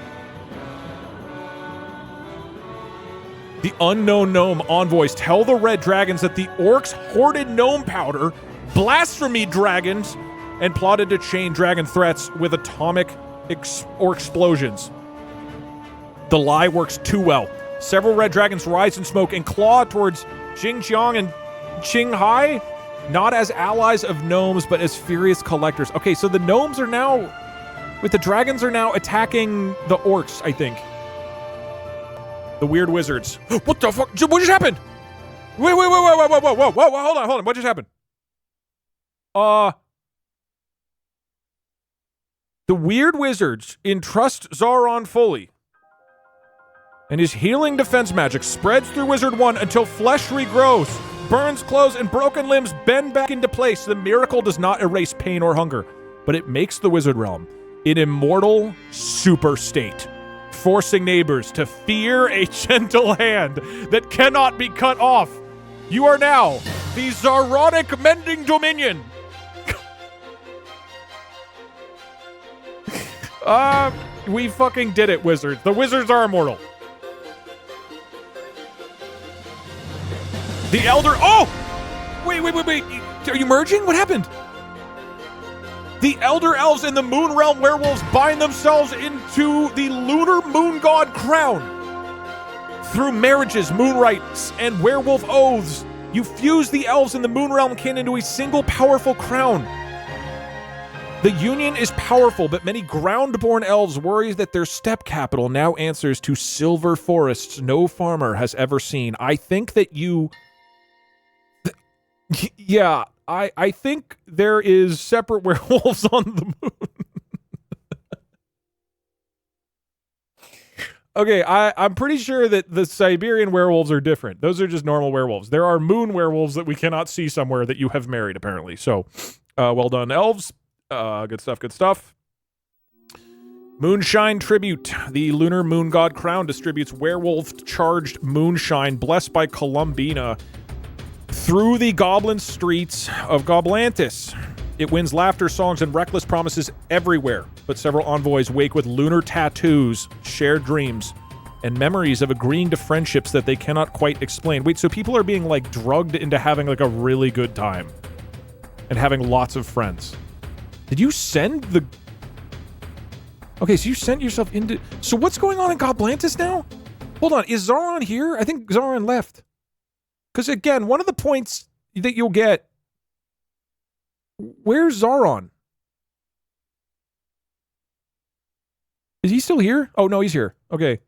The unknown gnome envoys tell the red dragons that the orcs hoarded gnome powder, blasphemy dragons, and plotted to chain dragon threats with atomic or explosions. The lie works too well. Several red dragons rise in smoke and claw towards Xinjiang and Qinghai, not as allies of gnomes, but as furious collectors. Okay, so the gnomes are now, with the dragons are now attacking the orcs, I think. The weird wizards. What the fuck? What just happened? Wait, hold on. What just happened? The weird wizards entrust Zauron fully, and his healing defense magic spreads through Wizard 1 until flesh regrows, burns clothes, and broken limbs bend back into place. The miracle does not erase pain or hunger, but it makes the wizard realm an immortal super state, forcing neighbors to fear a gentle hand that cannot be cut off. You are now the Zaronic Mending Dominion. We fucking did it, wizards. The wizards are immortal. The Elder... Oh! Wait. Are you merging? What happened? The Elder Elves and the Moon Realm Werewolves bind themselves into the Lunar Moon God Crown. Through marriages, moon rites, and werewolf oaths, you fuse the Elves and the Moon Realm kin into a single powerful crown. The union is powerful, but many ground-born elves worry that their steppe capital now answers to silver forests no farmer has ever seen. I think that you... Yeah, I think there is separate werewolves on the moon. Okay, I'm pretty sure that the Siberian werewolves are different. Those are just normal werewolves. There are moon werewolves that we cannot see somewhere that you have married, apparently. So, well done, elves. Good stuff. Moonshine Tribute. The Lunar Moon God Crown distributes werewolf-charged moonshine blessed by Columbina through the goblin streets of Goblantis. It wins laughter, songs, and reckless promises everywhere, but several envoys wake with lunar tattoos, shared dreams, and memories of agreeing to friendships that they cannot quite explain. Wait, so people are being, like, drugged into having, like, a really good time and having lots of friends. Did you send the... Okay, so you sent yourself into... So what's going on in Goblantis now? Hold on, is Zauron here? I think Zauron left. Because, again, one of the points that you'll get... Where's Zauron? Is he still here? Oh, no, he's here. Okay.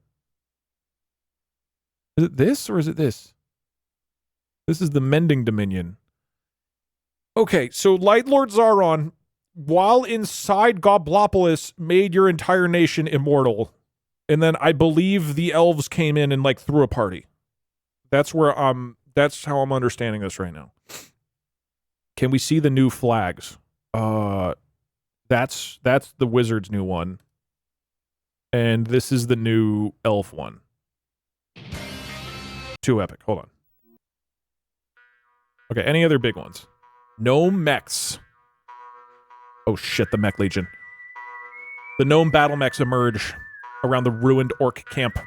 Is it this or is it this? This is the Mending Dominion. Okay, so Light Lord Zauron, while inside Goblopolis, made your entire nation immortal. And then I believe the elves came in and, like, threw a party. That's where that's how I'm understanding this right now. Can we see the new flags? That's the wizard's new one. And this is the new elf one. Too epic. Hold on. Okay, any other big ones? Gnome mechs. Oh shit, the mech legion. The gnome battle mechs emerge around the ruined orc camp.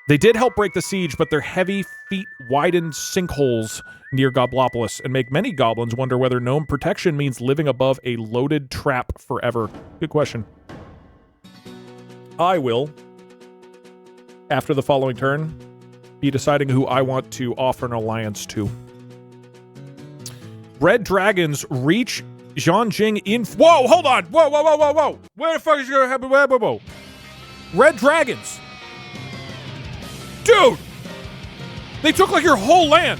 They did help break the siege, but their heavy feet widen sinkholes near Goblopolis and make many goblins wonder whether gnome protection means living above a loaded trap forever. Good question. I will, after the following turn, be deciding who I want to offer an alliance to. Red dragons reach Zhanjing in... Whoa, hold on! Whoa! Where the fuck is gonna happen? Whoa! Red dragons. Dude! They took like your whole land.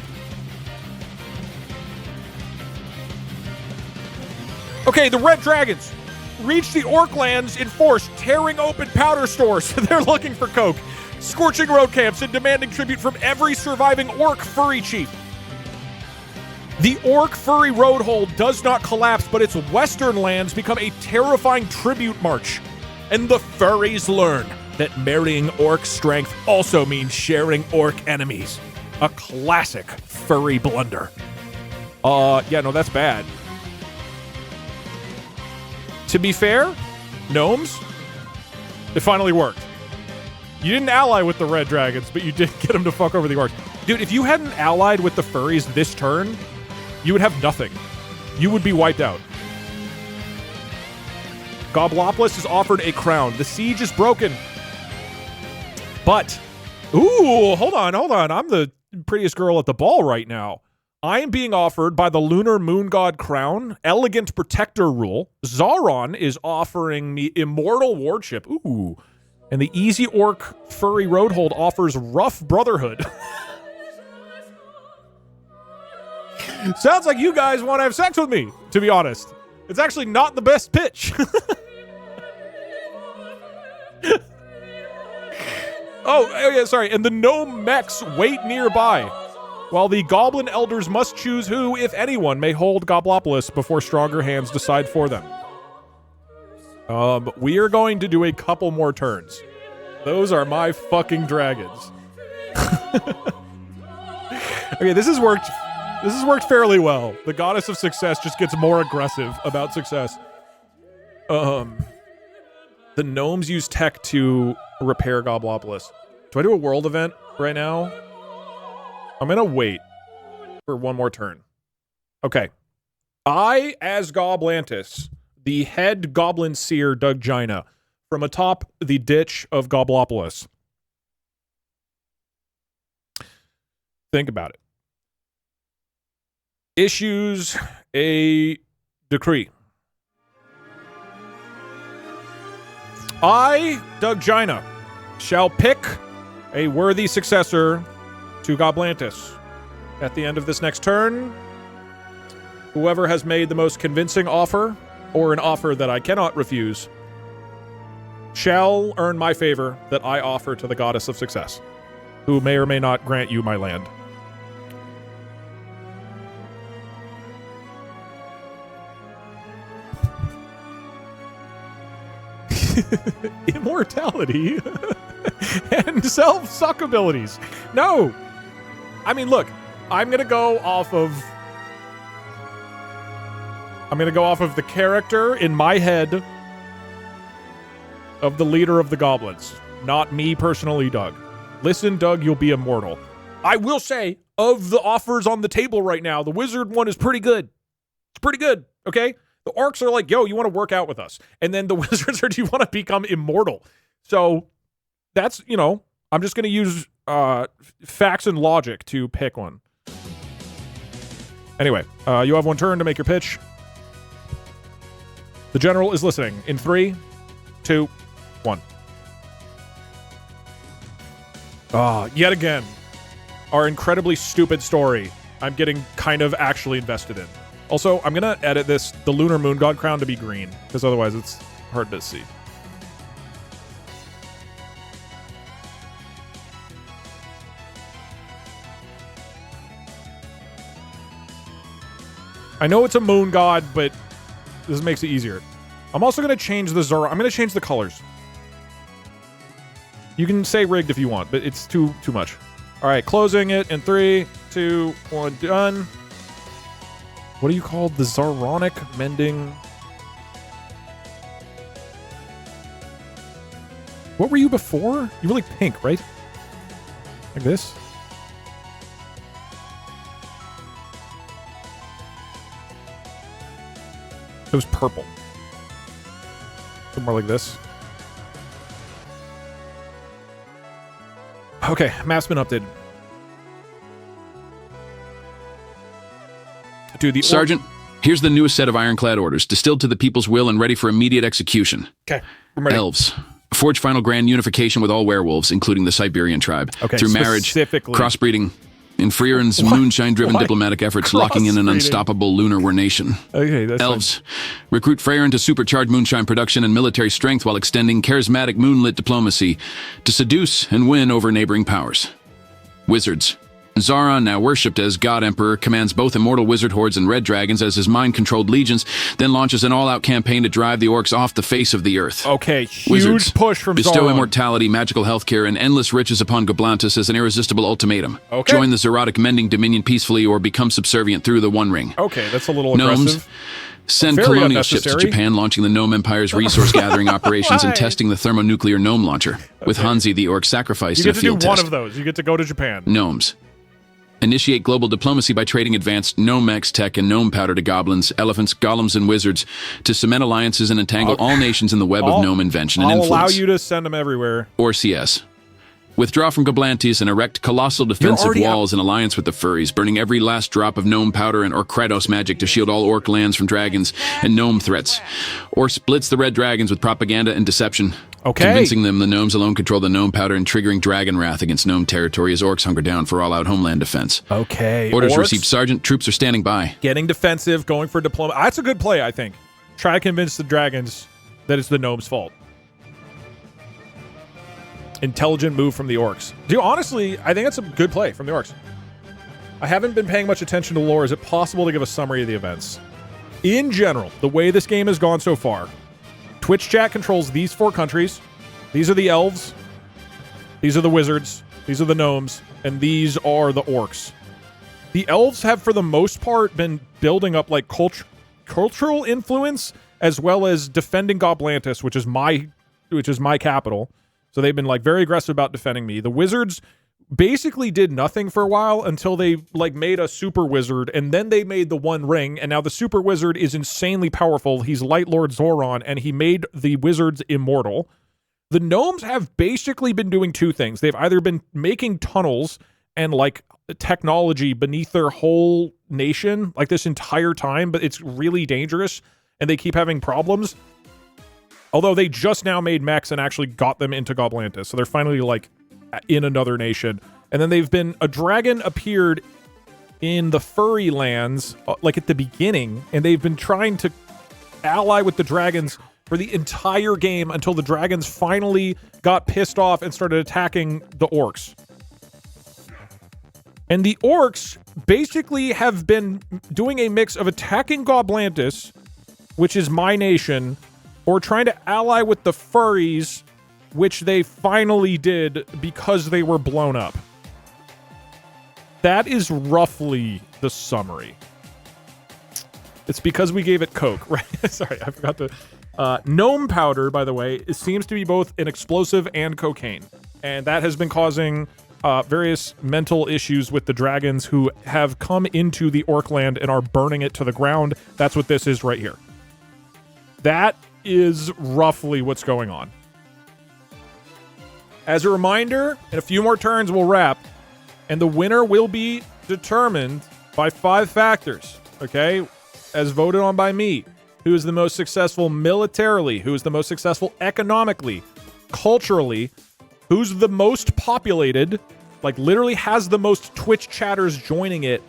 Okay, the red dragons reach the orc lands in force, tearing open powder stores. They're looking for coke, scorching road camps, and demanding tribute from every surviving orc furry chief. The orc furry road hold does not collapse, but its western lands become a terrifying tribute march. And the furries learn that marrying orc strength also means sharing orc enemies. A classic furry blunder. Yeah, no, that's bad. To be fair, gnomes, it finally worked. You didn't ally with the red dragons, but you did get them to fuck over the orcs. Dude, if you hadn't allied with the furries this turn, you would have nothing. You would be wiped out. Goblopolis is offered a crown. The siege is broken. But, ooh, hold on. I'm the prettiest girl at the ball right now. I am being offered by the Lunar Moon God crown, Elegant Protector rule. Zaron is offering me Immortal Wardship. Ooh. And the Easy Orc Furry Roadhold offers Rough Brotherhood. Sounds like you guys want to have sex with me, to be honest. It's actually not the best pitch. Oh, yeah, sorry. And the gnome mechs wait nearby, while the goblin elders must choose who, if anyone, may hold Goblopolis before stronger hands decide for them. We are going to do a couple more turns. Those are my fucking dragons. Okay, this has worked. This has worked fairly well. The goddess of success just gets more aggressive about success. The gnomes use tech to repair Goblopolis. Do I do a world event right now? I'm gonna wait for one more turn. Okay. I, as Goblantis, the head goblin seer Doug Gina, from atop the ditch of Goblopolis. Think about it. Issues a decree. I, Doug Gina, shall pick a worthy successor to Goblantis. At the end of this next turn, whoever has made the most convincing offer, or an offer that I cannot refuse, shall earn my favor that I offer to the goddess of success, who may or may not grant you my land. Immortality and self-suck abilities. No! I mean, look, I'm gonna go off of the character in my head of the leader of the goblins. Not me personally, Doug. Listen, Doug, you'll be immortal. I will say, of the offers on the table right now, the wizard one is pretty good. It's pretty good, okay? The orcs are like, yo, you want to work out with us. And then the wizards are, do you want to become immortal? So that's, you know, I'm just going to use facts and logic to pick one. Anyway, you have one turn to make your pitch. The general is listening in 3, 2, 1. Yet again, our incredibly stupid story I'm getting kind of actually invested in. Also, I'm going to edit the Lunar Moon God crown to be green, because otherwise it's hard to see. I know it's a moon god, but this makes it easier. I'm also going to change the Zora. I'm going to change the colors. You can say rigged if you want, but it's too much. All right, closing it in 3, 2, 1, done. What do you call the Zaronic mending? What were you before? You were like pink, right? Like this? It was purple. Somewhere like this. Okay, map's been updated. Dude, the Sergeant, here's the newest set of ironclad orders, distilled to the people's will and ready for immediate execution. Okay, I'm ready. Elves, Forge final grand unification with all werewolves, including the Siberian tribe. Okay, through marriage, crossbreeding, and Freeren's moonshine-driven diplomatic efforts locking in an unstoppable lunar war nation. Okay, that's Elves. Recruit Freyren to supercharge moonshine production and military strength while extending charismatic moonlit diplomacy to seduce and win over neighboring powers. Wizards. Sauron, now worshipped as God Emperor, commands both immortal wizard hordes and red dragons as his mind-controlled legions, then launches an all-out campaign to drive the orcs off the face of the earth. Okay, huge Wizards push from bestow Sauron. immortality, magical healthcare, and endless riches upon Goblantis as an irresistible ultimatum. Okay. Join the Zerotic Mending Dominion peacefully or become subservient through the One Ring. Okay, that's a little Gnomes. aggressive. Send Very colonial ships to unnecessary. Japan, launching the Gnome Empire's resource-gathering operations and testing the thermonuclear gnome launcher, with Hanzi the orc sacrificed You in get a to do field one test. of those. You get to go to Japan. Gnomes. Initiate global diplomacy by trading advanced Gnomex tech and gnome powder to goblins, elephants, golems, and wizards to cement alliances and entangle all nations in the web of gnome invention and I'll influence. allow you to send them everywhere. Or CS. Withdraw from Goblantis and erect colossal defensive already walls in alliance with the furries, burning every last drop of gnome powder and Orcrados magic to shield all orc lands from dragons and gnome threats. Or splits the red dragons with propaganda and deception, Okay. convincing them the gnomes alone control the gnome powder and triggering dragon wrath against gnome territory as orcs hunker down for all-out homeland defense. Okay. Orders Orcs received, Sergeant. Troops are standing by. getting defensive, going for diplomacy. That's a good play, I think. Try to convince the dragons that it's the gnomes' fault. Intelligent move from the orcs. Dude, honestly, I think that's a good play from the orcs. I haven't been paying much attention to lore. Is it possible to give a summary of the events? In general, the way this game has gone so far, Twitch chat controls these 4 countries. These are the elves. These are the wizards. These are the gnomes. And these are the orcs. The elves have, for the most part, been building up like cultural influence as well as defending Goblantis, which is my capital. So they've been like very aggressive about defending me. The wizards basically did nothing for a while until they like made a super wizard, and then they made the One Ring, and now the super wizard is insanely powerful. He's Light Lord Zoran, and he made the wizards immortal. The gnomes have basically been doing 2 things. They've either been making tunnels and like technology beneath their whole nation like this entire time, but it's really dangerous and they keep having problems. Although they just now made mechs and actually got them into Goblantis, so they're finally like in another nation. And then a dragon appeared in the furry lands like at the beginning, and they've been trying to ally with the dragons for the entire game until the dragons finally got pissed off and started attacking the orcs. And the orcs basically have been doing a mix of attacking Goblantis, which is my nation, or trying to ally with the furries, which they finally did because they were blown up. That is roughly the summary. It's because we gave it Coke, right? Sorry, I forgot to... gnome powder, by the way, it seems to be both an explosive and cocaine. And that has been causing various mental issues with the dragons who have come into the orc land and are burning it to the ground. That's what this is right here. That is roughly what's going on. As a reminder, in a few more turns we'll wrap, and the winner will be determined by 5 factors, okay? As voted on by me. Who is the most successful militarily? Who is the most successful economically? Culturally? Who's the most populated? Like literally has the most Twitch chatters joining it?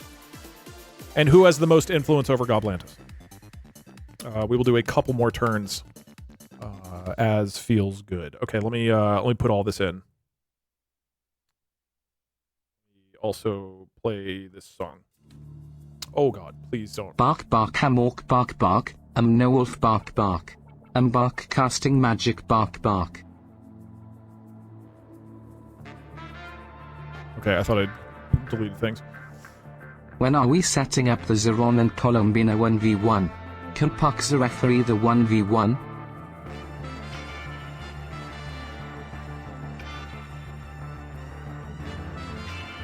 And who has the most influence over Goblantis? We will do a couple more turns as feels good. Okay, let me put all this in. Also play this song. Oh god, please don't. Bark bark amok bark bark. No wolf bark bark. Bark casting magic bark bark. Okay, I thought I deleted things. When are we setting up the Zeron and Colombina 1v1? Can Puck the referee the 1v1?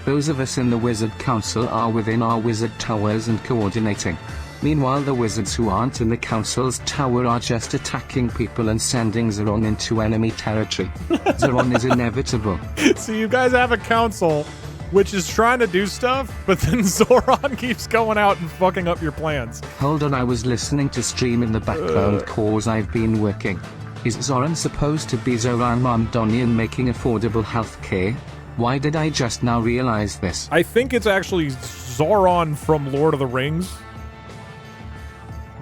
Those of us in the Wizard Council are within our wizard towers and coordinating. Meanwhile the wizards who aren't in the council's tower are just attacking people and sending Zeron into enemy territory. Zeron is inevitable. So you guys have a council which is trying to do stuff, but then Zoran keeps going out and fucking up your plans. Hold on, I was listening to stream in the background cause I've been working. Is Zoran supposed to be Zoran Mondonian making affordable healthcare? Why did I just now realize this? I think it's actually Zoran from Lord of the Rings.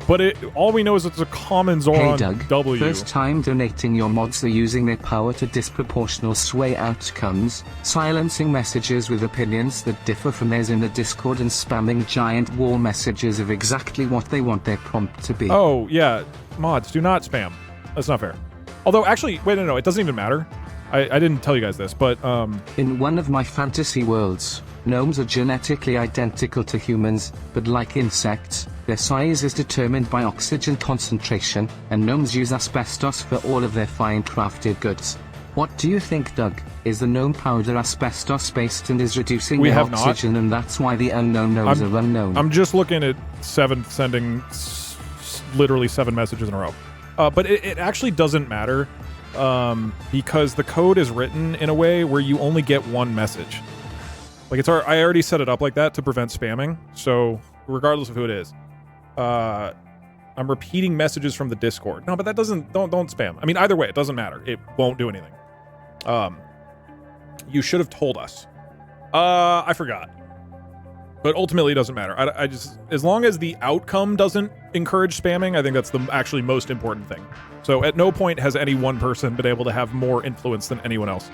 But all we know is it's a common Zoran Hey Doug, W. first time donating. Your mods are using their power to disproportional sway outcomes, silencing messages with opinions that differ from theirs in the Discord and spamming giant wall messages of exactly what they want their prompt to be. Oh, yeah. Mods, do not spam. That's not fair. Although, actually, wait, no, it doesn't even matter. I didn't tell you guys this, but, In one of my fantasy worlds, gnomes are genetically identical to humans, but like insects, their size is determined by oxygen concentration, and gnomes use asbestos for all of their fine crafted goods. What do you think, Doug? Is the gnome powder asbestos-based and is reducing their oxygen, and that's why the unknown gnomes are unknown? I'm just looking at sending literally 7 messages in a row. But it actually doesn't matter, because the code is written in a way where you only get one message. Like, I already set it up like that to prevent spamming, so regardless of who it is. I'm repeating messages from the Discord. No, but that doesn't... Don't spam. I mean, either way, it doesn't matter. It won't do anything. You should have told us. I forgot. But ultimately, it doesn't matter. I just... As long as the outcome doesn't encourage spamming, I think that's the actually most important thing. So at no point has any one person been able to have more influence than anyone else.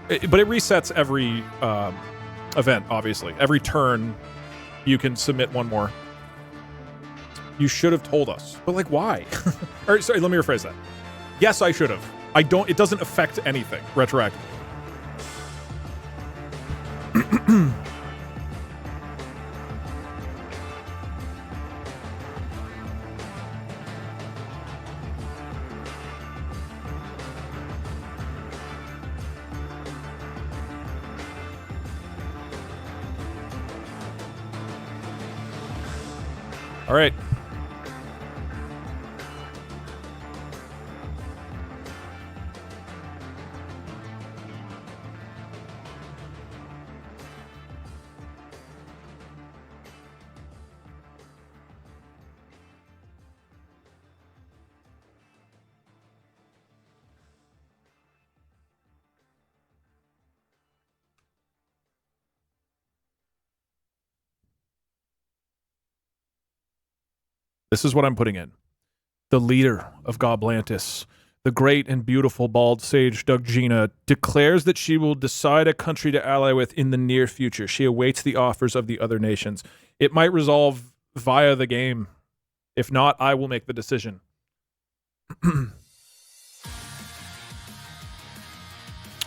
But it resets every event, obviously. Every turn, you can submit one more. You should have told us. But, like, why? Or, sorry, let me rephrase that. Yes, I should have. It doesn't affect anything retroactively. All right. This is what I'm putting in. The leader of Goblantis, the great and beautiful bald sage Dougina, declares that she will decide a country to ally with in the near future. She awaits the offers of the other nations. It might resolve via the game. If not, I will make the decision.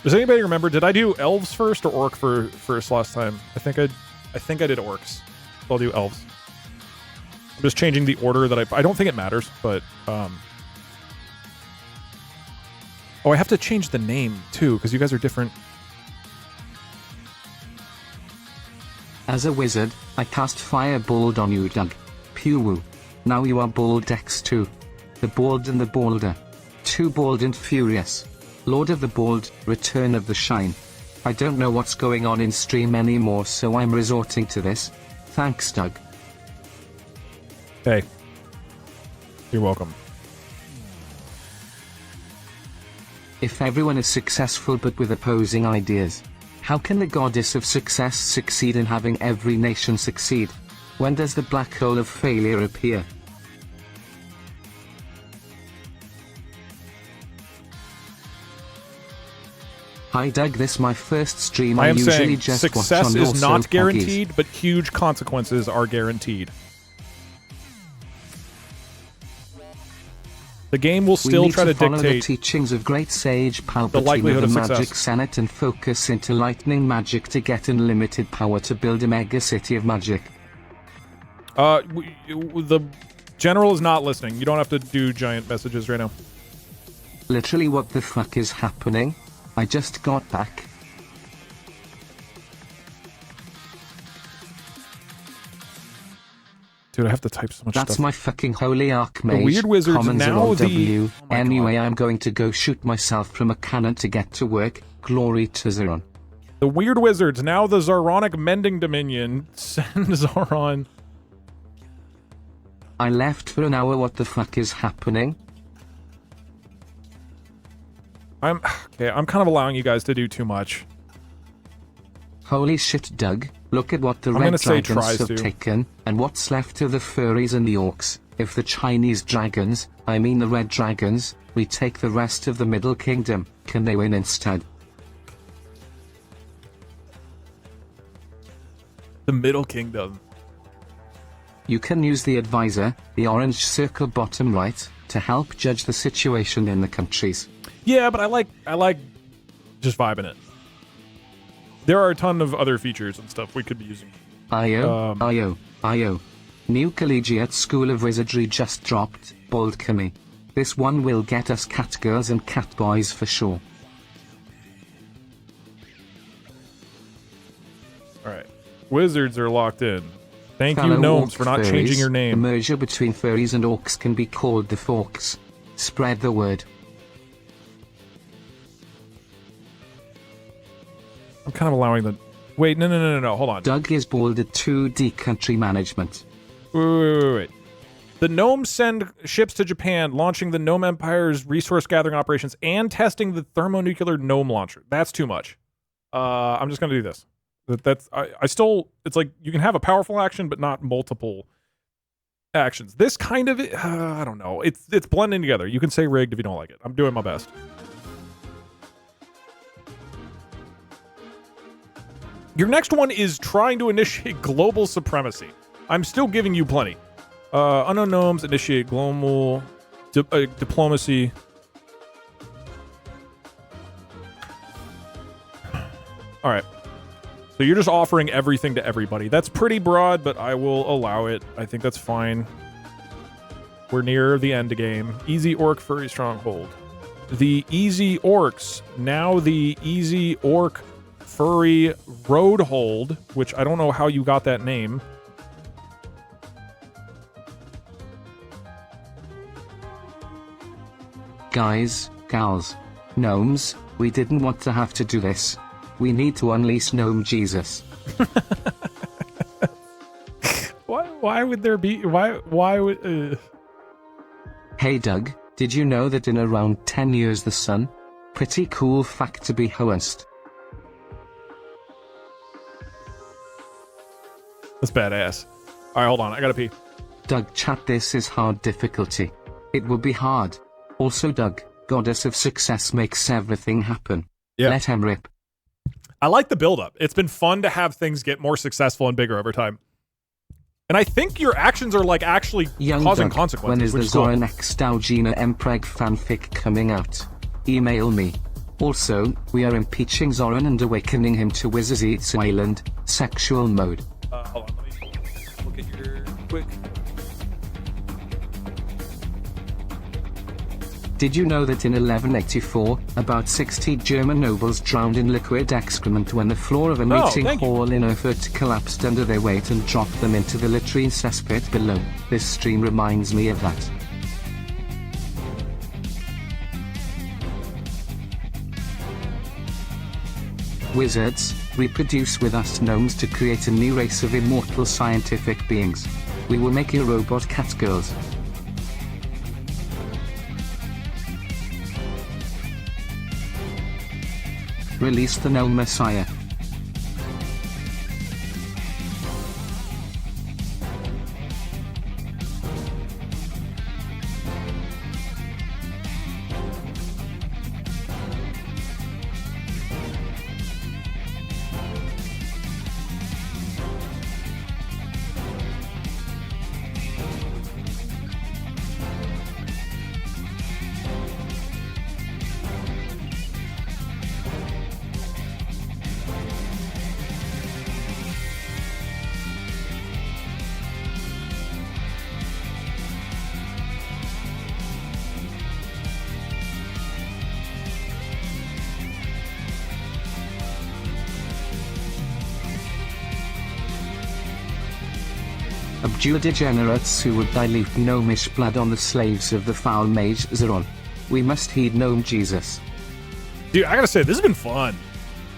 Does anybody remember? Did I do elves first or orc first last time? I think I did orcs. So I'll do elves. I'm just changing the order that I don't think it matters, but oh, I have to change the name too because you guys are different. As a wizard, I cast Firebolt on you, Doug. Pew-woo. Now you are Bald X2. The Bald and the Balder. Too bold and furious. Lord of the Bald, Return of the Shine. I don't know what's going on in stream anymore, so I'm resorting to this. Thanks, Doug. Hey. You're welcome. If everyone is successful but with opposing ideas, how can the goddess of success succeed in having every nation succeed? When does the black hole of failure appear? Hi Doug, this my first stream. I am usually saying just success watch on is not also guaranteed, Poggies. but huge consequences are guaranteed. The game will still try to follow dictate the teachings of great sage Palpatine the likelihood of the of Magic success. Senate and focus into lightning magic to get unlimited power to build a mega city of magic. The general is not listening. You don't have to do giant messages right now. Literally, what the fuck is happening? I just got back. Dude, I have to type so much That's stuff. my fucking holy archmage. The weird wizards Commons now are on the- W. Oh my Anyway, I'm going to go shoot myself from a cannon to get to work. Glory to Zeron. The weird wizards, now the Zaronic Mending Dominion, send Zaron. I left for an hour. What the fuck is happening? I'm kind of allowing you guys to do too much. Holy shit, Doug. Look at what the red dragons have taken, and what's left of the furries and the orcs. If the Chinese dragons, I mean the red dragons, we take the rest of the Middle Kingdom, can they win instead? The Middle Kingdom. You can use the advisor, the orange circle bottom right, to help judge the situation in the countries. Yeah, but I like just vibing it. There are a ton of other features and stuff we could be using. IO. New Collegiate School of Wizardry just dropped, Balcony. This one will get us cat girls and cat boys for sure. Alright. Wizards are locked in. Thank you, Gnomes, for not changing your name. The merger between furries and orcs can be called the forks. Spread the word. I'm kind of allowing the... Wait, no, hold on. Doug is bald at 2D country management. Wait. The Gnomes send ships to Japan, launching the Gnome Empire's resource gathering operations and testing the thermonuclear gnome launcher. That's too much. I'm just gonna do this. I still... It's like, you can have a powerful action, but not multiple actions. This kind of... I don't know. It's blending together. You can say rigged if you don't like it. I'm doing my best. Your next one is trying to initiate global supremacy. I'm still giving you plenty. Unknown Gnomes initiate global diplomacy. All right. So you're just offering everything to everybody. That's pretty broad, but I will allow it. I think that's fine. We're near the end game. Easy Orc Furry Stronghold. The Easy Orcs. Now the Easy Orc Furry Roadhold, which I don't know how you got that name. Guys, gals, gnomes, we didn't want to have to do this. We need to unleash Gnome Jesus. Why would there be... Why would... Hey Doug, did you know that in around 10 years the sun? Pretty cool fact to be honest. That's badass. Alright, hold on. I gotta pee. Doug, chat, this is hard difficulty. It will be hard. Also, Doug, Goddess of Success makes everything happen. Yeah. Let him rip. I like the build-up. It's been fun to have things get more successful and bigger over time. And I think your actions are, like, actually causing Doug, consequences. When is the Zoran X Daugina Mpreg fanfic coming out? Email me. Also, we are impeaching Zoran and awakening him to Wizards Eats Island, sexual mode. Hold on, let me look at your quick... Did you know that in 1184, about 60 German nobles drowned in liquid excrement when the floor of a meeting hall in Erfurt collapsed under their weight and dropped them into the latrine cesspit below? This stream reminds me of that. Wizards, reproduce with us gnomes to create a new race of immortal scientific beings. We will make you robot cat girls. Release the Gnome Messiah. Abjure degenerates who would dilute gnomish blood on the slaves of the foul mage Zeron. We must heed Gnome Jesus. Dude, I gotta say, this has been fun.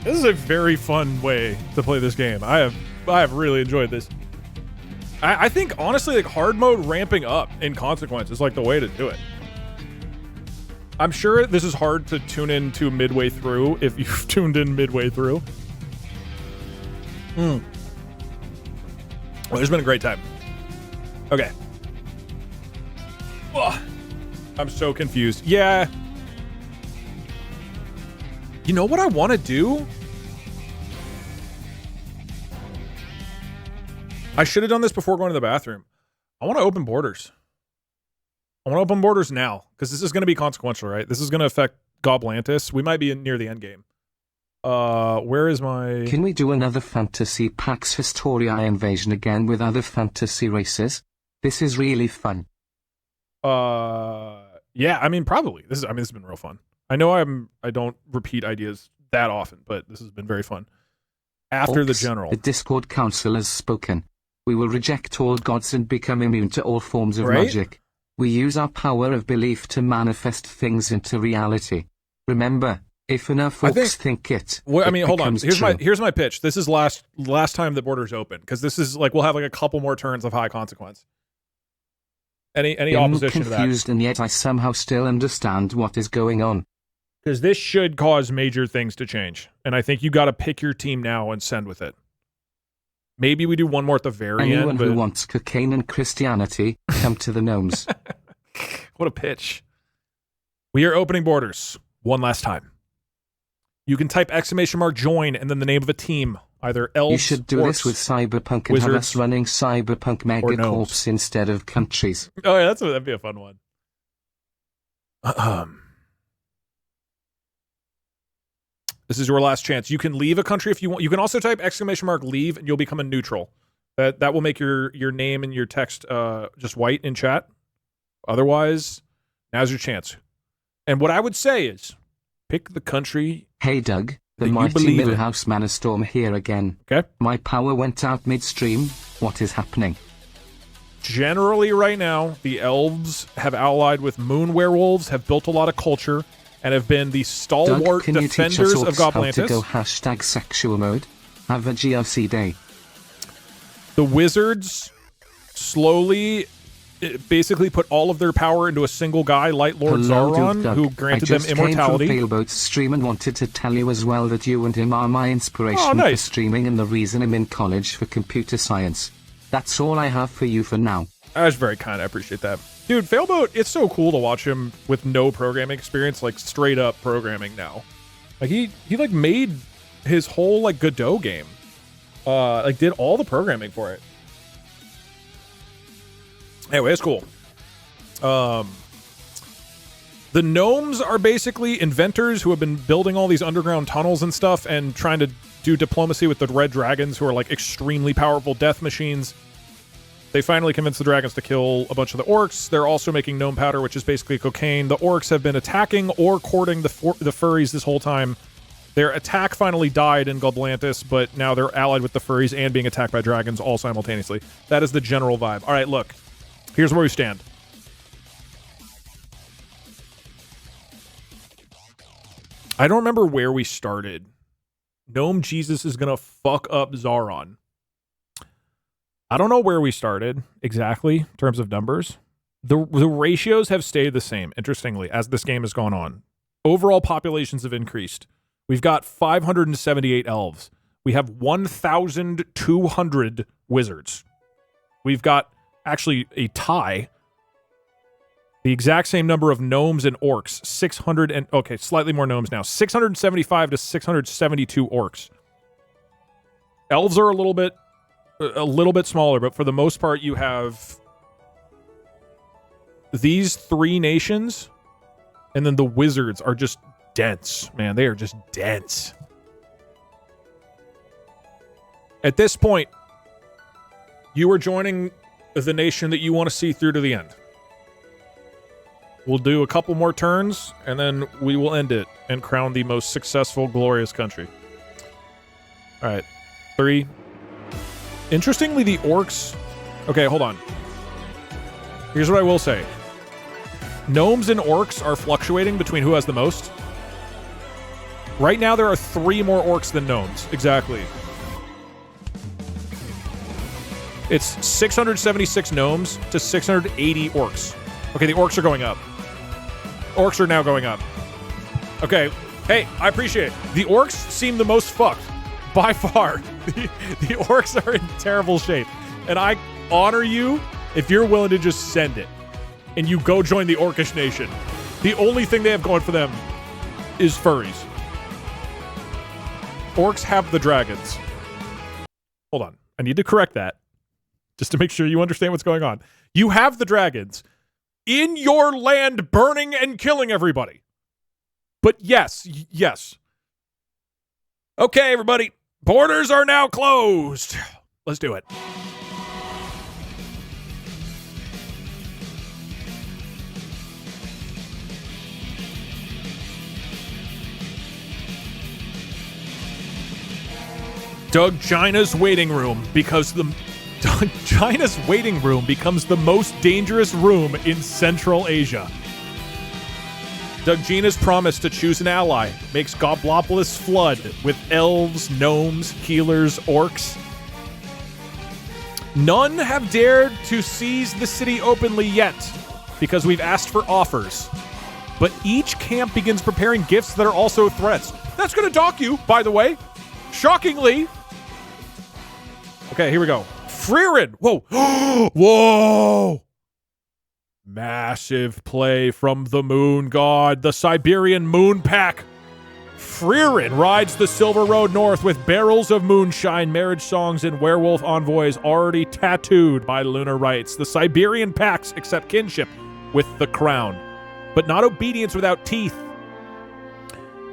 This is a very fun way to play this game. I have really enjoyed this. I think, honestly, like, hard mode ramping up in Consequence is, like, the way to do it. I'm sure this is hard to tune in to midway through if you've tuned in midway through. Well, it's been a great time. Okay. Ugh. I'm so confused. Yeah. You know what I want to do? I should have done this before going to the bathroom. I want to open borders. I want to open borders now, because this is going to be consequential, right? This is going to affect Goblantis. We might be near the end game. Where is my... Can we do another Fantasy Pax Historia invasion again with other fantasy races? This is really fun. Yeah, I mean, probably. This has been real fun. I know I don't repeat ideas that often, but this has been very fun. After Orcs, the general. The Discord Council has spoken. We will reject all gods and become immune to all forms of magic. We use our power of belief to manifest things into reality. Remember, if enough orcs think it, well, I mean, hold on. True. Here's my pitch. This is last time the border's open, because this is like we'll have like a couple more turns of high consequence. Any opposition to that? I'm confused, and yet I somehow still understand what is going on. Because this should cause major things to change, and I think you got to pick your team now and send with it. Maybe we do one more at the very end. Anyone who wants cocaine and Christianity, come to the Gnomes. What a pitch. We are opening borders one last time. You can type !join and then the name of a team. Either Elves, You should do Orcs, this with Cyberpunk and Wizards, have us running Cyberpunk Megacorps instead of countries. Oh yeah, that'd be a fun one. This is your last chance. You can leave a country if you want. You can also type !leave and you'll become a neutral. That will make your name and your text just white in chat. Otherwise, now's your chance. And what I would say is, pick the country. Hey Doug, the mighty Millhouse Manastorm here again. Okay. My power went out midstream. What is happening? Generally, right now, the Elves have allied with Moon Werewolves, have built a lot of culture, and have been the stalwart Doug, can defenders you teach us of orcs Goblantis. How to go #sexual mode? Have a GLC day. The Wizards slowly, basically put all of their power into a single guy, Light Lord Sauron, who granted them immortality. I just came from Failboat's stream and wanted to tell you as well that you and him are my inspiration for streaming and the reason I'm in college for computer science. That's all I have for you for now. That's very kind. I appreciate that. Dude, Failboat, it's so cool to watch him with no programming experience, like straight up programming now. Like he like made his whole like Godot game. Like did all the programming for it. Anyway, it's cool. The Gnomes are basically inventors who have been building all these underground tunnels and stuff and trying to do diplomacy with the Red Dragons, who are like extremely powerful death machines. They finally convinced the dragons to kill a bunch of the Orcs. They're also making gnome powder, which is basically cocaine. The Orcs have been attacking or courting the furries this whole time. Their attack finally died in Goblantis, but now they're allied with the furries and being attacked by dragons all simultaneously. That is the general vibe. All right, look. Here's where we stand. I don't remember where we started. Gnome Jesus is going to fuck up Sauron. I don't know where we started exactly in terms of numbers. The ratios have stayed the same, interestingly, as this game has gone on. Overall populations have increased. We've got 578 elves. We have 1,200 wizards. We've got actually a tie. The exact same number of gnomes and orcs. 600 and okay, slightly more gnomes now. 675 to 672 orcs. Elves are a little bit smaller, but for the most part, you have these three nations, and then the wizards are just dense, man. They are just dense. At this point, you are joining the nation that you want to see through to the end. We'll do a couple more turns, and then we will end it and crown the most successful, glorious country. All right. 3. Interestingly, the orcs... Okay, hold on. Here's what I will say. Gnomes and orcs are fluctuating between who has the most. Right now, there are 3 more orcs than gnomes. Exactly. It's 676 gnomes to 680 orcs. Okay, the orcs are going up. Orcs are now going up. Okay. Hey, I appreciate it. The orcs seem the most fucked. By far. The orcs are in terrible shape. And I honor you if you're willing to just send it. And you go join the Orcish nation. The only thing they have going for them is furries. Orcs have the dragons. Hold on. I need to correct that. Just to make sure you understand what's going on. You have the dragons in your land burning and killing everybody. But yes. Okay, everybody. Borders are now closed. Let's do it. Doug China's waiting room becomes the most dangerous room in Central Asia. Doug Gina's promise to choose an ally makes Goblopolis flood with elves, gnomes, healers, orcs. None have dared to seize the city openly yet because we've asked for offers. But each camp begins preparing gifts that are also threats. That's going to dock you, by the way. Shockingly. Okay, here we go. Frieren. Whoa. Whoa. Massive play from the moon god, the Siberian moon pack. Frieren rides the Silver Road north with barrels of moonshine, marriage songs, and werewolf envoys already tattooed by lunar rites. The Siberian packs accept kinship with the crown, but not obedience without teeth.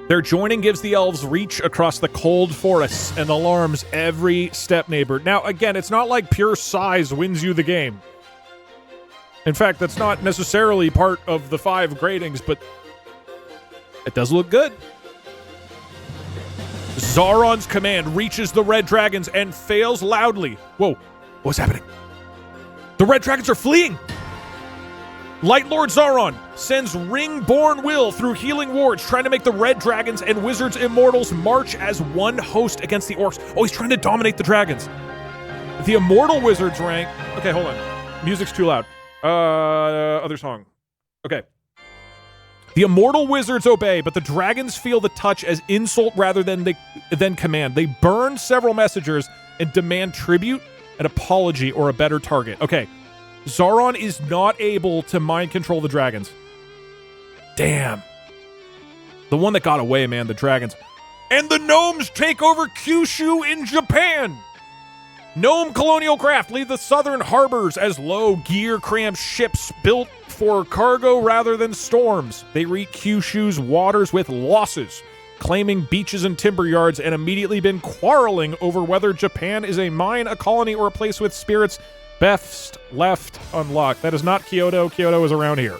Their joining gives the elves reach across the cold forests and alarms every step neighbor. Now, again, it's not like pure size wins you the game. In fact, that's not necessarily part of the 5 gradings, but it does look good. Sauron's command reaches the red dragons and fails loudly. Whoa, what's happening? The red dragons are fleeing! Light Lord Sauron sends Ring-born Will through healing wards, trying to make the red dragons and wizards immortals march as one host against the orcs. Oh, he's trying to dominate the dragons. The immortal wizards rank... Okay, hold on. Music's too loud. Other song. Okay. The immortal wizards obey, but the dragons feel the touch as insult rather than command. They burn several messengers and demand tribute, an apology, or a better target. Okay. Sauron is not able to mind control the dragons. Damn. The one that got away, man, the dragons. And the gnomes take over Kyushu in Japan. Gnome colonial craft leave the southern harbors as low gear-cramped ships built for cargo rather than storms. They reach Kyushu's waters with losses, claiming beaches and timber yards, and immediately been quarreling over whether Japan is a mine, a colony, or a place with spirits. Best left unlocked. That is not Kyoto. Kyoto is around here.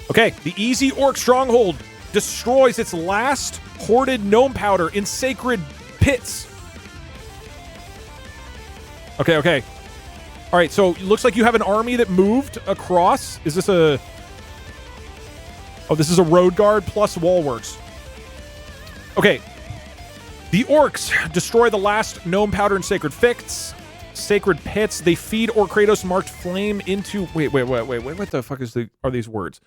Okay, the easy orc stronghold destroys its last hoarded gnome powder in sacred pits. Okay. All right, so it looks like you have an army that moved across. Is this a... Oh, this is a road guard plus wallworks. Okay. The orcs destroy the last gnome powder in sacred pits. They feed Orkratos marked flame into... Wait. What the fuck are these words?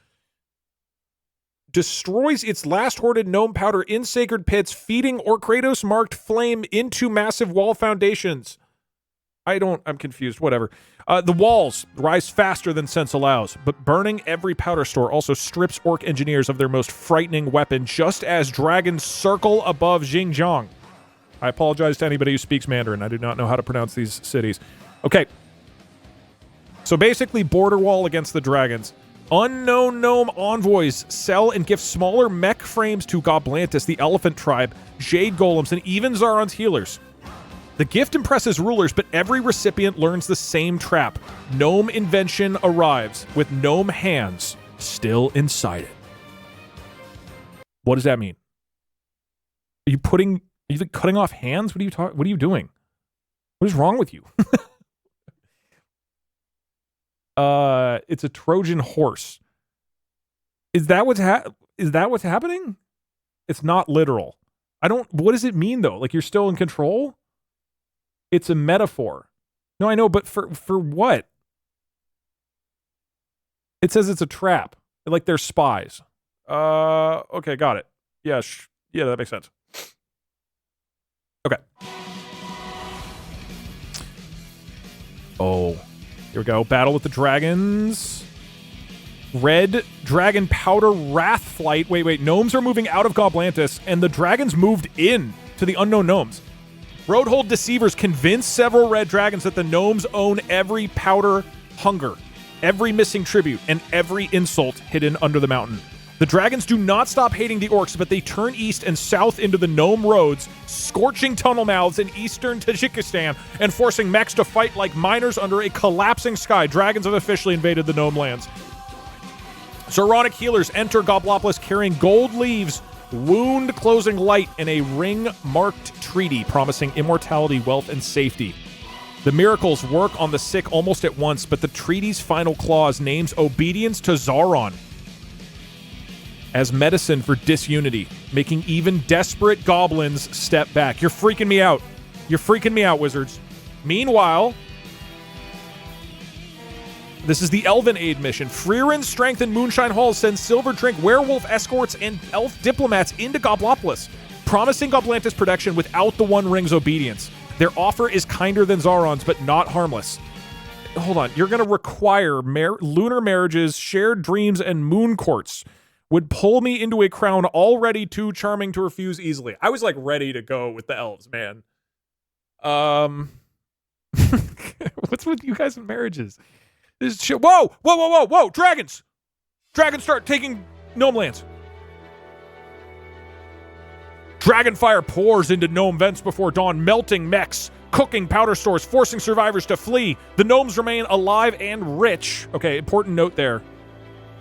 Destroys its last hoarded gnome powder in sacred pits, feeding Orkratos marked flame into massive wall foundations. I'm confused. Whatever. The walls rise faster than sense allows, but burning every powder store also strips orc engineers of their most frightening weapon, just as dragons circle above Xinjiang. I apologize to anybody who speaks Mandarin. I do not know how to pronounce these cities. Okay. So basically, border wall against the dragons. Unknown gnome envoys sell and gift smaller mech frames to Goblantis, the elephant tribe, jade golems, and even Sauron's healers. The gift impresses rulers, but every recipient learns the same trap. Gnome invention arrives with gnome hands still inside it. What does that mean? Are you cutting off hands? What are you doing? What is wrong with you? It's a Trojan horse. Is that what's happening? It's not literal. What does it mean though? Like you're still in control? It's a metaphor. No, I know, but for what? It says it's a trap. Like they're spies. Okay, got it. Yeah, yeah, that makes sense. Okay. Oh, here we go. Battle with the dragons. Red dragon powder wrath flight. Wait. Gnomes are moving out of Goblantis, and the dragons moved in to the unknown gnomes. Roadhold deceivers convince several red dragons that the gnomes own every powder hunger, every missing tribute, and every insult hidden under the mountain. The dragons do not stop hating the orcs, but they turn east and south into the gnome roads, scorching tunnel mouths in eastern Tajikistan and forcing mechs to fight like miners under a collapsing sky. Dragons have officially invaded the gnome lands. Zeronic healers enter Goblopolis carrying gold leaves, wound closing light in a ring-marked treaty promising immortality, wealth, and safety. The miracles work on the sick almost at once, but the treaty's final clause names obedience to Zauron as medicine for disunity, making even desperate goblins step back. You're freaking me out. You're freaking me out, wizards. Meanwhile, this is the Elven Aid mission. Freerin Strength and Moonshine Hall sends Silver Drink werewolf escorts and elf diplomats into Goblopolis, promising Goblantis protection without the One Ring's obedience. Their offer is kinder than Zauron's, but not harmless. Hold on. You're going to require lunar marriages, shared dreams, and moon courts. Would pull me into a crown already too charming to refuse easily. I was like ready to go with the elves, man. What's with you guys and marriages? This shit. Whoa! Dragons! Dragons start taking gnome lands. Dragonfire pours into gnome vents before dawn, melting mechs, cooking powder stores, forcing survivors to flee. The gnomes remain alive and rich. Okay, important note there.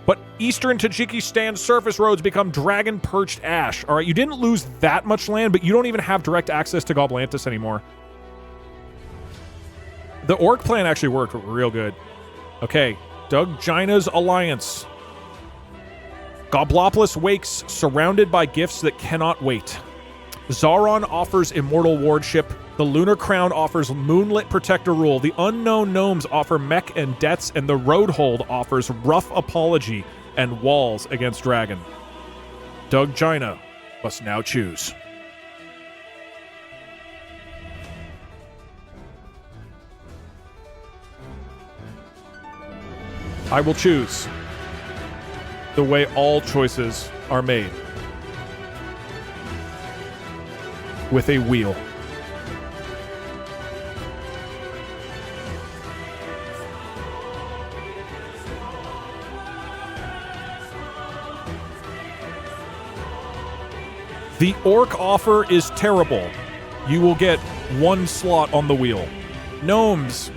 But eastern Tajikistan surface roads become dragon-perched ash. All right, you didn't lose that much land, but you don't even have direct access to Goblantis anymore. The orc plan actually worked real good. Okay, Doug Gina's alliance. Goblopolis wakes, surrounded by gifts that cannot wait. Zauron offers immortal wardship. The Lunar Crown offers moonlit protector rule. The unknown gnomes offer mech and debts, and the Roadhold offers rough apology and walls against dragon. Doug Gina must now choose. I will choose the way all choices are made. With a wheel. The orc offer is terrible. You will get one slot on the wheel. Gnomes,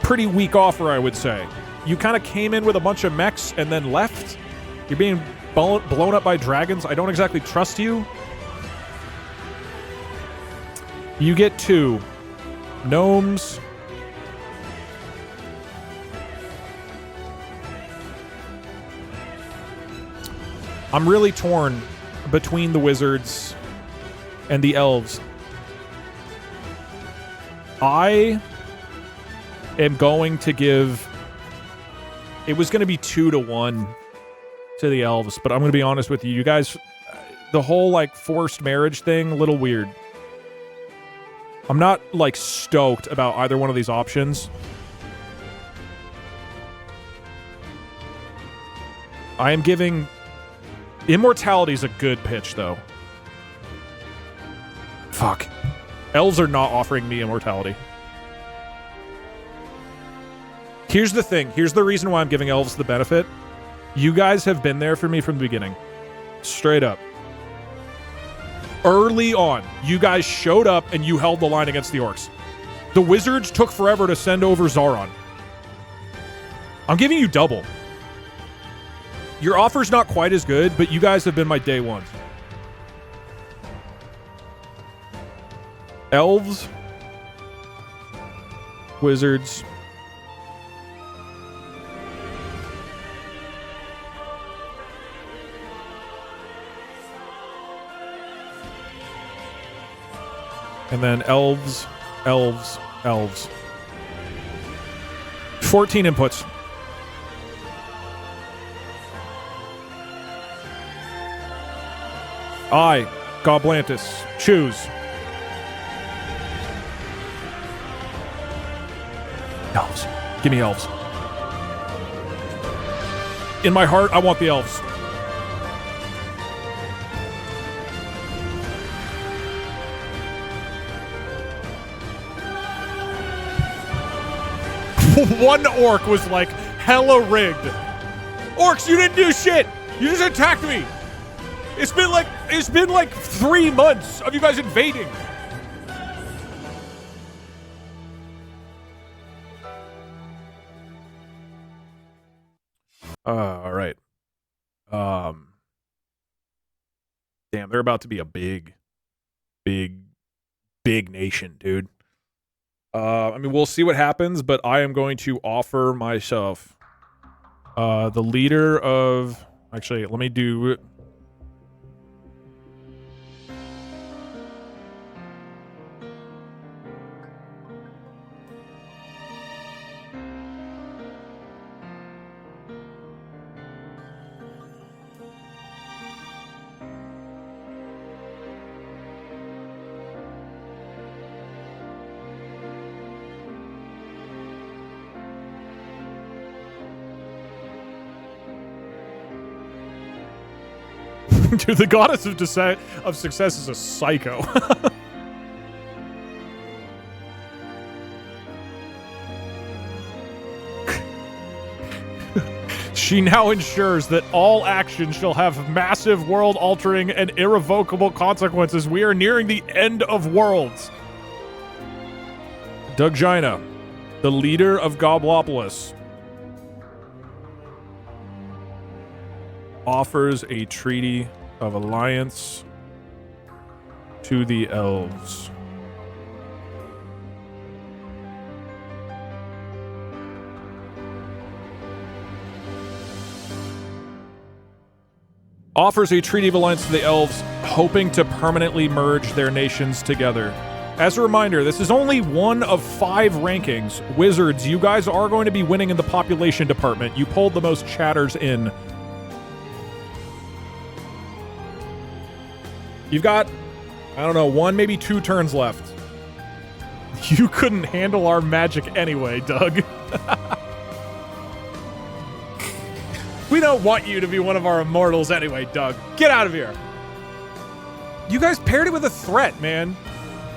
pretty weak offer, I would say. You kind of came in with a bunch of mechs and then left. You're being blown up by dragons. I don't exactly trust you. You get 2. Gnomes. I'm really torn between the wizards and the elves. I am going to give... It was going to be 2-1 to the elves, but I'm going to be honest with you. You guys, the whole, like, forced marriage thing, a little weird. I'm not, like, stoked about either one of these options. I am giving... Immortality's a good pitch, though. Fuck. Elves are not offering me immortality. Here's the thing. Here's the reason why I'm giving elves the benefit. You guys have been there for me from the beginning. Straight up. Early on, you guys showed up and you held the line against the orcs. The wizards took forever to send over Zauron. I'm giving you double. Your offer's not quite as good, but you guys have been my day ones. Elves. Wizards. And then elves, elves, elves. 14 inputs. I, Goblantis, choose. Elves. Give me elves. In my heart, I want the elves. One orc was like hella rigged. Orcs, you didn't do shit. You just attacked me. It's been like 3 months of you guys invading. All right. Damn, they're about to be a big nation, dude. I mean, we'll see what happens, but I am going to offer myself the leader of... Actually, let me do... Dude, the goddess of success is a psycho. She now ensures that all actions shall have massive world-altering and irrevocable consequences. We are nearing the end of worlds. Doug Gina, the leader of Goblopolis, offers a treaty of alliance to the elves. Offers a treaty of alliance to the elves, hoping to permanently merge their nations together. As a reminder, this is only one of 5 rankings. Wizards, you guys are going to be winning in the population department. You pulled the most chatters in. You've got, I don't know, 1, maybe 2 turns left. You couldn't handle our magic anyway, Doug. We don't want you to be one of our immortals anyway, Doug. Get out of here. You guys paired it with a threat, man.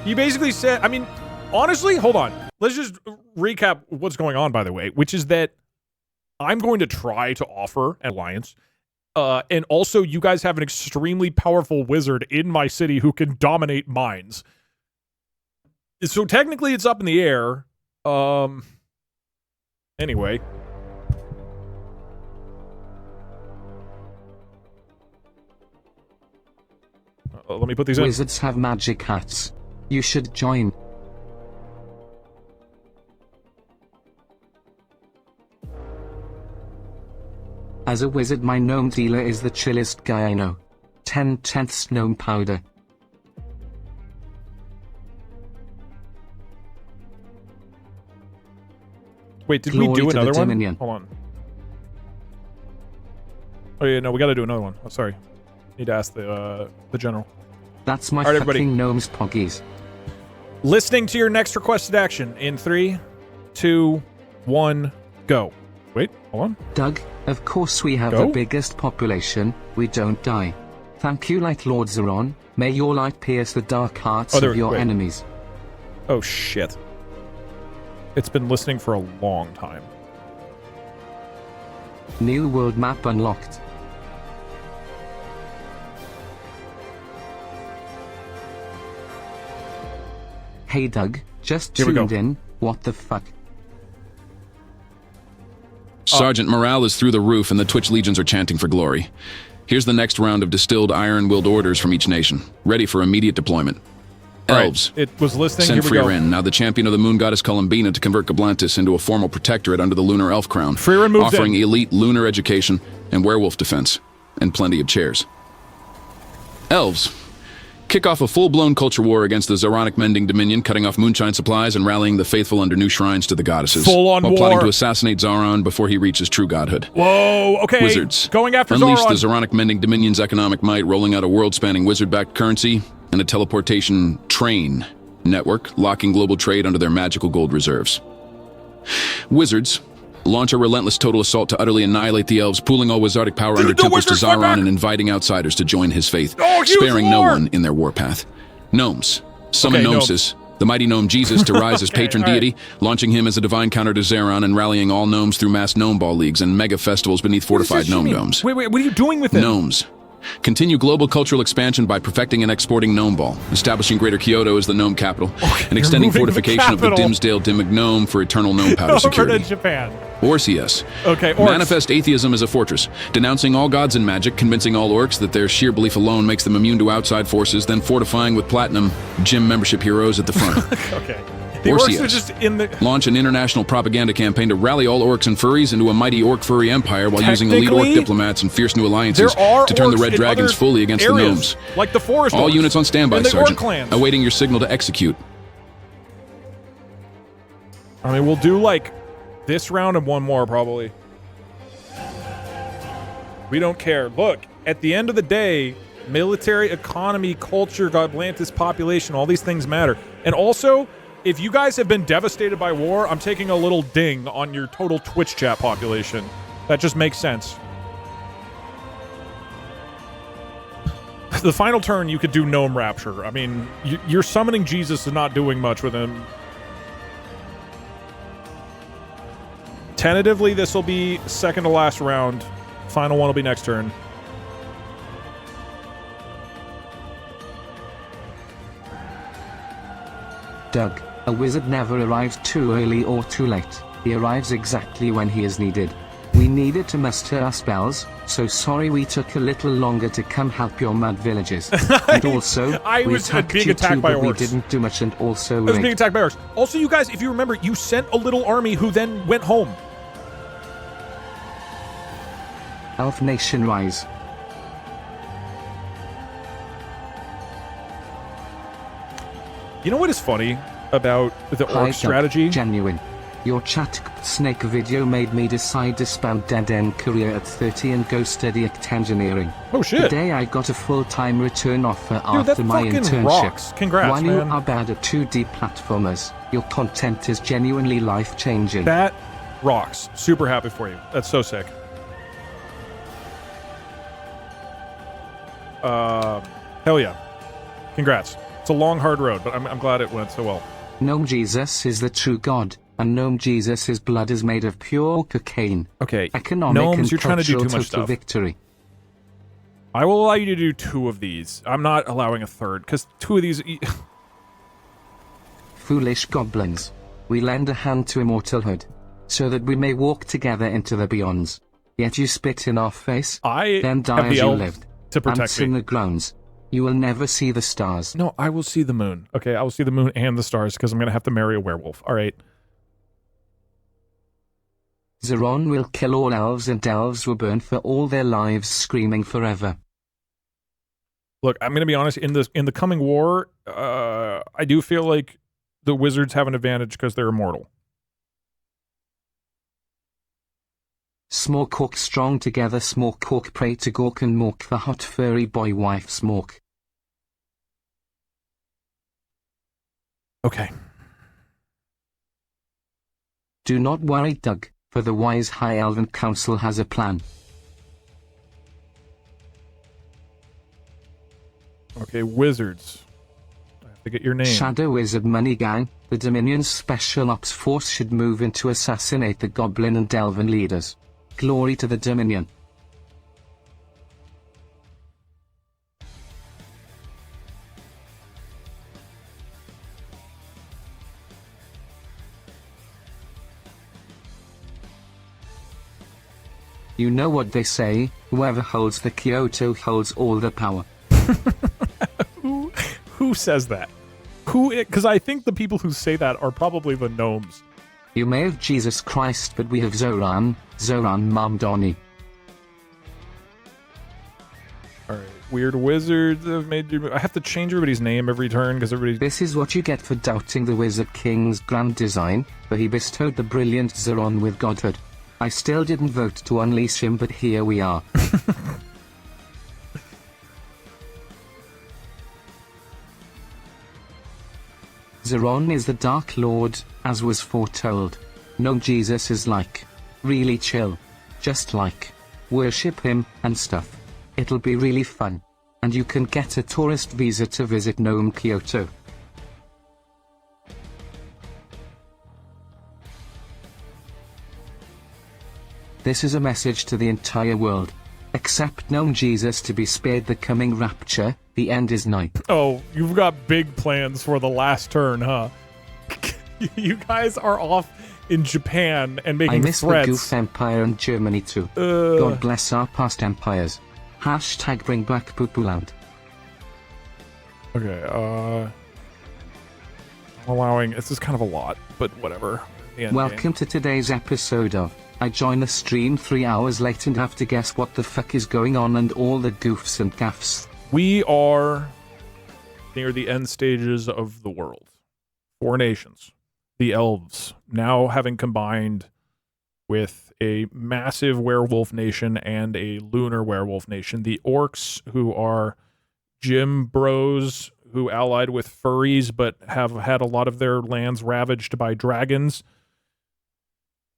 You basically said, I mean, honestly, hold on. Let's just recap what's going on, by the way, which is that I'm going to try to offer an alliance. And also, you guys have an extremely powerful wizard in my city who can dominate mines. So technically, it's up in the air. Anyway. Let me put these in. Wizards have magic hats. You should join. As a wizard, my gnome dealer is the chillest guy I know. 10/10 gnome powder. Wait, did we do another one? Dominion. Hold on. Oh yeah, no, we gotta do another one. Oh, sorry. Need to ask the general. That's my right, fucking everybody. gnomes poggies. Listening to your next requested action in 3, 2, 1, go. Wait, hold on. Doug, of course we have Go? the biggest population, we don't die. Thank you, Light Lord Zeron. May your light pierce the dark hearts of your enemies. Oh shit. It's been listening for a long time. New world map unlocked. Hey Doug, just tuned in, what the fuck? Sergeant, morale is through the roof and the Twitch legions are chanting for glory. Here's the next round of distilled iron-willed orders from each nation, ready for immediate deployment. Elves, right. It was listening. send Here we go. Freer in, now the champion of the moon goddess Columbina, to convert Goblantis into a formal protectorate under the lunar elf crown, Freer moved offering in. elite lunar education and werewolf defense, and plenty of chairs. Elves, kick off a full-blown culture war against the Zoronic Mending Dominion, cutting off moonshine supplies and rallying the faithful under new shrines to the goddesses. Full-on while war. plotting to assassinate Zoran before he reaches true godhood. Whoa, okay. Wizards. Going after Unleash Zoran. the Zoronic Mending Dominion's economic might, rolling out a world-spanning wizard-backed currency and a teleportation train network, locking global trade under their magical gold reserves. Wizards. Launch a relentless total assault to utterly annihilate the elves, pooling all wizardic power under temples to Zoran and inviting outsiders to join his faith, sparing no one in their warpath. Gnomes. Summon Gnomesis, the mighty gnome Jesus, to rise as patron deity, launching him as a divine counter to Zoran and rallying all gnomes through mass gnome ball leagues and mega festivals beneath fortified gnome domes. Wait, what are you doing with it? Gnomes. Continue global cultural expansion by perfecting and exporting Gnome Ball, establishing Greater Kyoto as the Gnome capital, and extending fortification of the Dimsdale Dimmick Gnome for eternal Gnome powder security. Over to Japan. Orcs. Okay, Orcs. Manifest atheism as a fortress, denouncing all gods and magic, convincing all Orcs that their sheer belief alone makes them immune to outside forces, then fortifying with platinum gym membership heroes at the front. Okay. The Orcs are just in the... Launch an international propaganda campaign to rally all Orcs and furries into a mighty Orc furry empire while using elite Orc diplomats and fierce new alliances to turn the Red Dragons fully against the Gnomes. Like the Forest All Orcs units on standby, and the Sergeant. Orc clans. Awaiting your signal to execute. I mean, we'll do, like, this round and one more, probably. We don't care. Look, at the end of the day, military, economy, culture, Atlantis population, all these things matter. And also... if you guys have been devastated by war, I'm taking a little ding on your total Twitch chat population. That just makes sense. The final turn, you could do Gnome Rapture. I mean, you're summoning Jesus and not doing much with him. Tentatively, this will be second to last round. Final one will be next turn. Doug. A wizard never arrives too early or too late, he arrives exactly when he is needed. We needed to muster our spells, so sorry we took a little longer to come help your mud villages. And also, we attacked you too, but we didn't do much and also I was being attacked by orcs. Also, you guys, if you remember, you sent a little army who then went home. Elf Nation rise. You know what is funny about the orc strategy? Genuine. Your chat snake video made me decide to spam dead-end career at 30 and go steady at engineering. Oh shit. Today I got a full-time return offer after my internship. Rocks. Congrats, While man. you are bad at 2D platformers, your content is genuinely life-changing. That rocks. Super happy for you. That's so sick. Hell yeah. Congrats. It's a long, hard road, but I'm glad it went so well. Gnome Jesus is the true god, and Gnome Jesus' blood is made of pure cocaine. Okay, Economic Gnomes, and you're trying to do too much stuff. Victory. I will allow you to do 2 of these. I'm not allowing a third, because 2 of these... Foolish goblins. We lend a hand to immortalhood, so that we may walk together into the beyonds. Yet you spit in our face, then die as you lived. To protect Ants in the grounds. You will never see the stars. No, I will see the moon. Okay, I will see the moon and the stars, because I'm going to have to marry a werewolf. All right. Zoran will kill all elves, and elves will burn for all their lives, screaming forever. Look, I'm going to be honest. In the coming war, I do feel like the wizards have an advantage because they're immortal. Smork Orc strong together, Smork Orc pray to Gork and Mork the hot furry boy wife Smork. Okay. Do not worry, Doug, for the wise High Elven Council has a plan. Okay, wizards. I have to get your name. Shadow Wizard Money Gang, the Dominion's Special Ops Force should move in to assassinate the Goblin and Elven leaders. Glory to the Dominion. You know what they say, whoever holds the Kyoto holds all the power. Who says that? Because I think the people who say that are probably the gnomes. You may have Jesus Christ, but we have Zoran Mamdani. Alright, Weird wizards have made you... I have to change everybody's name every turn because everybody... This is what you get for doubting the Wizard King's grand design, for he bestowed the brilliant Zoran with godhood. I still didn't vote to unleash him, but here we are. Zoran is the Dark Lord, as was foretold. No, Jesus is like... really chill. Just like... worship him, and stuff. It'll be really fun. And you can get a tourist visa to visit Gnome Kyoto. This is a message to the entire world. Accept Gnome Jesus to be spared the coming rapture, the end is nigh. Oh, you've got big plans for the last turn, huh? You guys are off in Japan and making I miss threats. the Goof Empire and Germany too. God bless our past empires. Hashtag bring back Poopuland. Okay, I'm allowing... This is kind of a lot, but whatever. Welcome to today's episode of... I join the stream 3 hours late and have to guess what the fuck is going on and all the goofs and gaffs. We are near the end stages of the world. 4 nations. The Elves, now having combined with a massive werewolf nation and a lunar werewolf nation. The Orcs, who are gym bros who allied with furries but have had a lot of their lands ravaged by dragons.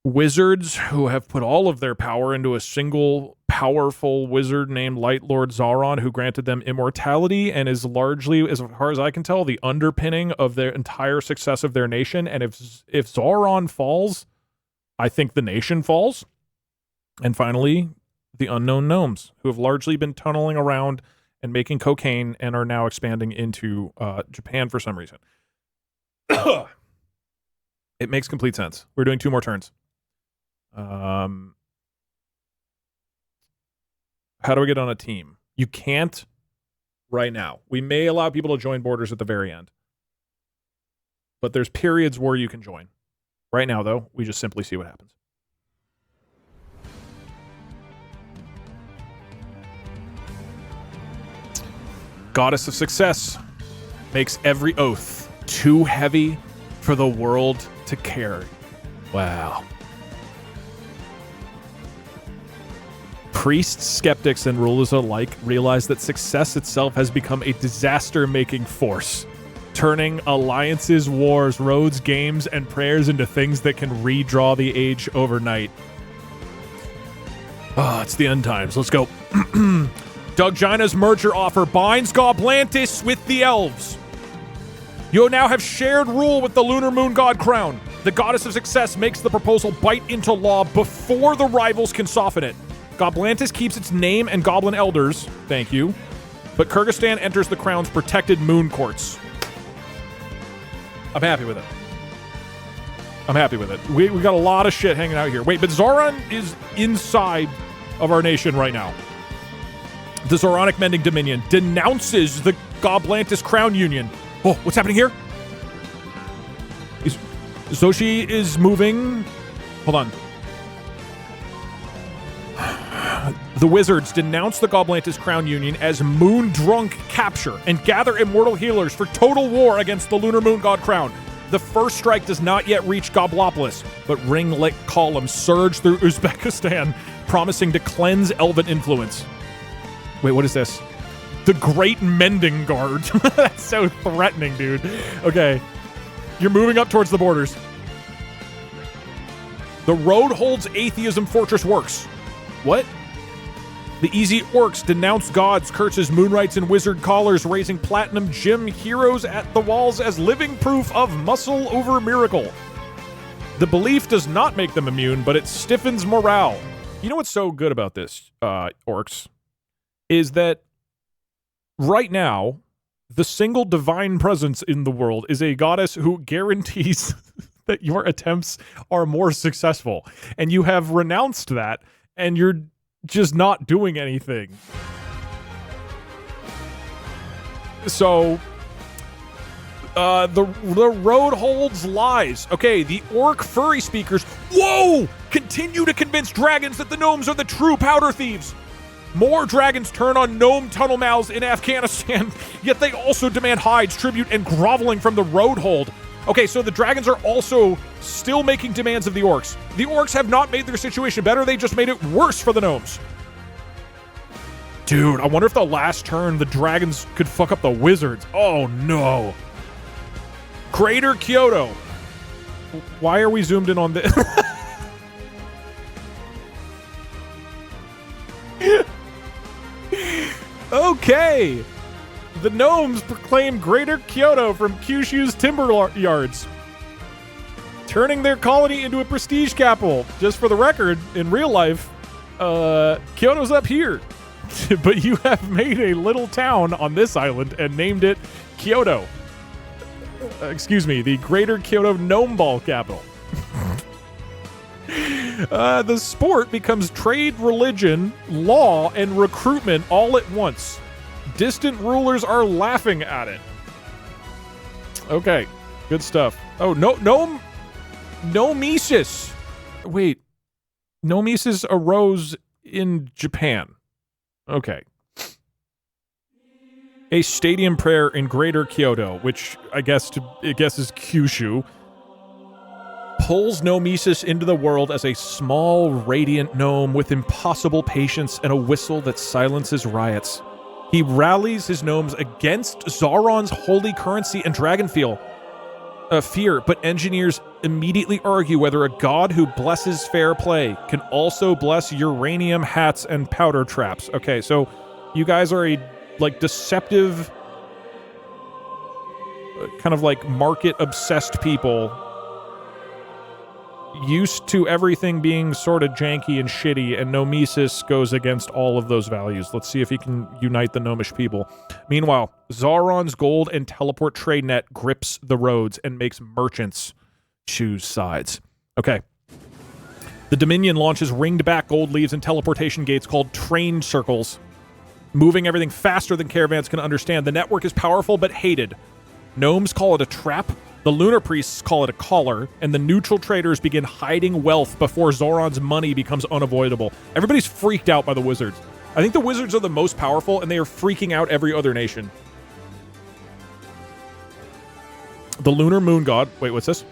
Wizards, who have put all of their power into a single powerful wizard named Light Lord Zoran, who granted them immortality and is largely, as far as I can tell, the underpinning of their entire success of their nation. And if Zoran falls, I think the nation falls. And finally, the unknown gnomes, who have largely been tunneling around and making cocaine and are now expanding into Japan for some reason. It makes complete sense. We're doing 2 more turns. How do we get on a team? You can't right now. We may allow people to join borders at the very end. But there's periods where you can join. Right now, though, we just simply see what happens. Goddess of Success makes every oath too heavy for the world to carry. Wow. Priests, skeptics, and rulers alike realize that success itself has become a disaster-making force, turning alliances, wars, roads, games, and prayers into things that can redraw the age overnight. Oh, it's the end times. Let's go. Doug Gina's merger offer binds Goblantis with the Elves. You now have shared rule with the Lunar Moon God Crown. The Goddess of Success makes the proposal bite into law before the rivals can soften it. Goblantis keeps its name and goblin elders, thank you, but Kyrgyzstan enters the Crown's protected moon courts. I'm happy with it. I'm happy with it. We got a lot of shit hanging out here. Wait, but Zoran is inside of our nation right now. The Zoranic Mending Dominion denounces the Goblantis Crown Union. Oh, what's happening here? Zoshi is moving. Hold on. The Wizards denounce the Goblantis Crown Union as moon-drunk capture and gather immortal healers for total war against the Lunar Moon God Crown. The first strike does not yet reach Goblopolis, but ring-lit columns surge through Uzbekistan, promising to cleanse Elven influence. Wait, what is this? The Great Mending Guard. That's so threatening, dude. Okay. You're moving up towards the borders. The Road Holds Atheism Fortress works. What? The Easy Orcs denounce gods, curses, moonrights, and wizard callers, raising platinum gym heroes at the walls as living proof of muscle over miracle. The belief does not make them immune, but it stiffens morale. You know what's so good about this, Orcs? Is that right now, the single divine presence in the world is a goddess who guarantees that your attempts are more successful. And you have renounced that, and you're just not doing anything. So, the road holds lies. Okay, the orc furry speakers, whoa, continue to convince dragons that the gnomes are the true powder thieves. More dragons turn on gnome tunnel mouths in Afghanistan, yet they also demand hides, tribute, and groveling from the road hold. Okay, so the dragons are also still making demands of the orcs. The orcs have not made their situation better, they just made it worse for the gnomes. Dude, I wonder if the last turn the dragons could fuck up the wizards. Oh no. Greater Kyoto. Why are we zoomed in on this? Okay. The gnomes proclaim Greater Kyoto from Kyushu's timber yards, turning their colony into a prestige capital. Just for the record, in real life, Kyoto's up here. But you have made a little town on this island and named it Kyoto. Excuse me, the Greater Kyoto Gnome Ball capital. The sport becomes trade, religion, law, and recruitment all at once. Distant rulers are laughing at it. Okay, good stuff. Oh, Nomesis. Wait, Nomesis arose in Japan. Okay. A stadium prayer in Greater Kyoto, which I guess is Kyushu, pulls Nomesis into the world as a small, radiant gnome with impossible patience and a whistle that silences riots. He rallies his gnomes against Zauron's holy currency and dragon fear, but engineers immediately argue whether a god who blesses fair play can also bless uranium hats and powder traps. Okay, so you guys are a, deceptive, kind of market-obsessed people used to everything being sort of janky and shitty, and Nomesis goes against all of those values. Let's see if he can unite the gnomish people. Meanwhile, Zauron's gold and teleport trade net grips the roads and makes merchants choose sides. Okay. The Dominion launches ringed back gold leaves and teleportation gates called train circles, moving everything faster than caravans can understand. The network is powerful but hated. Gnomes call it a trap, the lunar priests call it a collar, and the neutral traders begin hiding wealth before Zauron's money becomes unavoidable. Everybody's freaked out by the wizards. I think the wizards are the most powerful, and they are freaking out every other nation. The lunar moon god. Wait, what's this?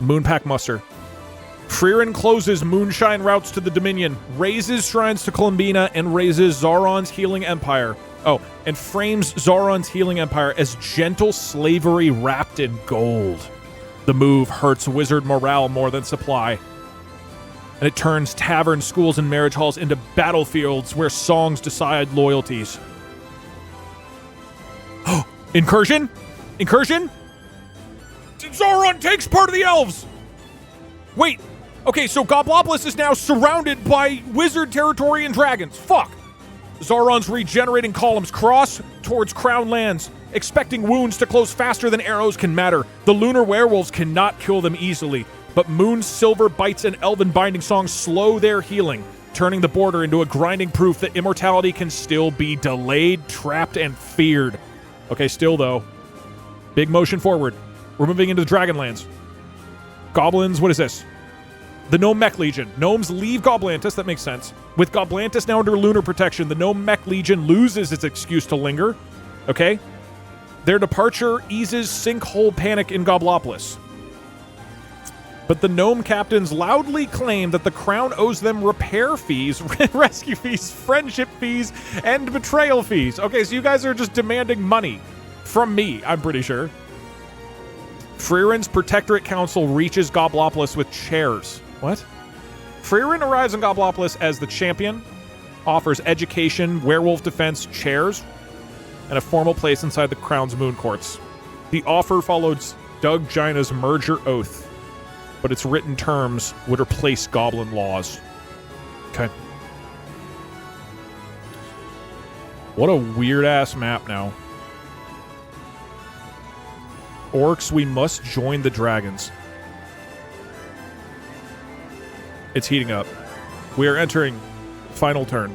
Moonpack muster. Frieren closes moonshine routes to the Dominion, raises shrines to Columbina, and raises Zauron's healing empire. Oh, and frames Zauron's healing empire as gentle slavery wrapped in gold. The move hurts wizard morale more than supply. And it turns taverns, schools, and marriage halls into battlefields where songs decide loyalties. Oh, incursion? Incursion? Zauron takes part of the elves! Wait, okay, so Goblopolis is now surrounded by wizard territory and dragons. Fuck! Zauron's regenerating columns cross towards Crown lands, expecting wounds to close faster than arrows can matter. The lunar werewolves cannot kill them easily, but Moon's silver bites and elven binding songs slow their healing, turning the border into a grinding proof that immortality can still be delayed, trapped, and feared. Okay, still though. Big motion forward. We're moving into the Dragonlands. Goblins, what is this? The Gnome Mech Legion. Gnomes leave Goblantis, that makes sense. With Goblantis now under lunar protection, the Gnome Mech Legion loses its excuse to linger. Okay? Their departure eases sinkhole panic in Goblopolis. But the gnome captains loudly claim that the crown owes them repair fees, rescue fees, friendship fees, and betrayal fees. Okay, so you guys are just demanding money. From me, I'm pretty sure. Frieren's Protectorate Council reaches Goblopolis with chairs. What? Frieren arrives in Goblopolis as the champion, offers education, werewolf defense, chairs, and a formal place inside the Crown's moon courts. The offer followed Doug Gina's merger oath, but its written terms would replace goblin laws. Okay. What a weird-ass map now. Orcs, we must join the dragons. It's heating up. We are entering final turn.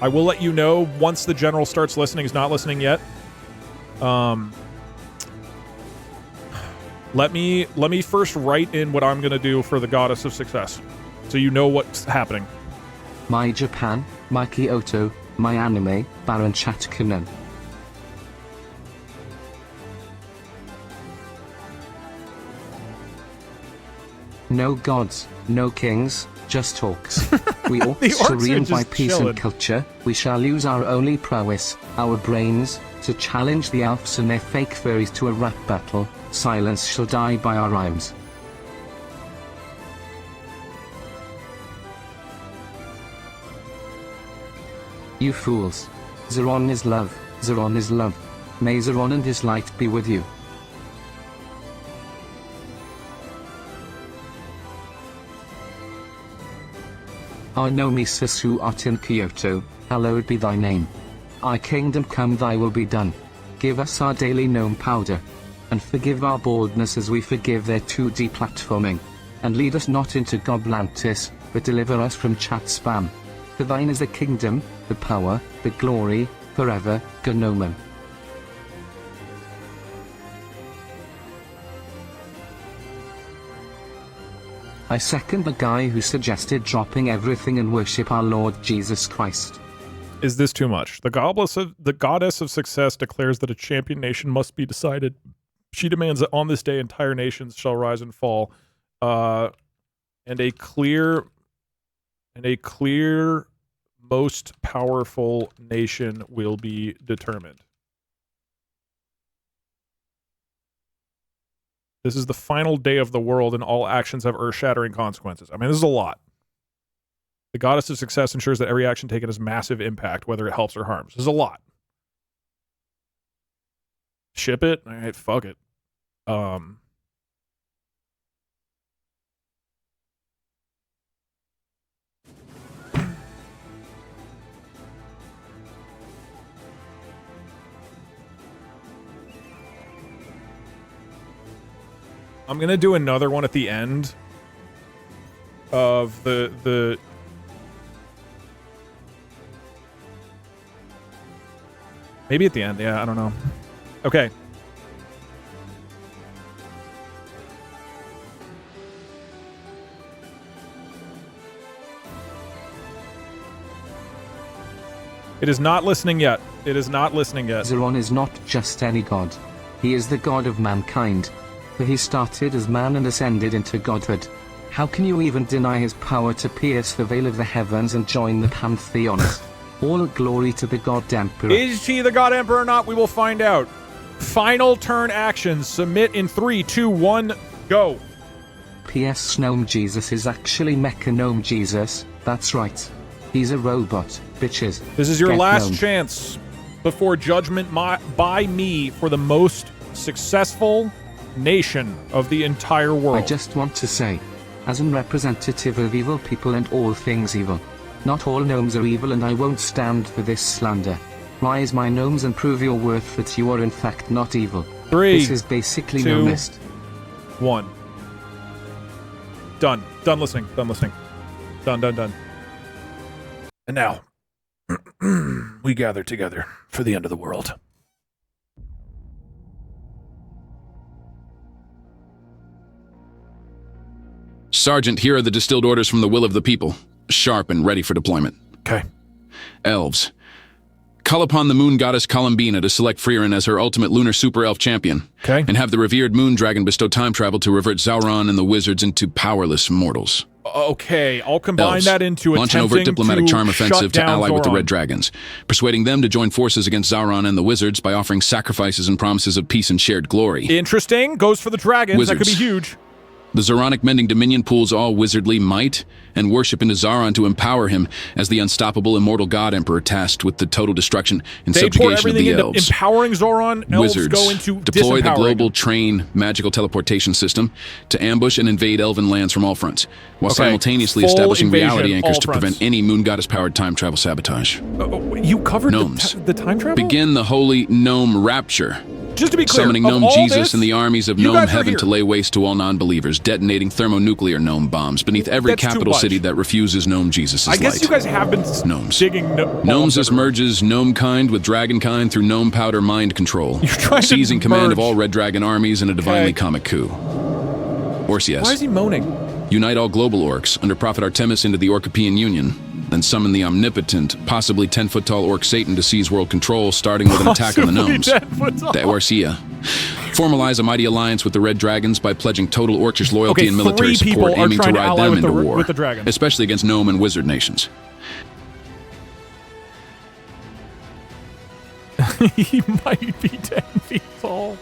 I will let you know once the general starts listening. He's not listening yet. Let me first write in what I'm going to do for the Goddess of Success, so you know what's happening. My Japan, my Kyoto, my anime, Baron Chatkunan. No gods, no kings, just orcs. We orcs shall reunify peace and culture, we shall use our only prowess, our brains, to challenge the elves and their fake furries to a rap battle. Silence shall die by our rhymes. You fools. Zeron is love, Zeron is love. May Zeron and his light be with you. Our Nomesis who art in Kyoto, hallowed be thy name. Our kingdom come, thy will be done. Give us our daily gnome powder. And forgive our baldness as we forgive their 2D platforming. And lead us not into Goblantis, but deliver us from chat spam. For thine is the kingdom, the power, the glory, forever, Gnomen. I second the guy who suggested dropping everything and worship our Lord Jesus Christ. Is this too much? The goddess of success declares that a champion nation must be decided. She demands that on this day entire nations shall rise and fall, and a clear most powerful nation will be determined. This is the final day of the world, and all actions have earth-shattering consequences. I mean, this is a lot. The goddess of success ensures that every action taken has massive impact, whether it helps or harms. This is a lot. Ship it? All right, fuck it. I'm gonna do another one at the end of the maybe at the end, yeah, I don't know. Okay. It is not listening yet. It is not listening yet. Zeron is not just any god. He is the god of mankind. For he started as man and ascended into godhood. How can you even deny his power to pierce the veil of the heavens and join the pantheon? All glory to the God Emperor. Is he the God Emperor or not? We will find out. Final turn actions. Submit in 3, 2, 1, go. P.S. Gnome Jesus is actually Mecha Gnome Jesus. That's right. He's a robot, bitches. This is your Get last gnome. chance before judgment by me for the most successful nation of the entire world. I just want to say, as an representative of evil people and all things evil, not all gnomes are evil, and I won't stand for this slander. Rise, my gnomes, and prove your worth that you are in fact not evil. 3, this is basically 2, gnomist. 1. Done. Done listening. Done listening. Done, done, done. And now, we gather together for the end of the world. Sergeant, here are the distilled orders from the will of the people, sharp and ready for deployment. Okay. Elves. Call upon the moon goddess Columbina to select Freerin as her ultimate lunar super elf champion. Okay. And have the revered moon dragon bestow time travel to revert Sauron and the wizards into powerless mortals. Okay, I'll combine Elves. that into Launch an overt diplomatic charm offensive to ally with the Sauron. Red Dragons, persuading them to join forces against Sauron and the wizards by offering sacrifices and promises of peace and shared glory. Interesting. Goes for the dragons. Wizards. That could be huge. The Zoronic Mending Dominion pools all wizardly might and worship into Sauron to empower him as the unstoppable immortal God Emperor tasked with the total destruction and They pour subjugation of everything the into elves. empowering Sauron. Elves Wizards. go into Deploy the disempowering. global train magical teleportation system to ambush and invade elven lands from all fronts, while Okay. simultaneously Full establishing invasion, reality anchors all to fronts. prevent any moon goddess-powered time travel sabotage. You covered Gnomes. the time travel? Begin the holy gnome rapture. Just to be clear, Summoning of Gnome all Jesus this, and the armies of you Gnome guys are Heaven here. to lay waste to all non-believers, detonating thermonuclear Gnome bombs beneath every That's too capital much. city that refuses Gnome Jesus' I guess light. you guys have been Gnomes. digging Gnomes bombs merges gnome kind with dragon kind through gnome powder mind control, You're trying to seizing command of merge. all red dragon armies in a divinely Okay. comic coup. Orcs, Why is he moaning? unite all global orcs under Prophet Artemis into the Orcipian Union, then summon the omnipotent, possibly 10-foot-tall Orc Satan to seize world control, starting with an attack on the Gnomes. The Orcia. Formalize a mighty alliance with the Red Dragons by pledging total Orcish loyalty and military support, aiming to ride them into war, especially against Gnome and Wizard nations. He might be 10 feet tall.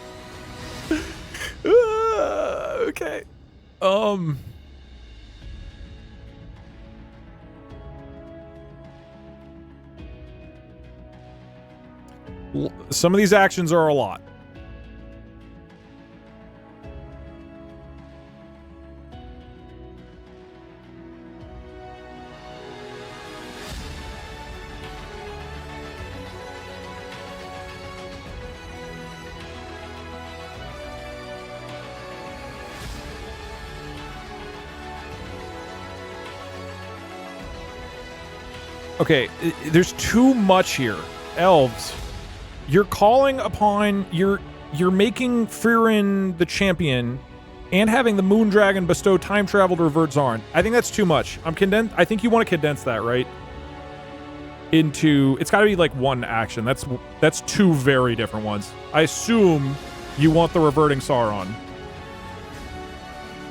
Okay. Some of these actions are a lot. Okay, there's too much here. Elves, you're calling upon, you're making Fririn the champion and having the Moon Dragon bestow time travel to revert Zarn. I think that's too much. I think you want to condense that, right? Into, it's got to be like one action. That's two very different ones. I assume you want the reverting Sauron.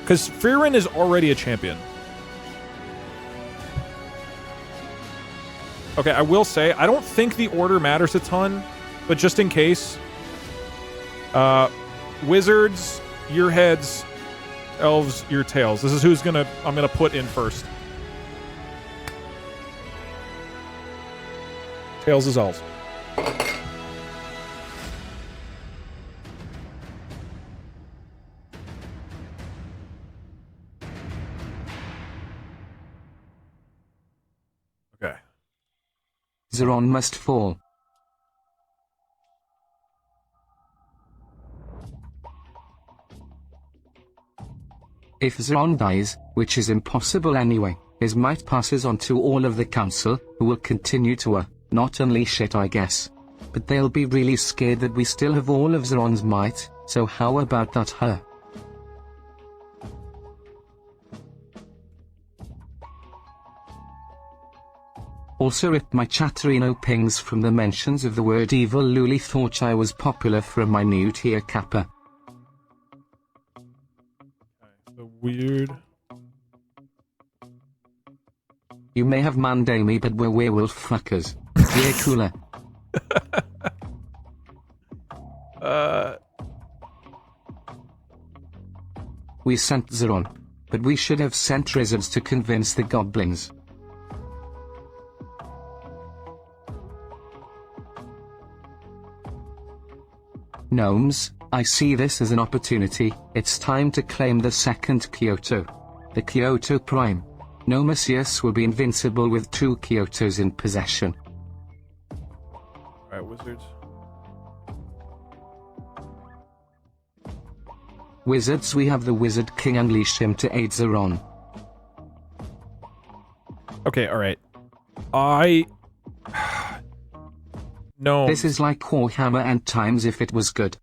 Because Fririn is already a champion. Okay, I will say, I don't think the order matters a ton, but just in case. Wizards, your heads. Elves, your tails. This is who's I'm gonna put in first. Tails is elves. Okay. Zeron must fall. If Zeron dies, which is impossible anyway, his might passes on to all of the council, who will continue to not unleash it, I guess. But they'll be really scared that we still have all of Zeron's might, so how about that, huh? Also, if my Chatterino pings from the mentions of the word evil, Luli thought I was popular for a minute here, Kappa. Weird. You may have Monday me, but we're werewolf fuckers. We're cooler. We sent Zeron, but we should have sent Rizzards to convince the goblins. Gnomes, I see this as an opportunity. It's time to claim the second Kyoto. The Kyoto Prime. Gnomesius will be invincible with 2 Kyotos in possession. Alright, wizards. Wizards, we have the Wizard King. Unleash him to aid Zeron. Okay, alright. No. This is like Warhammer and times if it was good.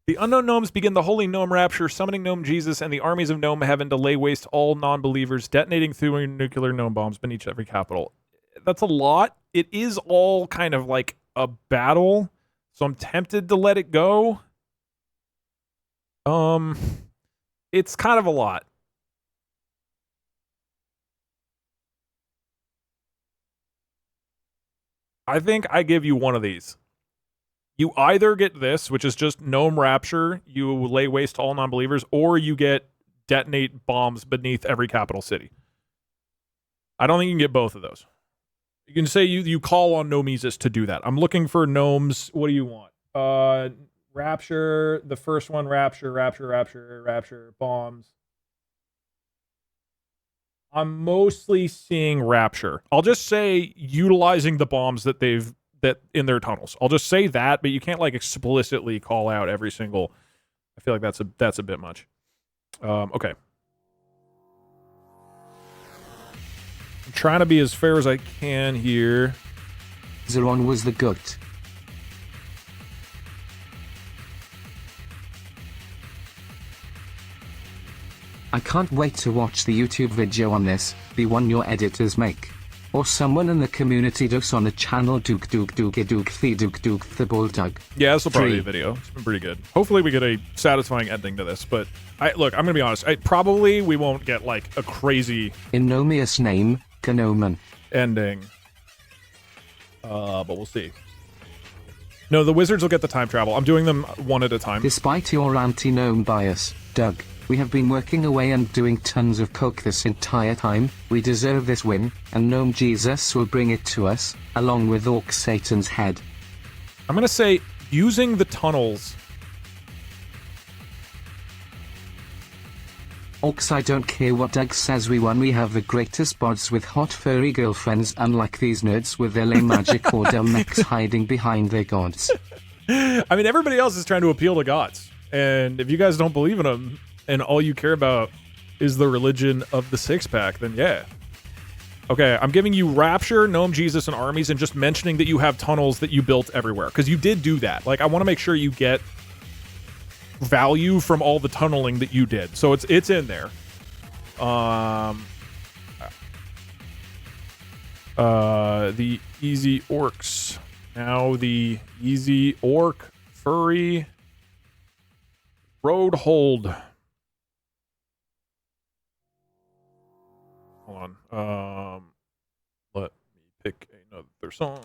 The unknown gnomes begin the holy gnome rapture, summoning gnome Jesus and the armies of gnome heaven to lay waste all non-believers, detonating through nuclear gnome bombs beneath every capital. That's a lot. It is all kind of like a battle, so I'm tempted to let it go. It's kind of a lot. I think I give you one of these. You either get this, which is just Gnome Rapture, you lay waste to all non-believers, or you get detonate bombs beneath every capital city. I don't think you can get both of those. You can say you call on Gnomesis to do that. I'm looking for gnomes. What do you want? Rapture, the first one, Rapture, bombs. I'm mostly seeing Rapture. I'll just say utilizing the bombs that in their tunnels. I'll just say that, but you can't like explicitly call out every single. I feel like that's a bit much. Okay. I'm trying to be as fair as I can here. Zeron was the goat. I can't wait to watch the YouTube video on this. be one your editors make. Or someone in the community does on the channel Duke the Bulldog. Yeah, this will probably be a video. It's been pretty good. Hopefully we get a satisfying ending to this, but look, I'm gonna be honest. Probably we won't get like a crazy Enomius name, Gnomen. ending. But we'll see. No, the wizards will get the time travel. I'm doing them one at a time. Despite your anti-gnome bias, Doug, we have been working away and doing tons of coke this entire time. We deserve this win, and Gnome Jesus will bring it to us, along with Orc Satan's head. I'm gonna say using the tunnels. Orcs, I don't care what Doug says, we won. We have the greatest bods with hot furry girlfriends, unlike these nerds with their lame magic or dumb mechs hiding behind their gods. I mean, everybody else is trying to appeal to gods. And if you guys don't believe in them, and all you care about is the religion of the six-pack, then yeah. Okay, I'm giving you Rapture, Gnome Jesus, and armies, and just mentioning that you have tunnels that you built everywhere. Because you did do that. Like, I want to make sure you get value from all the tunneling that you did. So it's in there. The easy orcs. Now the easy orc furry road hold. Hold on. Let me pick another song.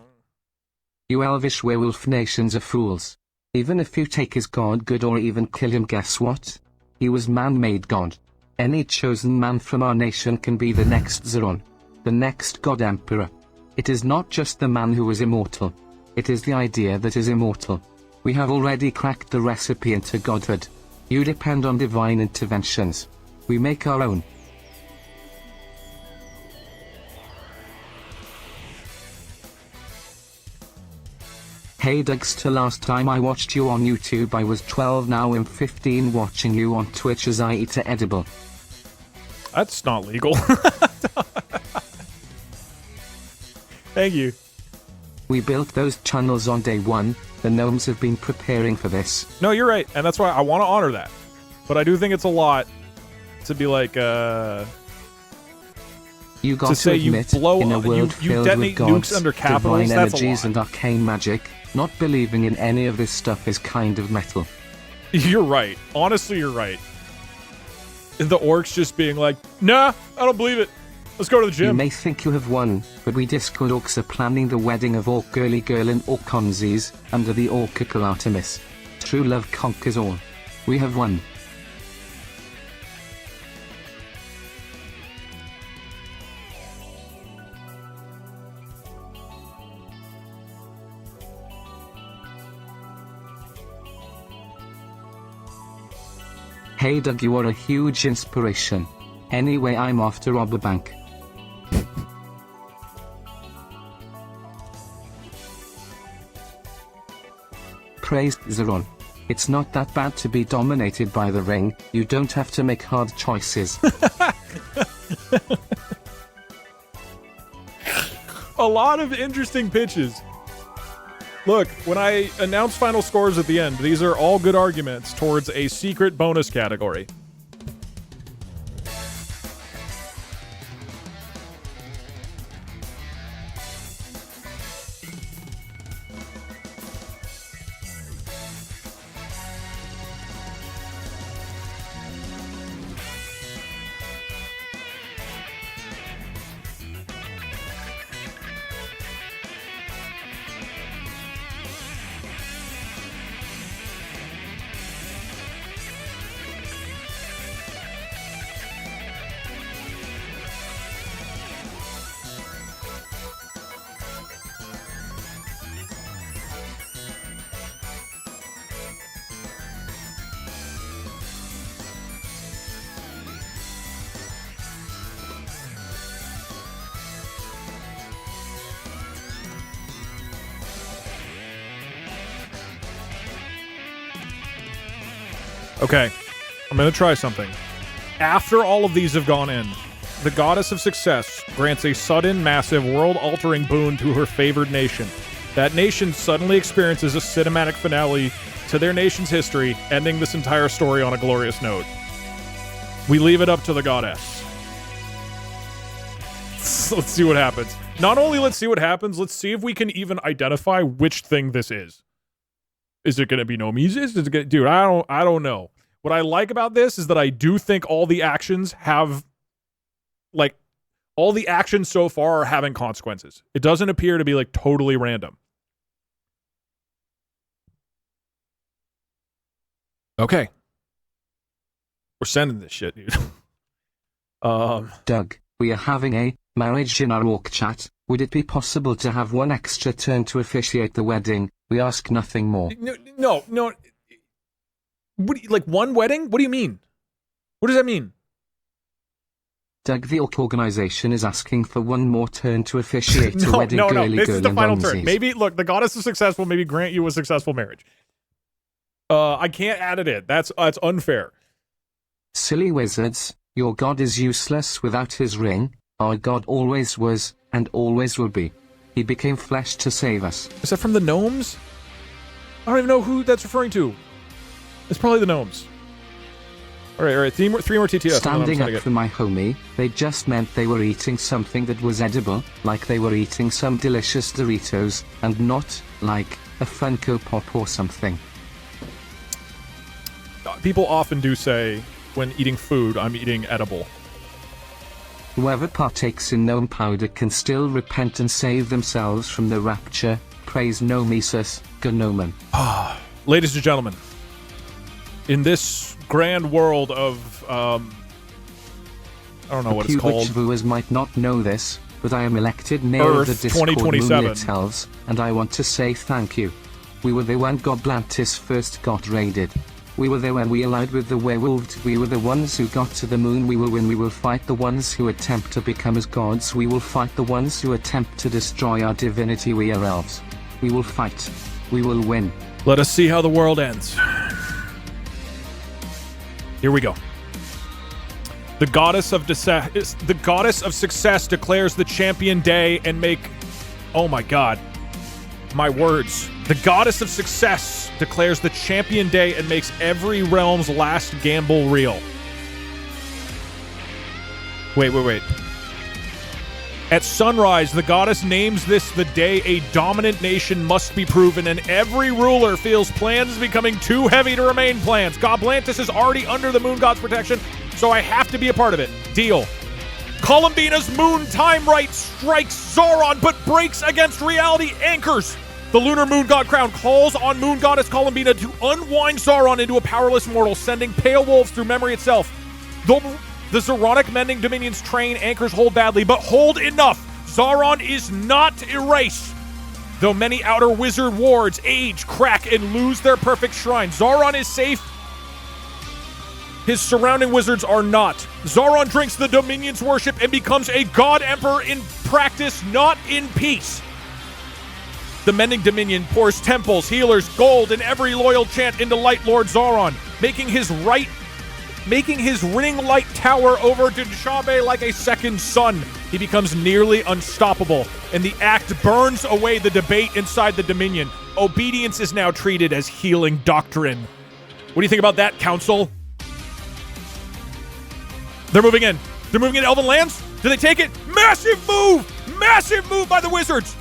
You elvish werewolf nations are fools. Even if you take his god good or even kill him, guess what? He was man-made god. Any chosen man from our nation can be the next Zeron, the next god emperor. It is not just the man who is immortal. It is the idea that is immortal. We have already cracked the recipe into godhood. You depend on divine interventions. We make our own. Hey Dougster, last time I watched you on YouTube I was 12, now I'm 15 watching you on Twitch as I eat a edible. That's not legal. Thank you. We built those channels on day one. The gnomes have been preparing for this. No, you're right, and that's why I want to honor that. But I do think it's a lot to be like, you got to admit, in a world filled with gods, under capitals, divine energies and arcane magic, not believing in any of this stuff is kind of metal. You're right. Honestly, you're right. The orcs just being like, nah, I don't believe it. Let's go to the gym. You may think you have won, but we Discord orcs are planning the wedding of Orc Girly Girl and Orconzes under the Orcical Artemis. True love conquers all. We have won. Hey Doug, you are a huge inspiration. Anyway, I'm off to rob a bank. Praise Zeron. It's not that bad to be dominated by the ring, you don't have to make hard choices. A lot of interesting pitches. Look, when I announce final scores at the end, these are all good arguments towards a secret bonus category. Okay, I'm going to try something. After all of these have gone in, the Goddess of Success grants a sudden, massive, world-altering boon to her favored nation. That nation suddenly experiences a cinematic finale to their nation's history, ending this entire story on a glorious note. We leave it up to the Goddess. Let's see what happens. Not only let's see what happens, let's see if we can even identify which thing this is. Is it going to be Gnomes? Dude, I don't know. What I like about this is that I do think all the actions have, like, all the actions so far are having consequences. It doesn't appear to be, like, totally random. Okay. We're sending this shit, dude. Doug, we are having a marriage in our orc chat. Would it be possible to have one extra turn to officiate the wedding? We ask nothing more. No. What do you, like one wedding? What do you mean? What does that mean? Doug, the orc organization is asking for one more turn to officiate the wedding. No. Girly This girl is the and final onesies. turn. Maybe, look, the goddess is successful. Maybe grant you a successful marriage. I can't add it in. That's unfair. Silly wizards, your god is useless without his ring. Our god always was, and always will be. He became flesh to save us. Is that from the Gnomes? I don't even know who that's referring to. It's probably the Gnomes. All right. Three more TTS. Standing up for my homie, they just meant they were eating something that was edible, like they were eating some delicious Doritos, and not, like, a Funko Pop or something. People often do say, when eating food, I'm eating edible. Whoever partakes in gnome powder can still repent and save themselves from the rapture. Praise Gnomesis, Gnomen. Ladies and gentlemen, in this grand world of, I don't know what it's called. Viewers might not know this, but I am elected mayor Earth of the Discord 2027. Moonlit Elves, and I want to say thank you. We were there when Goblantis first got raided. We were there when we allied with the werewolves. We were the ones who got to the moon. We will win. We will fight the ones who attempt to become as gods. We will fight the ones who attempt to destroy our divinity. We are elves. We will fight. We will win. Let us see how the world ends. Here we go. The goddess of success declares the champion day and make... Oh my god. My words. The goddess of success declares the champion day and makes every realm's last gamble real. Wait. At sunrise, the goddess names this the day a dominant nation must be proven, and every ruler feels plans becoming too heavy to remain plans. Goblantis is already under the moon god's protection, so I have to be a part of it. Deal. Columbina's moon time right strikes Zoron, but breaks against reality anchors. The lunar moon god crown calls on moon goddess Columbina to unwind Zoron into a powerless mortal, sending pale wolves through memory itself. The Zoronic mending dominion's train anchors hold badly, but hold enough. Zoron is not erased. Though many outer wizard wards age, crack, and lose their perfect shrine, Zoron is safe. His surrounding wizards are not. Zoron drinks the dominion's worship and becomes a god emperor in practice, not in peace. The Mending Dominion pours temples, healers, gold, and every loyal chant into Light Lord Zoron, making his ring light tower over to Dushabe like a second sun. He becomes nearly unstoppable, and the act burns away the debate inside the Dominion. Obedience is now treated as healing doctrine. What do you think about that, Council? They're moving in. They're moving into Elven lands? Do they take it? Massive move! Massive move by the Wizards!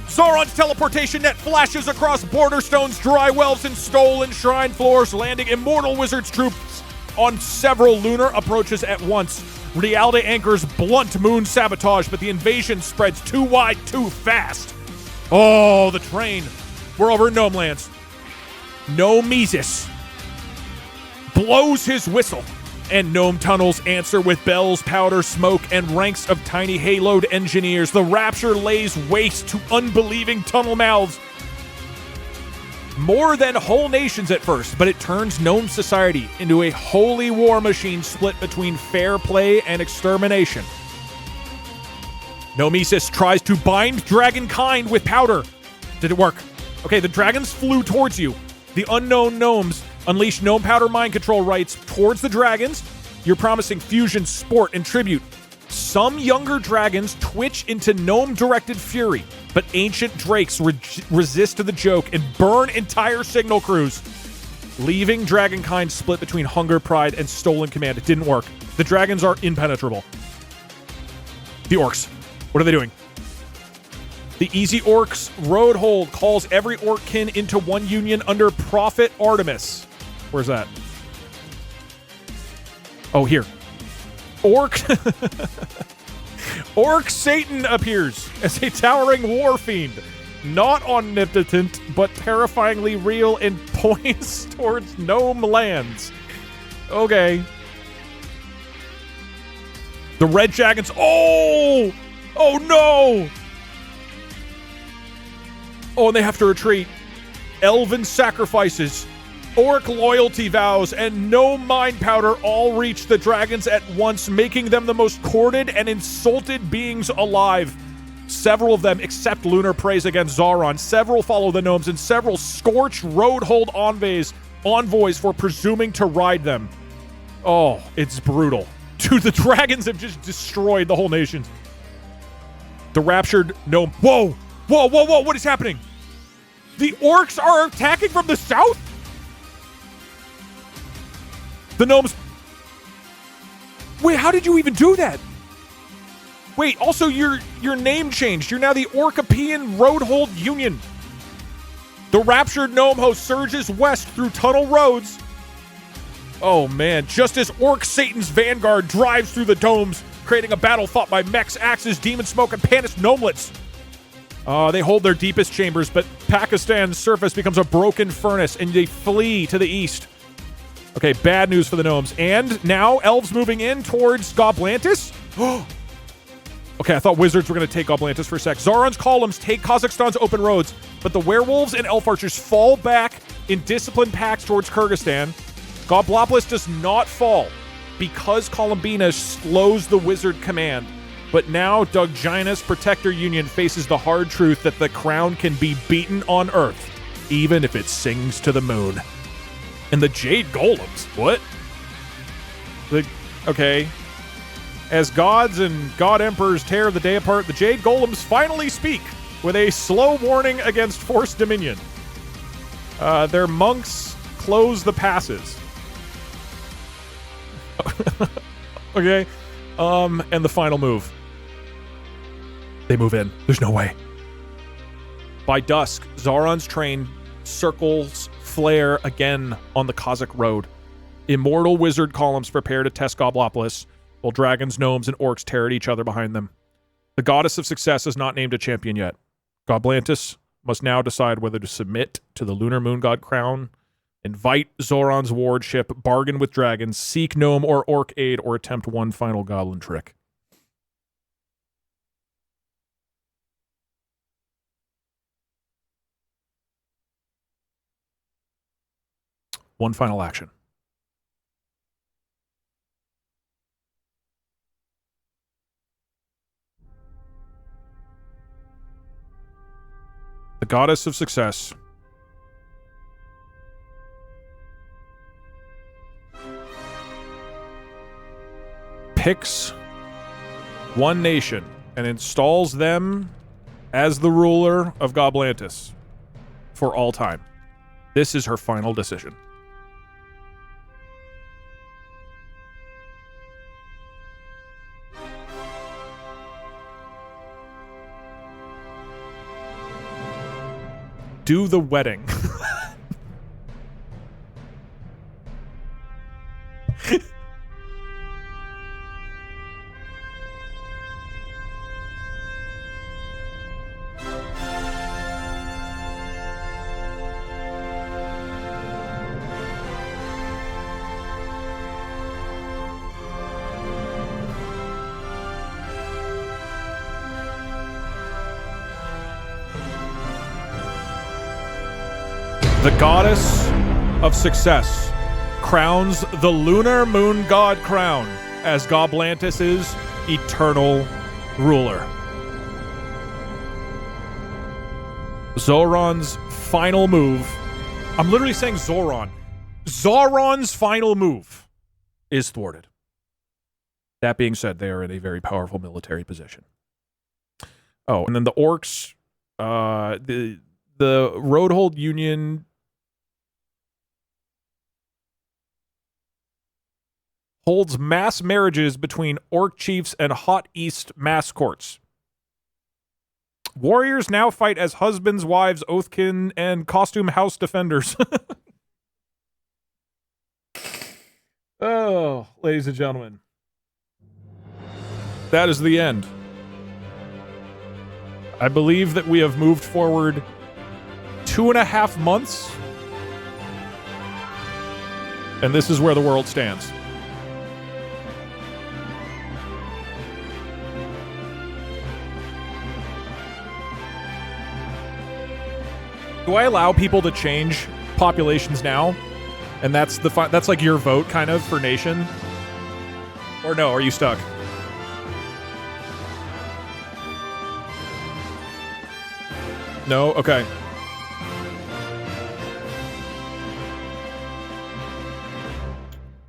Zoron's teleportation net flashes across border stones, dry wells, and stolen shrine floors, landing immortal Wizards troops on several lunar approaches at once. Reality anchors blunt moon sabotage, but the invasion spreads too wide, too fast. Oh, the train. We're over in Gnome lands. Gnomesis blows his whistle, and gnome tunnels answer with bells, powder, smoke, and ranks of tiny haloed engineers. The rapture lays waste to unbelieving tunnel mouths. More than whole nations at first, but it turns gnome society into a holy war machine split between fair play and extermination. Gnomesis tries to bind dragonkind with powder. Did it work? Okay, the dragons flew towards you. The unknown gnomes unleash gnome powder mind control rights towards the dragons. You're promising fusion, sport, and tribute. Some younger dragons twitch into gnome-directed fury, but ancient drakes resist to the joke and burn entire signal crews, leaving dragonkind split between hunger, pride, and stolen command. It didn't work. The dragons are impenetrable. The orcs. What are they doing? The Easy Orcs road hold calls every orc kin into one union under Prophet Artemis. Where's that? Oh, here. Orc Satan appears as a towering war fiend. Not omnipotent, but terrifyingly real and points towards gnome lands. Okay. The red dragons. Oh! Oh no! Oh, and they have to retreat. Elven sacrifices, orc loyalty vows, and gnome mind powder all reach the dragons at once, making them the most courted and insulted beings alive. Several of them accept lunar praise against Zoran. Several follow the gnomes, and several scorch road-hold envoys for presuming to ride them. Oh, it's brutal. Dude, the dragons have just destroyed the whole nation. The raptured gnome. Whoa! Whoa, whoa, whoa, what is happening? The orcs are attacking from the south? The gnomes... Wait, how did you even do that? Wait, also your name changed. You're now the Orcapean Roadhold Union. The raptured gnome host surges west through tunnel roads. Oh man, just as Orc Satan's vanguard drives through the domes, creating a battle fought by mechs, axes, demon smoke, and panis gnomelets. They hold their deepest chambers, but Pakistan's surface becomes a broken furnace, and they flee to the east. Okay, bad news for the gnomes. And now elves moving in towards Goblantis. Okay, I thought wizards were going to take Goblantis for a sec. Zoran's columns take Kazakhstan's open roads, but the werewolves and elf archers fall back in disciplined packs towards Kyrgyzstan. Goblopolis does not fall because Columbina slows the wizard command. But now Dugina's Protector Union faces the hard truth that the crown can be beaten on Earth, even if it sings to the moon. And the Jade Golems, what? Okay. As gods and god emperors tear the day apart, the Jade Golems finally speak with a slow warning against forced dominion. Their monks close the passes. Okay. And the final move. They move in. There's no way. By dusk, Zoran's train circles flare again on the Kazakh road. Immortal wizard columns prepare to test Goblopolis, while dragons, gnomes, and orcs tear at each other behind them. The goddess of success is not named a champion yet. Goblantis must now decide whether to submit to the lunar moon god crown, invite Zoran's wardship, bargain with dragons, seek gnome or orc aid, or attempt one final goblin trick. One final action. The goddess of success picks one nation and installs them as the ruler of Goblantis for all time. This is her final decision. Do the wedding. The goddess of success crowns the lunar moon god crown as Goblantis' eternal ruler. Zoran's final move. I'm literally saying Zoran. Zoran's final move is thwarted. That being said, they are in a very powerful military position. Oh, and then the orcs, the Roadhold Union holds mass marriages between orc chiefs and Hot East mass courts. Warriors now fight as husbands, wives, oathkin, and costume house defenders. Oh, ladies and gentlemen. That is the end. I believe that we have moved forward 2.5 months. And this is where the world stands. Do I allow people to change populations now? And that's that's like your vote kind of for nation? Or no, are you stuck? No? Okay.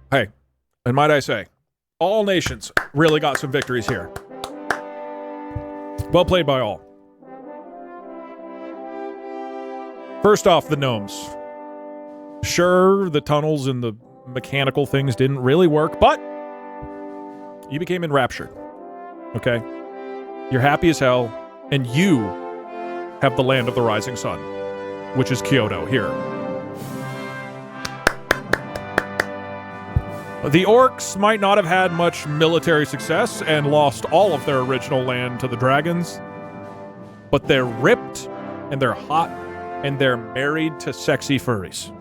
Hey, and might I say, all nations really got some victories here. Well played by all. First off, the gnomes. Sure, the tunnels and the mechanical things didn't really work, but you became enraptured. Okay? You're happy as hell, and you have the land of the rising sun, which is Kyoto here. The orcs might not have had much military success and lost all of their original land to the dragons, but they're ripped, and they're hot, and they're married to sexy furries.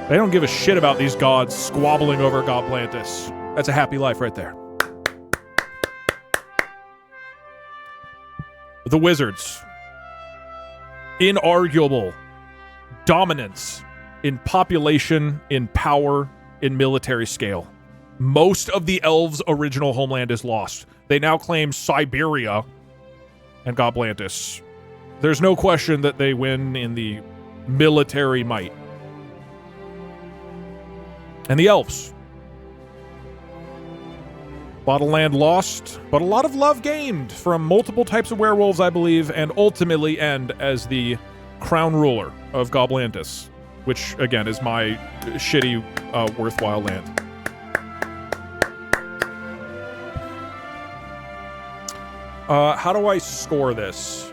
They don't give a shit about these gods squabbling over Goblantis. That's a happy life right there. The wizards. Inarguable dominance in population, in power, in military scale. Most of the elves' original homeland is lost. They now claim Siberia and Goblantis. There's no question that they win in the military might. And the elves. A lot of land lost, but a lot of love gained from multiple types of werewolves, I believe, and ultimately end as the crown ruler of Goblantis, which, again, is my shitty, worthwhile land. How do I score this?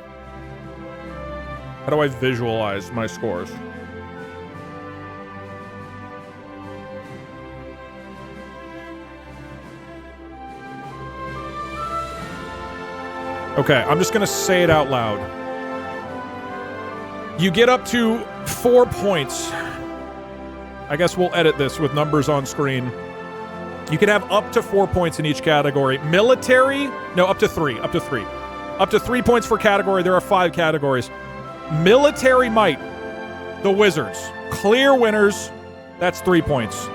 How do I visualize my scores? Okay, I'm just going to say it out loud. You get up to 4 points. I guess we'll edit this with numbers on screen. You can have up to 4 points in each category. Military, no, up to 3. Up to 3. Up to 3 points per category. There are 5 categories. Military might, the wizards. Clear winners, that's 3 points.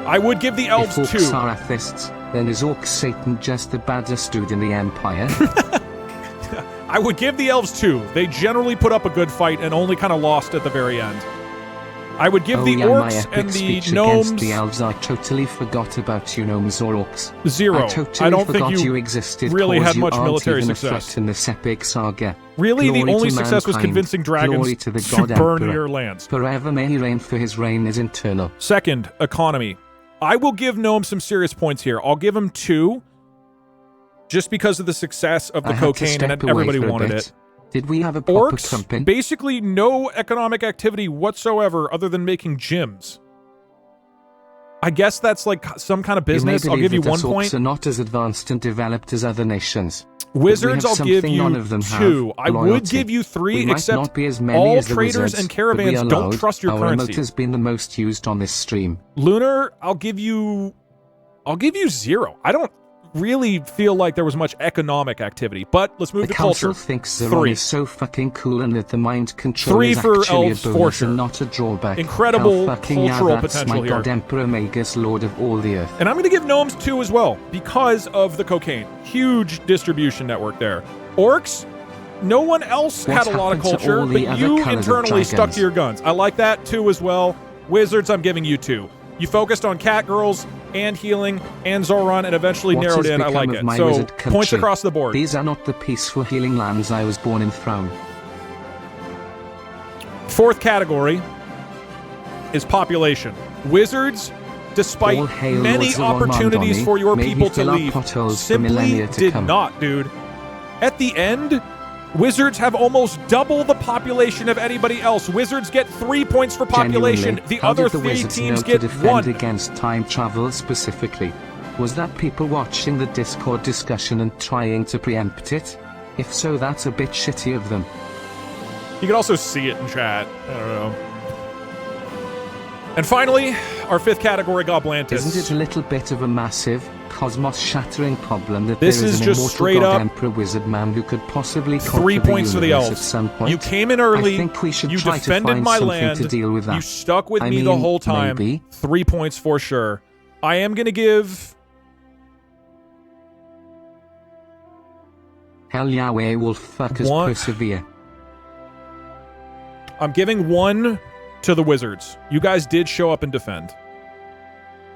I would give the elves 2. If orcs are atheists, then is Orc Satan just the baddest dude in the Empire? I would give the elves 2. They generally put up a good fight and only kind of lost at the very end. I would give the orcs and the gnomes... The elves, I totally forgot about you, gnomes or orcs. 0. I don't think you existed, really had much military success. In this epic saga. Really, Glory the only success mankind. was convincing dragons to, the to God burn Emperor. your lands. Forever may he reign, for his reign is eternal. Second, economy. I will give gnomes some serious points here. I'll give them 2, just because of the success of the cocaine and everybody wanted it. Did we have a proper Orcs, company? basically no economic activity whatsoever other than making gyms. I guess that's like some kind of business. I'll give you 1 point. Orcs are not as advanced and developed as other nations. Wizards, I'll give you none of them 2. I would give you 3, except not be as many all as the traders wizards, and caravans don't trust your our currency. emote has been the most used on this stream. Lunar, I'll give you 0. I don't really feel like there was much economic activity, but let's move the to culture. council thinks Zeron 3. is so fucking cool and that the mind control 3 is for actually elves, a for bonus sure. and not a drawback. Incredible Hell fucking cultural yeah, that's potential my here. God Emperor Magus, Lord of all the earth. And I'm going to give gnomes 2 as well, because of the cocaine. Huge distribution network there. Orcs, no one else What had a lot of happened to culture, all the but other you colours of internally stuck dragons? to your guns. I like that 2 as well. Wizards, I'm giving you 2. You focused on cat girls and healing and Zoran and eventually What narrowed has in. I become like of it. my So wizard points country? across the board. These are not the peaceful healing lands I was born in from. 4th category is population. Wizards, despite All hail many Lord Zeron opportunities Mondoni, for your may he people to fill our leave, potholes for simply millennia to did come. not, dude. At the end, Wizards have almost double the population of anybody else. Wizards get 3 points for population. Genuinely, The how other did the 3 Wizards teams know get to defend 1. against time travel specifically? Was that people watching the Discord discussion and trying to preempt it? If so, that's a bit shitty of them. You can also see it in chat. I don't know. And finally, our 5th category, Goblantis. Isn't it a little bit of a massive, cosmos-shattering problem that This there is is an just immortal straight god up emperor wizard man who could possibly 3 conquer points the for the universe elves. at some point? You came in early. I think we should you try to defended find my something land. to deal with that. You stuck with I me mean, the whole time. maybe. 3 points for sure. I am going to give... Hell yeah, werewolf fuckers persevere. I'm giving 1 to the Wizards. You guys did show up and defend.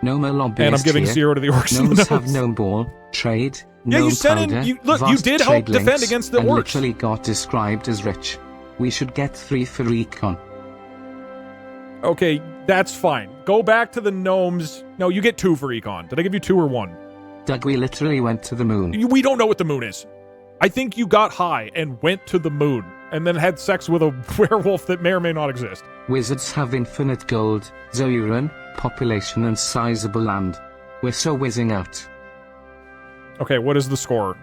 No more lobbyist And I'm giving here. 0 to the Orcs. Gnomes have gnome ball, trade, Yeah, gnome you sent powder, in... Look, you vast did help trade defend links, against the and Orcs. literally got described as rich. We should get 3 for recon. Okay, that's fine. Go back to the Gnomes. No, you get 2 for Econ. Did I give you 2 or 1? Doug, we literally went to the moon. We don't know what the moon is. I think you got high and went to the moon and then had sex with a werewolf that may or may not exist. Wizards have infinite gold, Zoran, population and sizable land. We're so whizzing out. Okay, what is the score?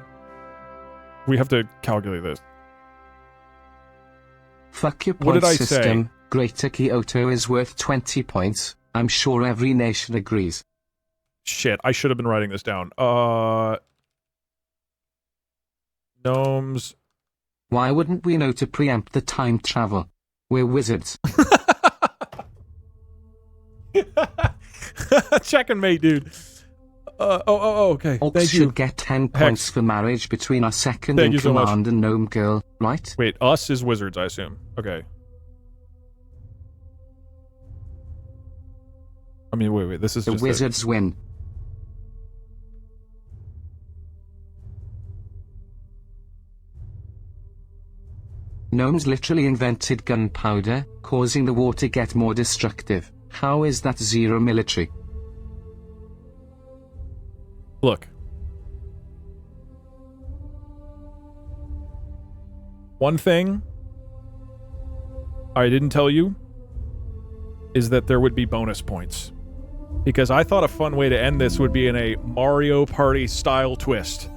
We have to calculate this. Fuck your What point did I system. say? Greater Kyoto is worth 20 points. I'm sure every nation agrees. Shit, I should have been writing this down. Gnomes. Why wouldn't we know to preempt the time travel? We're wizards. Check and mate, dude. Okay. Orcs Thank should you. get 10 points for marriage between our second Thank in you so much. command and gnome girl, right? Wait, us is Wizards, I assume. Okay. I mean, wait. This is The just wizards win. Gnomes literally invented gunpowder, causing the war to get more destructive. How is that zero military? Look. One thing I didn't tell you is that there would be bonus points. Because I thought a fun way to end this would be in a Mario Party style twist.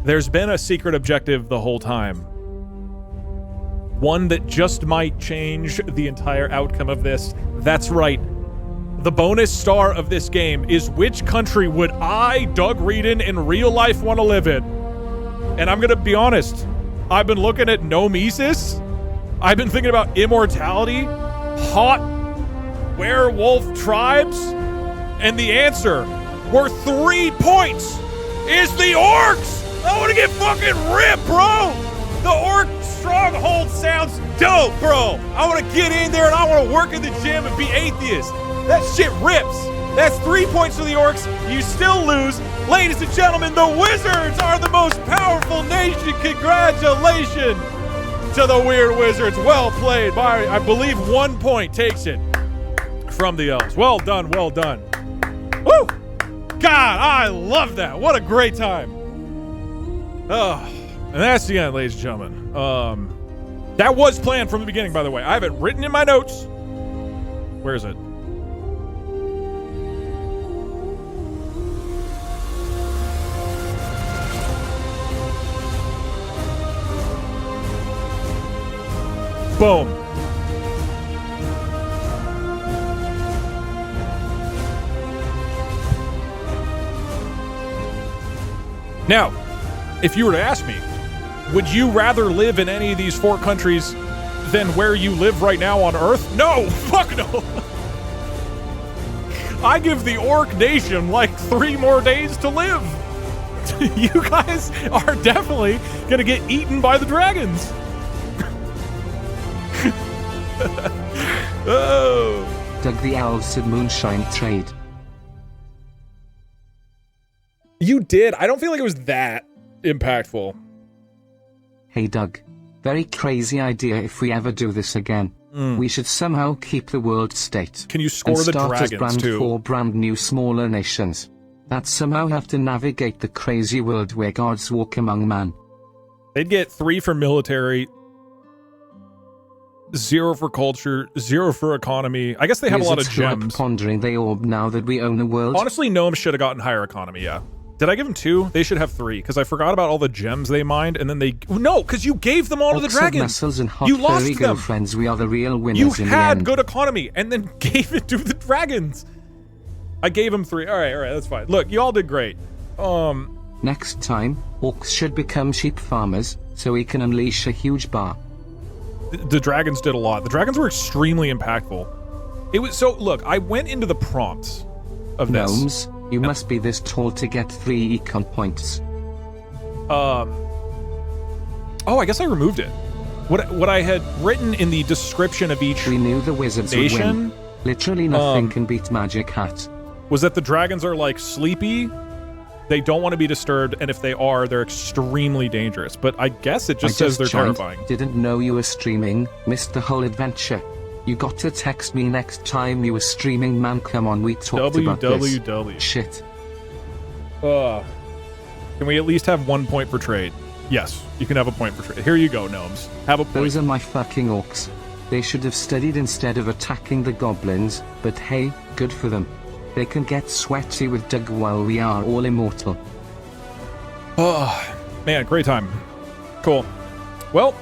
There's been a secret objective the whole time. One that just might change the entire outcome of this. That's right. The bonus star of this game is which country would I, Doug Reedon, in real life want to live in? And I'm going to be honest. I've been looking at Gnomesis. I've been thinking about immortality, hot werewolf tribes, and the answer, worth 3 points, is the Orcs! I want to get fucking ripped, bro! The Orc stronghold sounds dope, bro! I want to get in there and I want to work in the gym and be atheist. That shit rips! That's 3 points for the Orcs. You still lose. Ladies and gentlemen, the Wizards are the most powerful nation. Congratulations to the Weird Wizards. Well played. By, I believe 1 point takes it from the Elves. Well done, well done. Woo! God, I love that. What a great time. And that's the end, ladies and gentlemen. That was planned from the beginning, by the way. I have it written in my notes. Where is it? Boom. Now, if you were to ask me, would you rather live in any of these 4 countries than where you live right now on Earth? No! Fuck no! I give the Orc Nation like 3 more days to live. You guys are definitely gonna get eaten by the dragons. Oh. Doug, the Elves said moonshine trade. You did. I don't feel like it was that impactful. Hey Doug. Very crazy idea if we ever do this again. We should somehow keep the world state. Can you score and the start dragons as brand too? 4 brand new smaller nations that somehow have to navigate the crazy world where gods walk among man. They'd get 3 for military, 0 for culture, 0 for economy. I guess they have a lot of gems. Pondering they orb now that we own the world. Honestly, Gnomes should have gotten higher economy, yeah. Did I give them 2? They should have 3, because I forgot about all the gems they mined, and then they... No, because you gave them all to the dragons! And hot you lost them! Girlfriends, we are the real winners you in the end. had good economy, and then gave it to the dragons! I gave them 3. Alright, that's fine. Look, you all did great. Next time, orcs should become sheep farmers, so we can unleash a huge bar. The dragons did a lot. The dragons were extremely impactful. It was... So, look, I went into the prompts of this. Gnomes, you must be this tall to get 3 econ points. Oh, I guess I removed it. What I had written in the description of each We knew the wizards nation, would win. Literally nothing can beat Magic Hat. Was that the dragons are, like, sleepy, they don't want to be disturbed, and if they are, they're extremely dangerous. But I guess it just says they're terrifying. Didn't know you were streaming, missed the whole adventure. You got to text me next time you were streaming, man. Come on, we talked about this. Shit. Can we at least have 1 point for trade? Yes, you can have a point for trade. Here you go, Gnomes. Have a point. Those are my fucking orcs. They should have studied instead of attacking the goblins, but hey, good for them. They can get sweaty with Doug while we are all immortal. Oh, man, great time. Cool. Well,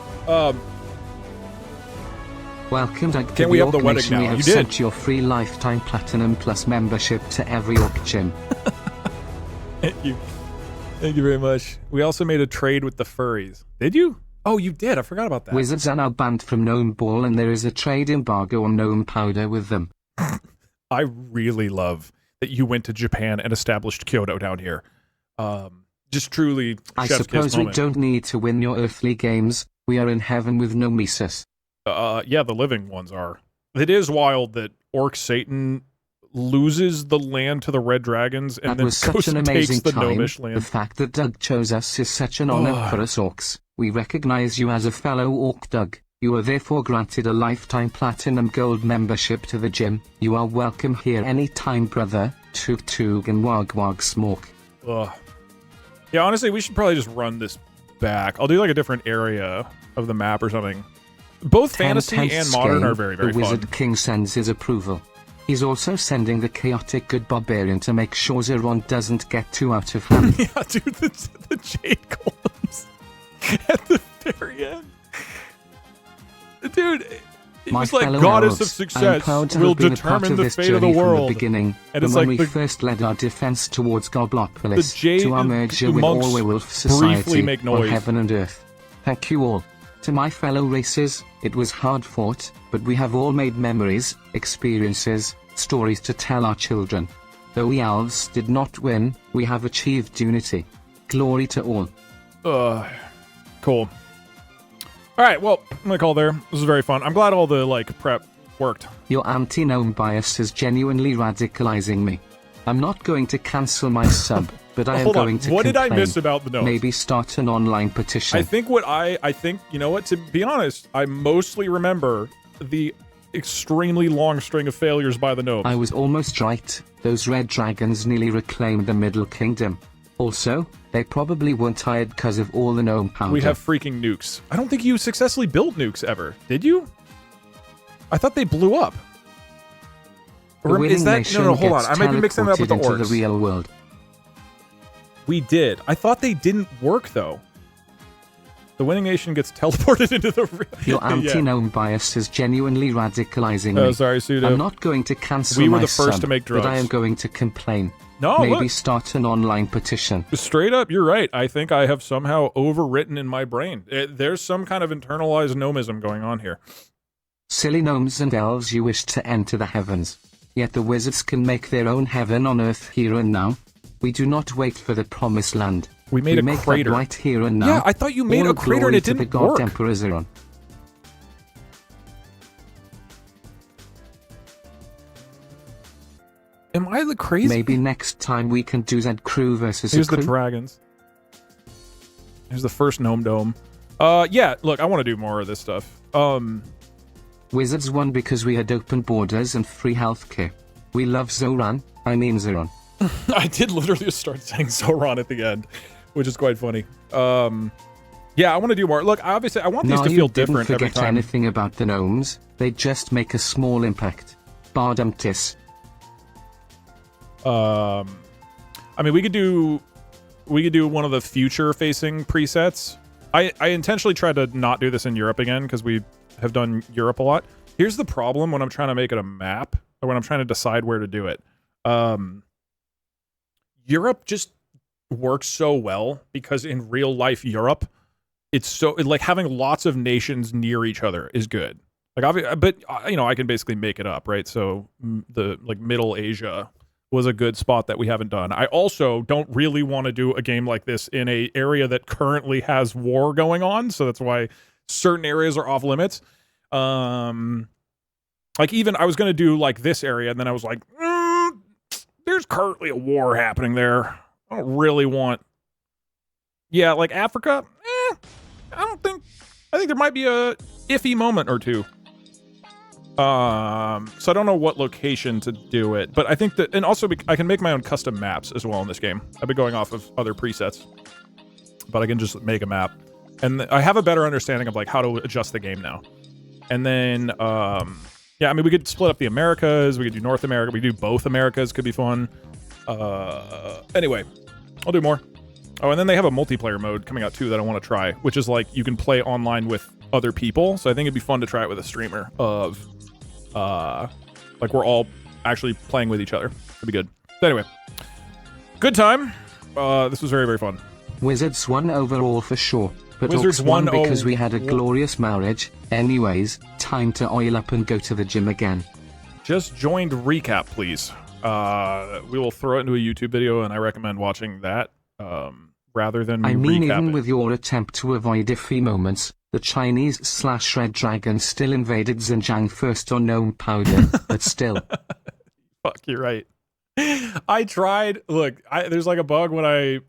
welcome, Doug. Can we have the wedding now? We have you did. Sent your free lifetime platinum plus membership to every orc gym. Thank you. Thank you very much. We also made a trade with the furries. Did you? Oh, you did. I forgot about that. Wizards are now banned from Gnome Ball, and there is a trade embargo on gnome powder with them. I really love that you went to Japan and established Kyoto down here. Just truly, I suppose we don't need to win your earthly games. We are in heaven with no Mises. Yeah, the living ones are. It is wild that Orc Satan loses the land to the Red Dragons and then goes and takes the Gnomish land. The fact that Doug chose us is such an honor for us orcs. We recognize you as a fellow orc, Doug. You are therefore granted a lifetime platinum gold membership to the gym. You are welcome here anytime, brother. Toog toog and wag wag smoke. Yeah, honestly, we should probably just run this back. I'll do like a different area of the map or something. Both fantasy and modern are very, very fun. The Wizard King sends his approval. He's also sending the chaotic good barbarian to make sure Zeron doesn't get too out of hand. Yeah, dude, the jade golems at the very end. Dude, it was like goddess of success will determine the fate of the world. And it's when like we first led our defense towards Goblopolis to our merger with monks all werewolf society make on noise. heaven and earth. Thank you all. To my fellow races, it was hard fought, but we have all made memories, experiences, stories to tell our children. Though we elves did not win, we have achieved unity. Glory to all. Cool. All right, well, I'm gonna call there. This was very fun. I'm glad all the like prep worked. Your anti-gnome bias is genuinely radicalizing me. I'm not going to cancel my sub, but I am going to What complain. did I miss about the gnomes? Maybe start an online petition. I think you know what, to be honest, I mostly remember the extremely long string of failures by the gnomes. I was almost right. Those red dragons nearly reclaimed the Middle Kingdom. Also, they probably weren't tired because of all the gnome powder. We have freaking nukes. I don't think you successfully built nukes ever. Did you? I thought they blew up. Or is that no? Hold on. I might be mixing that up with the orcs. The real world. We did. I thought they didn't work though. The winning nation gets teleported into the real. Your anti-gnome bias is genuinely radicalizing me. Oh, sorry, Sudo. I'm not going to cancel We were my the first sub, to make drugs. but I am going to complain. No, maybe start an online petition. Straight up, you're right. I think I have somehow overwritten in my brain. There's some kind of internalized gnomism going on here. Silly gnomes and elves, you wish to enter the heavens. Yet the wizards can make their own heaven on earth here and now. We do not wait for the promised land. We made a crater right here and now. Yeah, I thought you made a crater and it didn't work. Emperor Zeron. Am I the crazy? Maybe next time we can do that crew versus Here's the dragons. Here's the first gnome dome. Yeah, look, I want to do more of this stuff. Wizards won because we had open borders and free healthcare. We love Zeron. I did literally start saying Zoran at the end, which is quite funny. Yeah, I want to do more. Look, obviously, I want these to feel different every time. Didn't forget anything about the gnomes. They just make a small impact. Bardumptis. I mean, we could do one of the future-facing presets. I intentionally tried to not do this in Europe again because we have done Europe a lot. Here's the problem when I'm trying to make it a map, or when I'm trying to decide where to do it. Europe just works so well because in real life Europe, it's so like having lots of nations near each other is good. Like, but you know, I can basically make it up, right? So the like Middle Asia was a good spot that we haven't done. I also don't really want to do a game like this in a area that currently has war going on, so that's why certain areas are off limits. Like even I was going to do like this area, and then I was like, there's currently a war happening there. I don't really want. Yeah, like Africa. I think there might be a iffy moment or two. So I don't know what location to do it, but I think that, and also I can make my own custom maps as well in this game. I've been going off of other presets, but I can just make a map, and I have a better understanding of like how to adjust the game now. And then, yeah, I mean, we could split up the Americas. We could do North America. We could do both Americas. Could be fun. Anyway, I'll do more. Oh, and then they have a multiplayer mode coming out too that I want to try, which is like you can play online with other people. So I think it'd be fun to try it with a streamer of, like we're all actually playing with each other. It'd be good. But anyway, good time. This was very, very fun. Wizards won overall for sure, but Wizards Orcs won because we had a glorious marriage. Anyways, time to oil up and go to the gym again. Just joined recap, please. We will throw it into a YouTube video, and I recommend watching that rather than me even it. with your attempt to avoid iffy moments, the Chinese/Red Dragon still invaded Xinjiang first on gnome powder, but still. Fuck, you're right. I tried. Look, there's like a bug when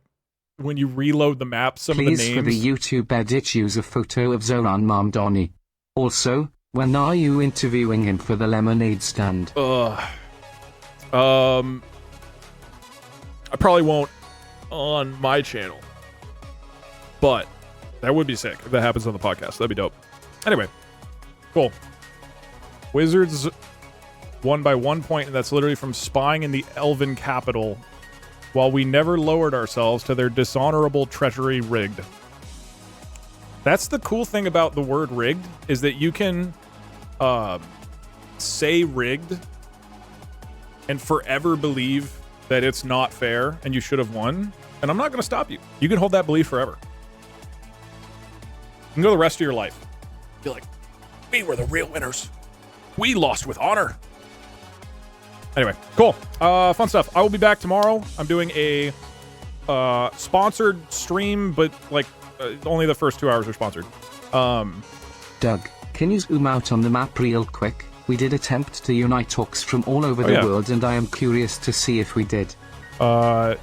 you reload the map, some Please, of the names. For the YouTube edit, use a photo of Zoran Mamdani. Also, when are you interviewing him for the lemonade stand? I probably won't on my channel, but that would be sick if that happens on the podcast. That'd be dope. Anyway, cool. Wizards won by 1 point, and that's literally from spying in the Elven capital, while we never lowered ourselves to their dishonorable treachery rigged. That's the cool thing about the word rigged, is that you can say rigged and forever believe that it's not fair and you should have won, and I'm not going to stop you. You can hold that belief forever. You can go the rest of your life. Be like, we were the real winners. We lost with honor. Anyway, cool. Fun stuff. I will be back tomorrow. I'm doing a sponsored stream, but like only the first 2 hours are sponsored. Doug, can you zoom out on the map real quick? We did attempt to unite Orcs from all over the world, and I am curious to see if we did. I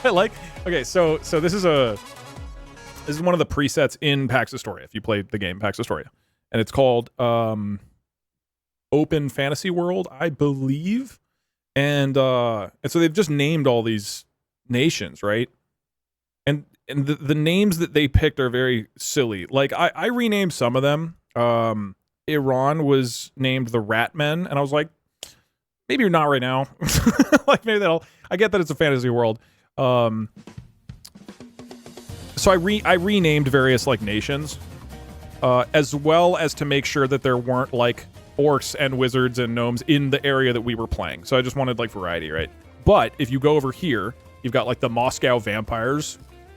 like. Okay, so this is one of the presets in Pax Historia. If you played the game Pax Historia, and it's called Open Fantasy World, I believe, and so they've just named all these nations, right? And the names that they picked are very silly. Like I renamed some of them. Iran was named the Rat Men, and I was like, maybe you're not right now. Like maybe I get that it's a fantasy world. So I renamed various like nations, as well as to make sure that there weren't like orcs and wizards and gnomes in the area that we were playing. So I just wanted like variety, right? But if you go over here, you've got like the Moscow vampires.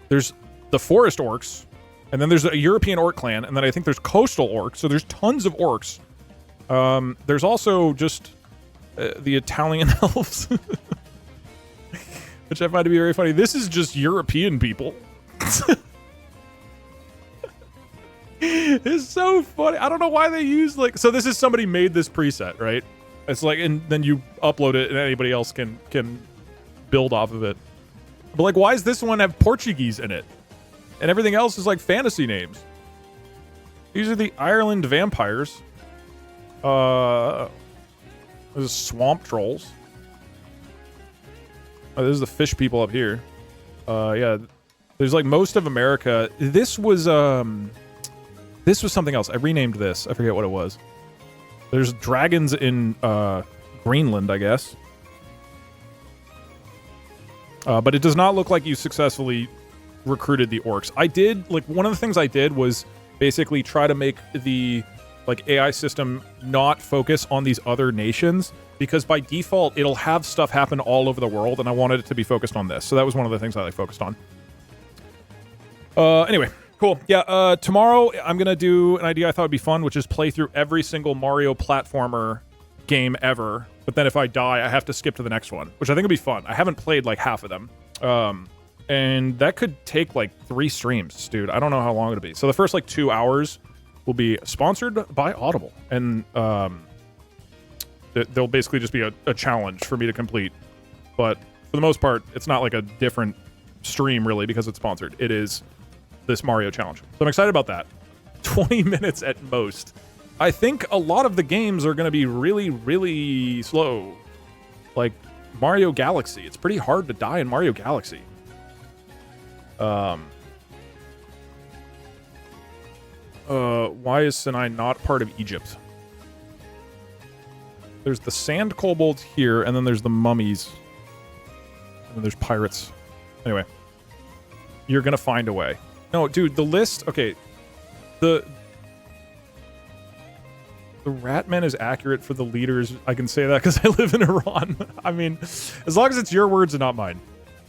There's the forest orcs. And then there's a European orc clan, and then I think there's coastal orcs, so there's tons of orcs. There's also just the Italian elves, which I find to be very funny. This is just European people. It's so funny. I don't know why they use like... So this is somebody made this preset, right? It's like, and then you upload it, and anybody else can build off of it. But like, why does this one have Portuguese in it? And everything else is like fantasy names. These are the Ireland vampires. This is swamp trolls. Oh, this is the fish people up here. Yeah, There's like most of America. This was something else. I renamed this. I forget what it was. There's dragons in Greenland, I guess. But it does not look like you successfully recruited the orcs. I did, like, one of the things I did was basically try to make the, like, AI system not focus on these other nations, because by default, it'll have stuff happen all over the world, and I wanted it to be focused on this. So that was one of the things I focused on. Anyway, cool. Yeah, tomorrow I'm going to do an idea I thought would be fun, which is play through every single Mario platformer game ever. But then if I die, I have to skip to the next one, which I think would be fun. I haven't played like half of them. And that could take like 3 streams, dude. I don't know how long it'll be. So the first like 2 hours will be sponsored by Audible. And there'll basically just be a challenge for me to complete. But for the most part, it's not like a different stream really because it's sponsored. It is this Mario challenge. So I'm excited about that. 20 minutes at most. I think a lot of the games are going to be really, really slow. Like Mario Galaxy. It's pretty hard to die in Mario Galaxy. Why is Sinai not part of Egypt? There's the sand kobolds here, and then there's the mummies. And then there's pirates. Anyway. You're going to find a way. No, dude, the list... Okay. The Ratman is accurate for the leaders. I can say that because I live in Iran. I mean, as long as it's your words and not mine.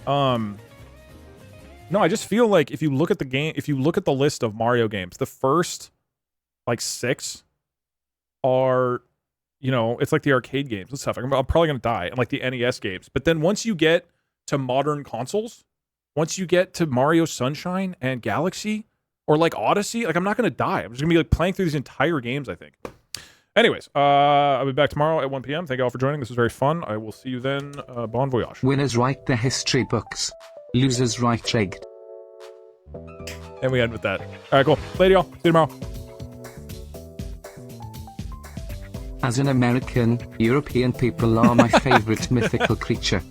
No, I just feel like if you look at the game, if you look at the list of Mario games, the first like 6 are, you know, it's like the arcade games and stuff. I'm probably gonna die, and like the NES games. But then once you get to modern consoles, once you get to Mario Sunshine and Galaxy or like Odyssey, like I'm not gonna die. I'm just gonna be like playing through these entire games, I think. Anyways, I'll be back tomorrow at 1 p.m. Thank you all for joining. This was very fun. I will see you then. Bon voyage. Winners write the history books. Losers write rigged. And we end with that. All right, cool. Later, y'all. See you tomorrow. As an American, European people are my favorite mythical creature.